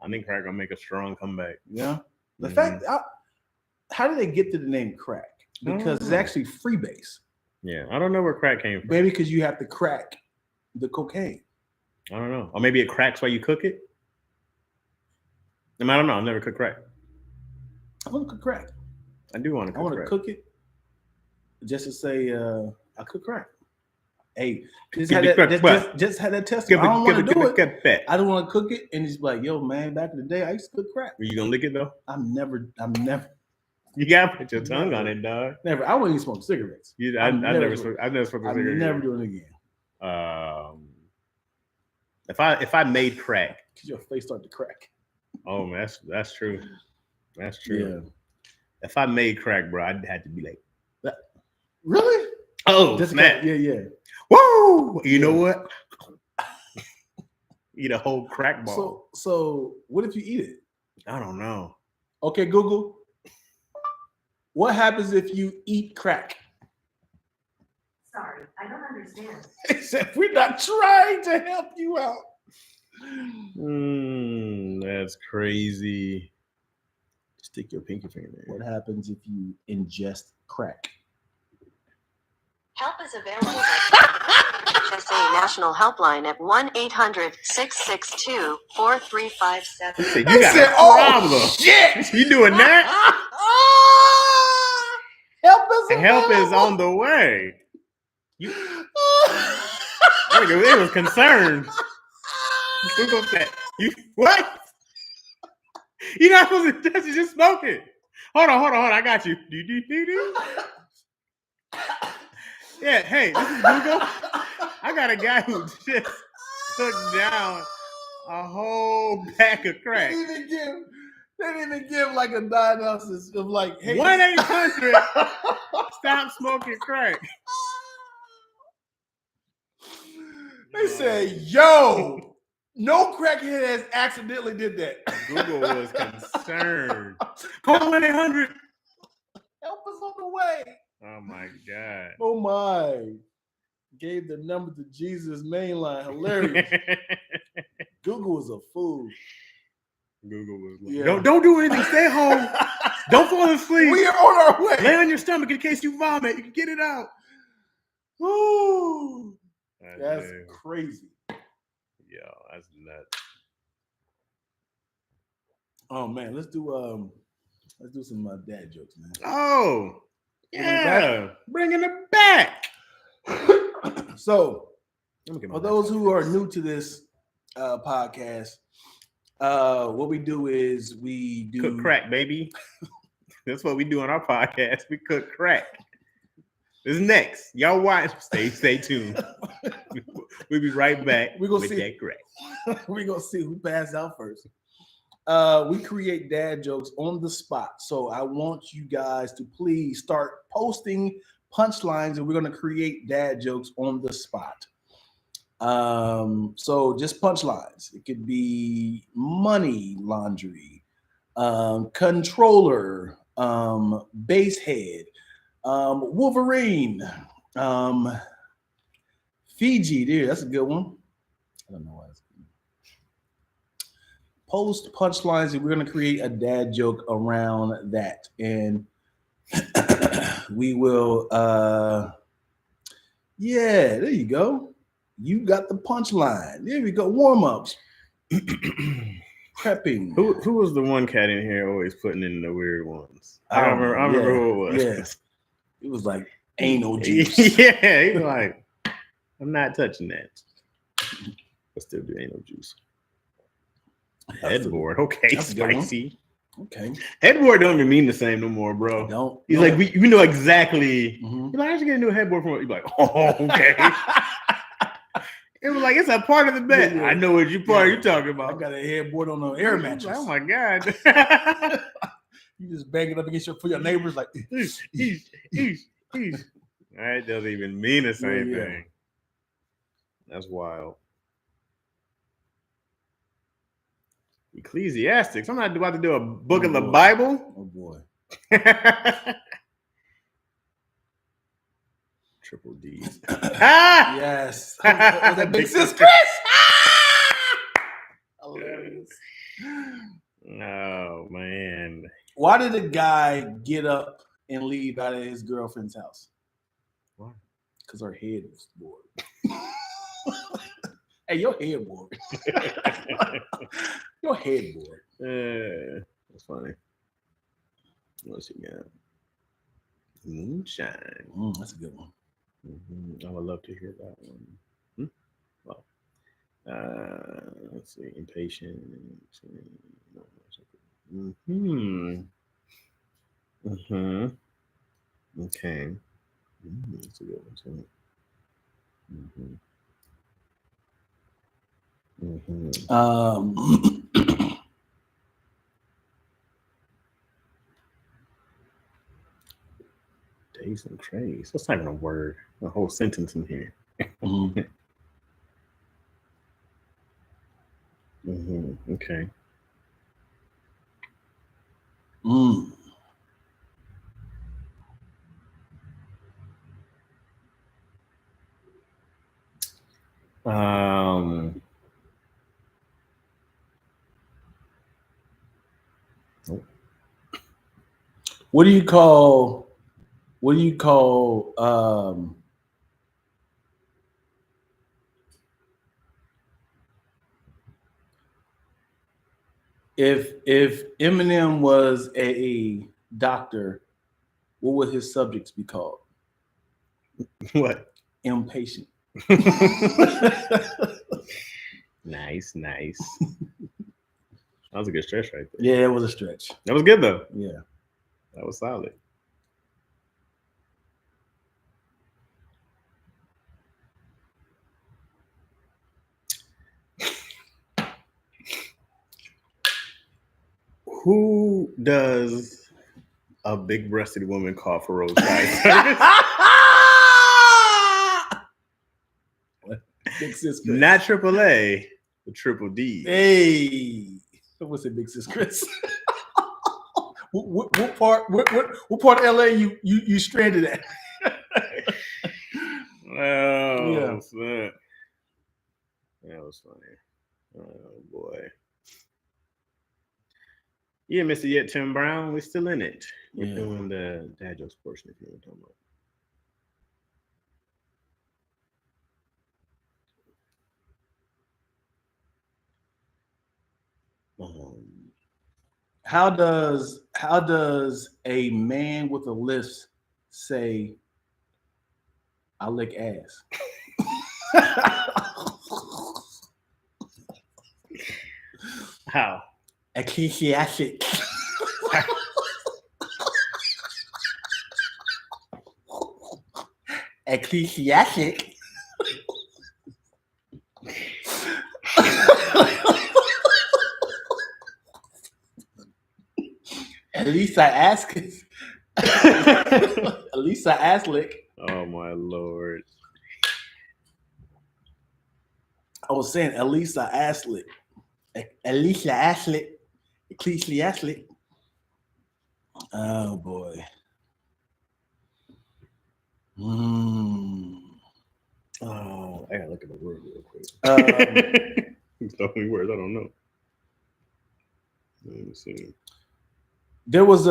I think crack gonna make a strong comeback. Yeah. The fact, how did they get to the name crack? Because it's actually freebase. Yeah, I don't know where crack came from. Maybe because you have to crack the cocaine. I don't know. Or maybe it cracks while you cook it. I don't know. I've never cooked crack. I want to cook crack. I do want to cook I want to crack. cook it just to say I cook crack. Hey, just Give had me that, crack, just had that test. I don't want to do it. Crack. I don't want to cook it. And he's like, yo, man, back in the day, I used to cook crack. Are you gonna lick it though? I'm never. You gotta put your tongue on it, dog. Never. I wouldn't even smoke cigarettes. I've never smoked a cigarette. I'm never doing it again. If I made crack, Cause your face started to crack. oh man, that's true. That's true. Yeah. If I made crack, bro, I'd have to be like, Really? oh Just snap! Yeah. Woo! You know what? Eat a whole crack ball. So what if you eat it? I don't know. Okay, Google. What happens if you eat crack? Sorry, I don't understand. Except we're not trying to help you out. That's crazy. Stick your pinky finger there. What happens if you ingest crack? Help is available by HSA National Helpline at 1-800-662-4357. You got a problem. Shit! You doing that? Help is on the way. It was concerned. Google that. You what? You're not supposed to touch it, just smoke it. Hold on. I got you. Do. Yeah, hey, this is Google. I got a guy who just took down a whole pack of crack. They didn't even give like a diagnosis of like, hey, 1-800 stop smoking crack. They say, yo, no crackhead has accidentally did that. Google was concerned. Call 1-800. Help us on the way. Oh my God. Oh my. Gave the number to Jesus mainline. Hilarious. Google is a fool. Google was like, Yeah. don't do anything. Stay home. Don't fall asleep. We are on our way. Lay on your stomach in case you vomit. You can get it out. Woo. That's dude. crazy. Yo, that's nuts. Oh man, let's do some dad jokes, man. Oh, yeah. Bringing it back. So, Let me get my for those who are laptop. new to this podcast, what we do is we do Cook crack, baby. That's what we do on our podcast. We cook crack. This is next. Y'all watch. Stay tuned. We'll be right back. We gonna with see. that crack. We're gonna see who passed out first. We create dad jokes on the spot. So I want you guys to please start posting punchlines, and we're gonna create dad jokes on the spot. So just punchlines. It could be money laundry, controller, base head, Wolverine, Fiji. There, that's a good one. I don't know why it's good. Post punchlines, and we're gonna create a dad joke around that, and we will. Yeah, there you go. You got the punchline. There we go. Warm ups. Prepping. Who was the one cat in here always putting in the weird ones? I remember who it was. Yes. It was like anal juice. Yeah, he was like, I'm not touching that. I still do anal juice. Headboard. Okay, that's a good one. spicy. Okay. Headboard don't even mean the same no more, bro. Don't. He's like, we know exactly. Mhm. You're like, I should get a new headboard from. You're like, oh, okay. It was like, it's a part of the bed. Yeah. I know what you part you're talking I about. got a headboard on an air mattress. Oh my God. You just bang it up against for your neighbors like. That doesn't even mean the same Yeah. thing. That's wild. Ecclesiastics. I'm not about to do a book of the boy. Bible. Oh boy. Triple D's. Ah! Yes. Was that big sis Chris? Hilarious. Oh man. Why did a guy get up and leave out of his girlfriend's house? Why? Because her head was bored. Hey, your head bored. Your head bored. That's funny. What's he got? Moonshine. That's a good one. I would love to hear that one. Well, let's see. Impatient. Okay. That's a good one too. Days and craze. That's not even a word. A whole sentence in here. Okay. What do you call if Eminem was a doctor, what would his subjects be called? What? Impatient. Nice. That was a good stretch right there. Yeah, it was a stretch. That was good though. Yeah. That was solid. Who does a big-breasted woman call for roadside service? Big Sis Chris. Not AAA, but Triple D. Hey, what's it, Big Sis Chris? what part of LA you stranded at? Oh, yeah. That was funny. Oh boy. Yeah, Mr. Yet Tim Brown, we're still in it. We're doing the dad jokes portion if you want to talk about. How does a man with a lisp say, "I lick ass"? How? Ecclesiastic. Ecclesiastic. At least I ask. At least I ask lick. Oh my lord. I was saying at least I ask lick. At least I ask lick. Ecclesiastic. Oh boy. Oh, I gotta look at the word real quick. So many words I don't know. Let me see. There was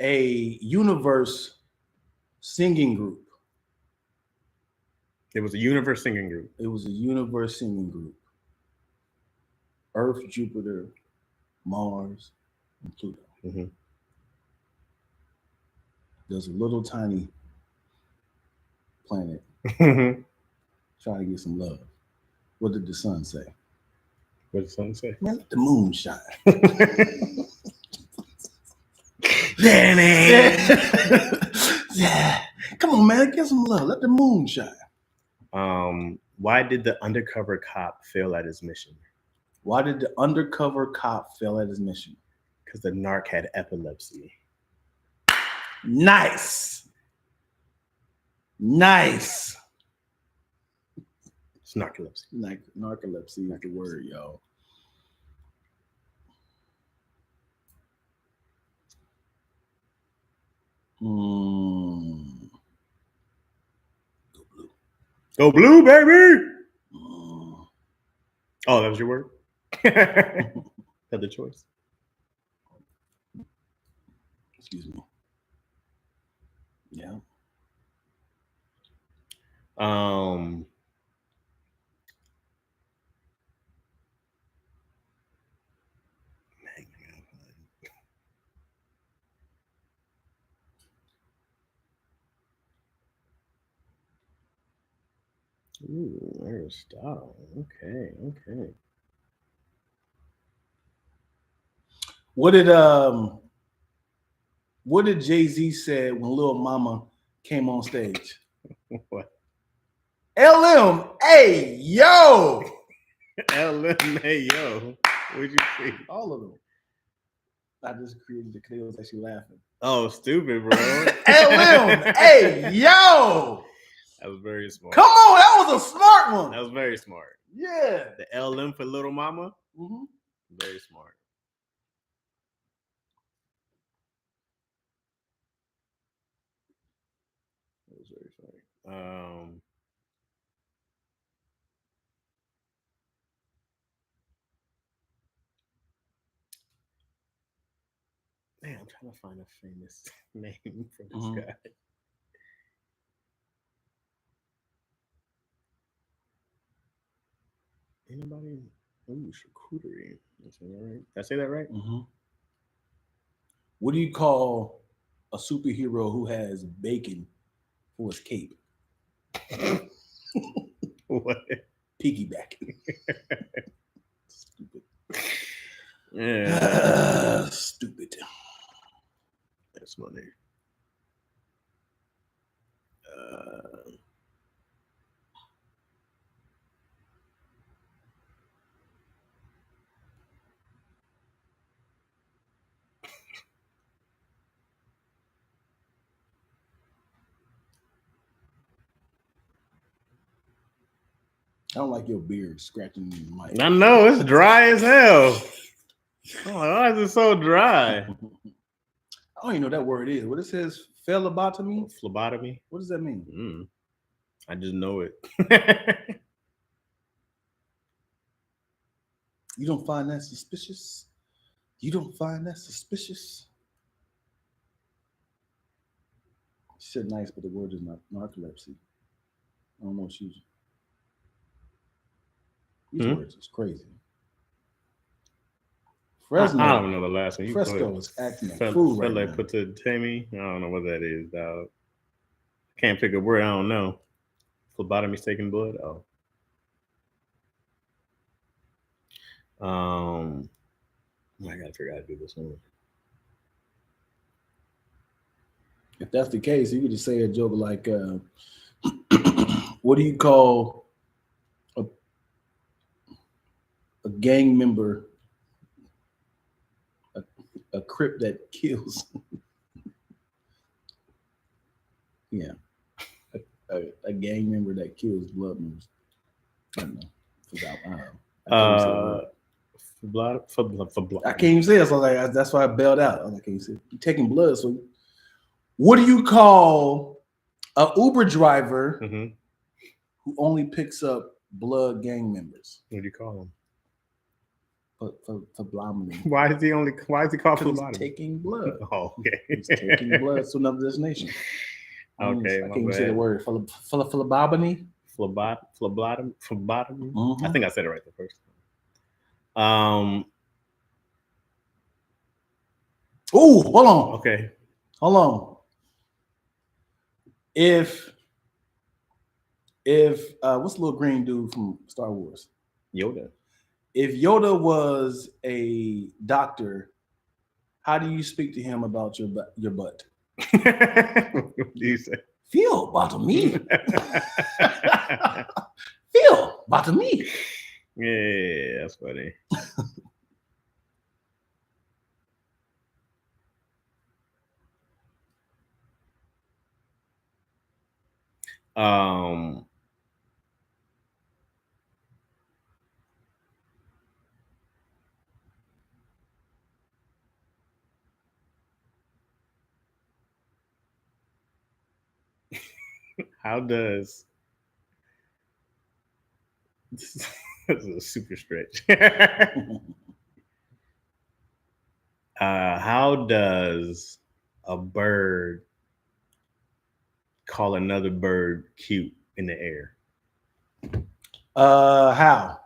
a universe singing group. It was a universe singing group. It was a universe singing group. Earth, Jupiter, Mars, and Pluto. Mm-hmm. There's a little tiny planet trying to get some love. What did the sun say? What did the sun say? Man, let the moon shine. Yeah. Come on, man. Get some love. Let the moon shine. Why did the undercover cop fail at his mission? Why did the undercover cop fail at his mission? Because the narc had epilepsy. Nice. It's narcolepsy. Narcolepsy is the word, yo. Go blue, baby. Oh, that was your word? Had the choice. Excuse me. Yeah. Ooh, Aristotle. Okay. What did Jay-Z say when Lil Mama came on stage? What? LM, hey, yo! LMAO. What'd you see? All of them. I just created the because they was actually laughing. Oh, stupid, bro. LM, hey, yo! That was very smart. Come on, that was a smart one. That was very smart. Yeah. The LM for Little Mama. Mm-hmm. Very smart. That was very funny. Man, I'm trying to find a famous name for this guy. Anybody? Ooh, charcuterie. Did I say that right? Mm-hmm. What do you call a superhero who has bacon for his cape? What? Piggybacking. Stupid. Yeah. Stupid. That's funny. I don't like your beard scratching the mic. I know it's dry as hell. Oh, why is it so dry? I don't even know what that word is. What it says, phlebotomy? Phlebotomy. What does that mean? I just know it. You don't find that suspicious? You don't find that suspicious? She said nice, but the word is not narcolepsy. I don't know what she's. These words is crazy. Fresno. I don't know the last one. Fresco is acting a fool right now. Put to Tammy. I don't know what that is, dog. Can't pick a word. I don't know. Phlebotomy, taking blood. Oh. I gotta figure out how to do this one. If that's the case, you could just say a joke like, "What do you call a gang member? A crip that kills?" Yeah, a gang member that kills blood members. I don't know. I can't even say it. So like that's why I bailed out. I can't say you're taking blood. So, what do you call a Uber driver who only picks up blood gang members? What do you call him? Phlebotomy. Why is he called phlebotomy? He's taking blood. Oh, okay. He's taking blood to another destination. Okay, I can't even say the word. Phlebotomy. Phlebotomy. I think I said it right the first time. Oh, hold on. Okay. Hold on. If what's the little green dude from Star Wars? Yoda. If Yoda was a doctor, how do you speak to him about your butt? What do you say? Feel about me. Feel about me. Yeah, that's funny. How does this is a super stretch? How does a bird call another bird cute in the air? How?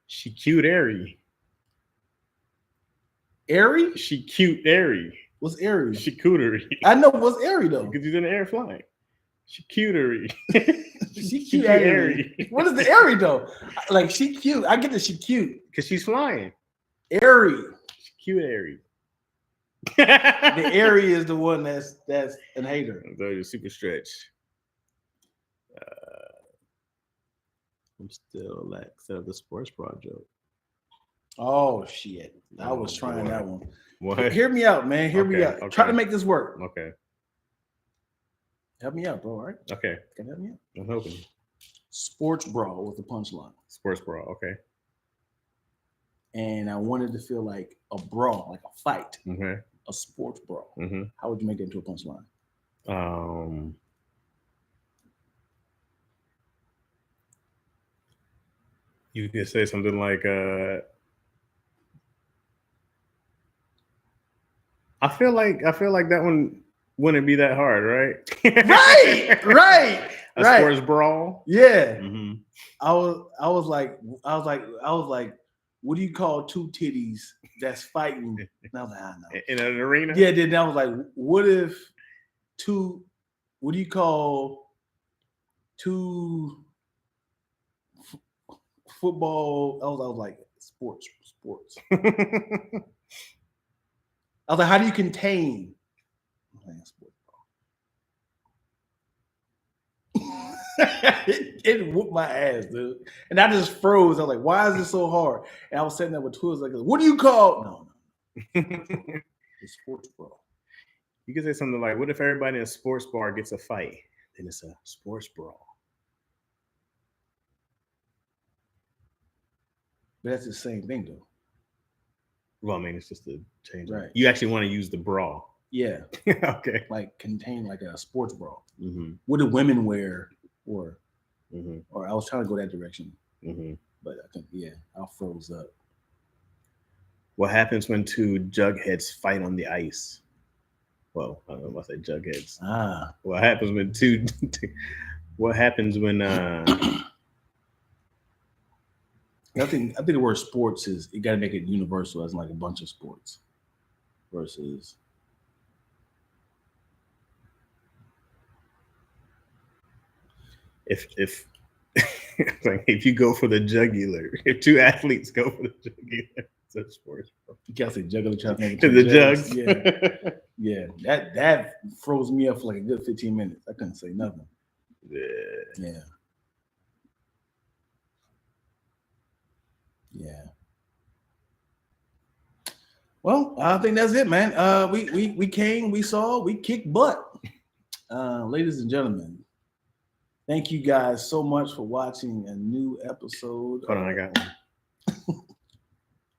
She cute airy. Airy? She cute airy. What's airy? She cootery. I know what's airy though. Because he's in the air flying. She cutery. She cute. Airy. What is the airy though? Like she cute. I get that she cute. Because she's flying. Airy. She's cute airy. The airy is the one that's an hater. Those are super stretch. I'm still like set up the sports project. Oh shit! I was trying that one. What? Hear me out, man. Hear me out. Okay. Try to make this work. Okay. Help me out, bro. All right. Okay. Can you help me out? I'm hoping. Sports brawl with the punchline. Sports brawl. Okay. And I wanted to feel like a brawl, like a fight, Okay. a sports brawl. Mm-hmm. How would you make that into a punchline? You could say something like, I feel like that one wouldn't be that hard, right? Right. A sports brawl. Yeah. Mm-hmm. I was like, what do you call two titties that's fighting? And I was like, I know. In an arena. Yeah. Then I was like, what do you call two football? I was like, sports. I was like, how do you contain? It whooped my ass, dude. And I just froze. I was like, why is this so hard? And I was sitting there with tools like, what do you call? No. It's sports brawl. You could say something like, what if everybody in a sports bar gets a fight? Then it's a sports brawl. But that's the same thing, though. Well, I mean, it's just a change. Right. You actually want to use the brawl. Yeah. Okay. Like contain like a sports brawl. Mm-hmm. What do women wear? Or Mm-hmm. I was trying to go that direction. Mm-hmm. But I think, I froze up. What happens when two jugheads fight on the ice? Well, I don't know if I say jugheads. What happens when what happens when I think the word sports is, you got to make it universal as like a bunch of sports versus if like if you go for the jugular, if two athletes go for the jugular, it's a sports brawl. You gotta say juggler trying to make it To the jugs. Yeah. That froze me up for like a good 15 minutes. I couldn't say nothing. Yeah. Well, I think that's it, man. We came, we saw, we kicked butt. Ladies and gentlemen, thank you guys so much for watching a new episode. Hold on, I got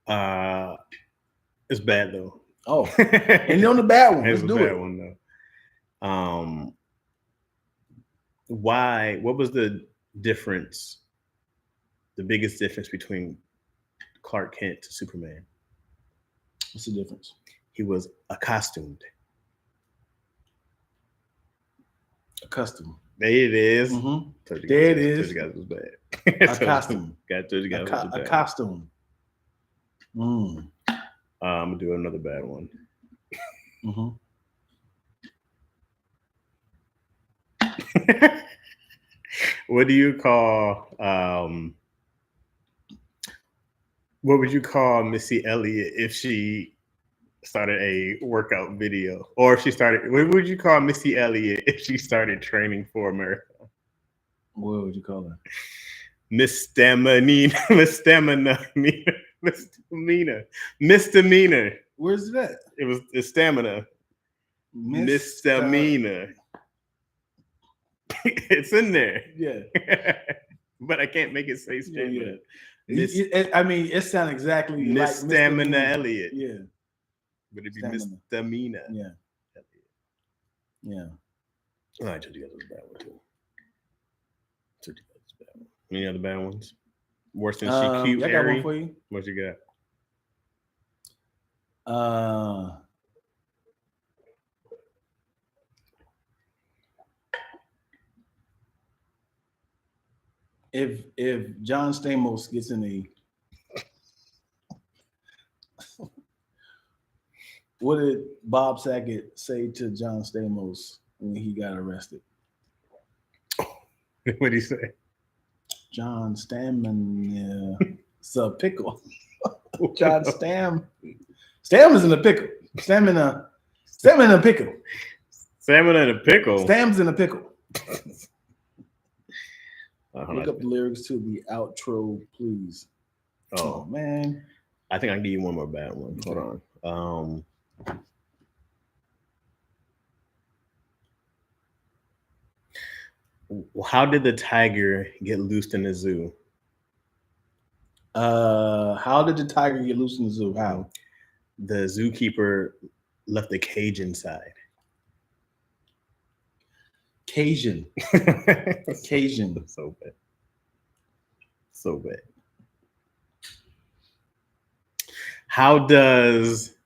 one. It's bad though. Oh, and on the bad one. It's Let's a do bad it. one though. What was the difference, the biggest difference between Clark Kent to Superman? What's the difference? He was accustomed. Accustomed. There it is. Mm-hmm. There it is. Told you guys it was bad. Accustomed. Told you guys it was bad. A costume. I'm gonna do another bad one. Mm-hmm. What do you call what would you call Missy Elliott if she started a workout video? Or if she started, what would you call Missy Elliott if she started training for a marathon? What would you call her? Misdemeanor. Where's that? It's stamina. Misdemeanor. It's in there. Yeah. But I can't make it say stamina. Yeah. It sounds exactly like Stamina Elliott. Yeah. But it'd be Stamina. Misdemeanor. Yeah. Yeah. Oh, I told you guys it was a bad one too. Told you guys it was a bad one. Any other bad ones? Worse than she cute. I got one for you. What you got? If John Stamos gets in a, what did Bob Saget say to John Stamos when he got arrested? What did he say? John Stamina. It's a pickle. John Stam. Stam is in a pickle. Stamina in a pickle. Salmon and a pickle. Stam's in a pickle. Hold Look on. up the lyrics to the outro, please. Oh man. I think I can give you one more bad one. Hold on. How did the tiger get loosed in the zoo? How did the tiger get loose in the zoo? How? The zookeeper left the cage inside. Cajun. Cajun. So bad. So bad. How does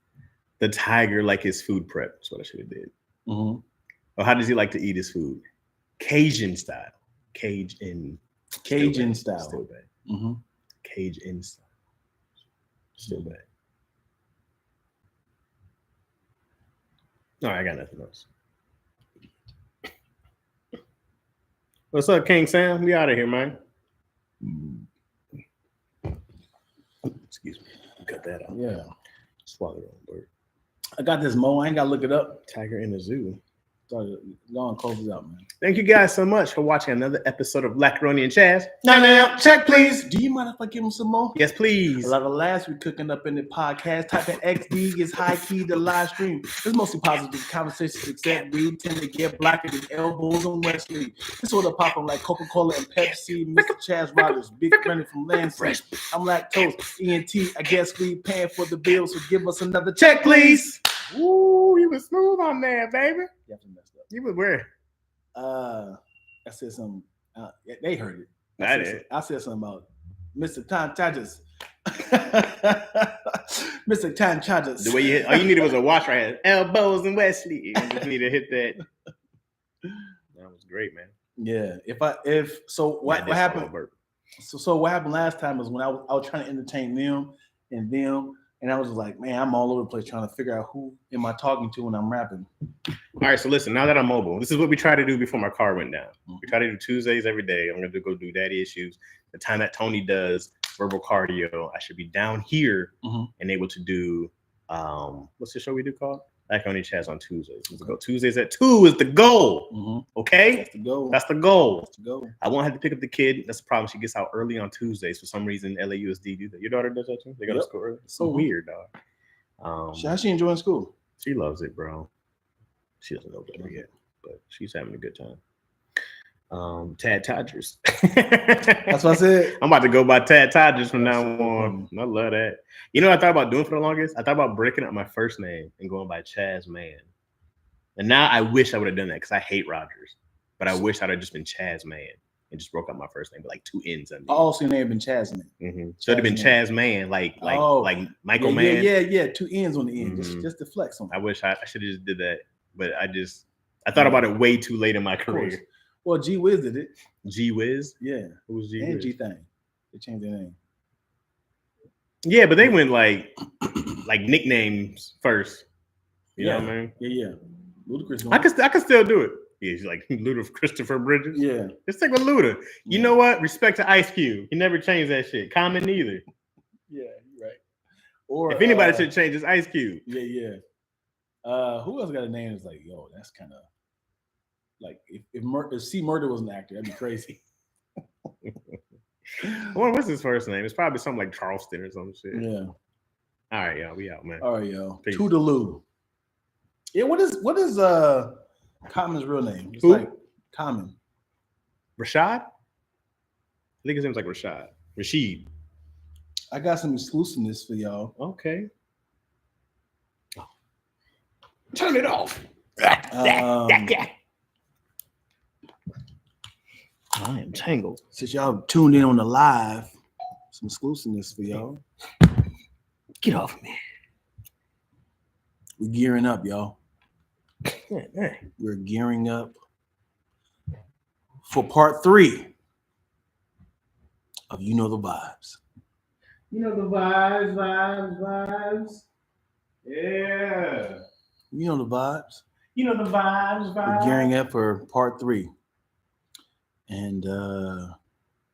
the tiger like his food prep? That's what I should have did. Mm-hmm. Or how does he like to eat his food? Cajun style. Cajun style. Still bad. Mm-hmm. Cajun style. Still bad. All right, I got nothing else. What's up, King Sam? We out of here, man. Excuse me. Cut that out. Yeah. Swallow your own word. I got this Mo. I ain't got to look it up. Tiger in the zoo. Go on, close it out, man. Thank you guys so much for watching another episode of Lackaroni and Chaz. No, check, please. Do you mind if I give him some more? Yes, please. A lot of laughs we cooking up in the podcast. Type in XD is high key the live stream. It's mostly positive conversations, except we tend to get blacker than elbows on Wesley. This sort of popping like Coca-Cola and Pepsi. Mr. Chaz Rogers, big friend from Lansing. I'm Lacktoast ENT. I guess we paying for the bills, so give us another check, please. Ooh, you was smooth on there, baby. You have to mess up. You was where? I said something. They heard it. I said something about Mr. Time Charges. Mr. Time Charges. The way you hit, all you needed was a wash right here. Elbows and Wesley. You just need to hit that. That was great, man. Yeah. What happened? So what happened last time is when I was trying to entertain them, and I was like, man, I'm all over the place trying to figure out who am I talking to when I'm rapping. All right, so listen, now that I'm mobile, this is what we try to do before my car went down. Mm-hmm. We try to do Tuesdays every day. I'm going to go do daddy issues. The time that Tony does verbal cardio, I should be down here and able to do, what's the show we do called? Lackaroni Chaz on Tuesdays. Let's go. Tuesdays at 2 is the goal. Okay? That's the goal. That's the goal. That's the goal. I won't have to pick up the kid. That's the problem. She gets out early on Tuesdays. For some reason, LAUSD do that. Your daughter does that too? They go to school early? It's so weird, dog. How's she enjoying school? She loves it, bro. She doesn't know better yet, but she's having a good time. Tad Todgers. That's what I said. I'm about to go by Tad Todgers from now on. I love that. You know what I thought about doing for the longest? I thought about breaking up my first name and going by Chaz Man. And now I wish I would have done that because I hate Rogers. But I wish I'd have just been Chaz Man and just broke up my first name with like 2 N's under it. Oh, so your name been Chaz Man. So it'd have been Chaz Man, like Michael Man. Yeah. 2 N's on the end, just to flex on. I wish I should have just did that, but I thought about it way too late in my career. Well, G Wiz did it. G Wiz? Yeah. Who was G Wiz? And G Thing. They changed their name. Yeah, but they went like nicknames first. You know what I mean? Yeah. Ludacris. I could still do it. Yeah, he's like Luda Christopher Bridges. Yeah. Just stick with Luda. You know what? Respect to Ice Cube. He never changed that shit. Common neither. Yeah, you're right. Or if anybody should change, it's Ice Cube. Yeah. Who else got a name that's like, yo, that's kind of like if C Murder was an actor, that'd be crazy. What's his first name? It's probably something like Charleston or some shit. Yeah. All right, y'all. We out, man. All right, yo. Toodaloo. Yeah, what is Common's real name? It's like Common. Rashad? I think his name's like Rashid. I got some exclusiveness for y'all. Okay. Turn it off. I am tangled. Since y'all tuned in on the live, some exclusiveness for y'all. Get off me. We're gearing up, y'all. Yeah. We're gearing up for part 3 of You Know the Vibes. You know the vibes. Yeah. You know the vibes. You know the vibes. We're gearing up for part 3. and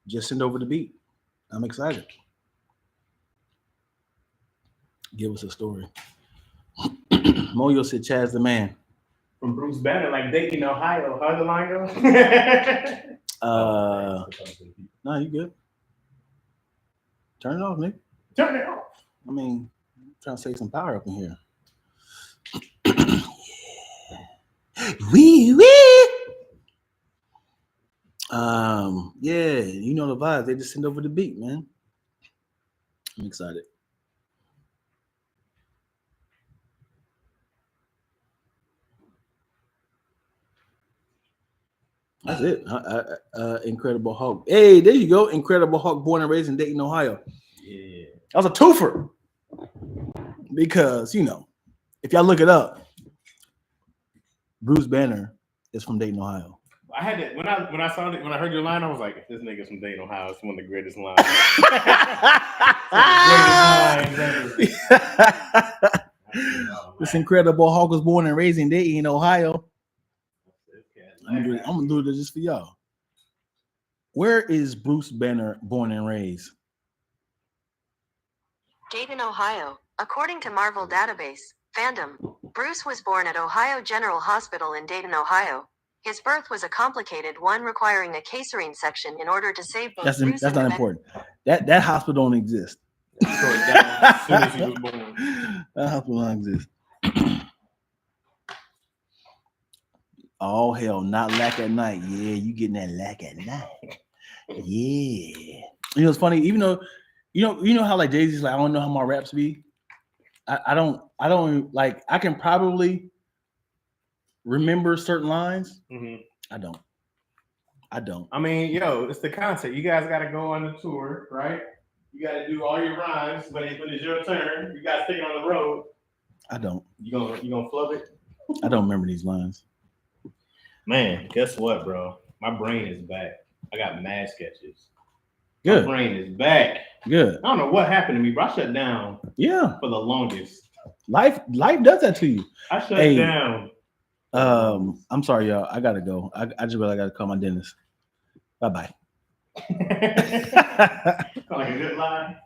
just send over the beat. I'm excited. Give us a story. Moyo said, "Chaz the man." From Bruce Banner, like Dayton, Ohio. How's the line go? No, you good. Turn it off, Nick. Turn it off. I mean, I'm trying to save some power up in here. Wee wee. Yeah, you know the vibes. They just send over the beat, man. I'm excited. That's it. Incredible Hulk. Hey, there you go. Incredible Hulk, born and raised in Dayton, Ohio. Yeah. That was a twofer. Because, you know, if y'all look it up, Bruce Banner is from Dayton, Ohio. I had to when I saw it, when I heard your line, I was like, this nigga's from Dayton, Ohio. It's one of the greatest lines. This Incredible Hulk was born and raised in Dayton, Ohio. I'm gonna do this just for y'all. Where is Bruce Banner born and raised? Dayton, Ohio. According to Marvel Database, Fandom, Bruce was born at Ohio General Hospital in Dayton, Ohio. His birth was a complicated one requiring a caesarean section in order to save both That's Bruce not and important. That hospital don't exist. As soon as he was born. That hospital don't exist. Oh hell, not lack at night. Yeah, you getting that lack at night. Yeah. You know, it's funny, even though you know how like Jay-Z's like, I don't know how my raps be. I don't like, I can probably remember certain lines. Mm-hmm. I don't. I mean, it's the concept. You guys got to go on the tour, right? You got to do all your rhymes when it's your turn. You got to stick it on the road. I don't. You gonna flub it? I don't remember these lines. Man, guess what, bro? My brain is back. I got mad sketches. Good. My brain is back. Good. I don't know what happened to me, bro. I shut down. Yeah. For the longest. Life does that to you. I shut down. I'm sorry, y'all. I gotta go. I just really gotta call my dentist. Bye bye. Like a good line.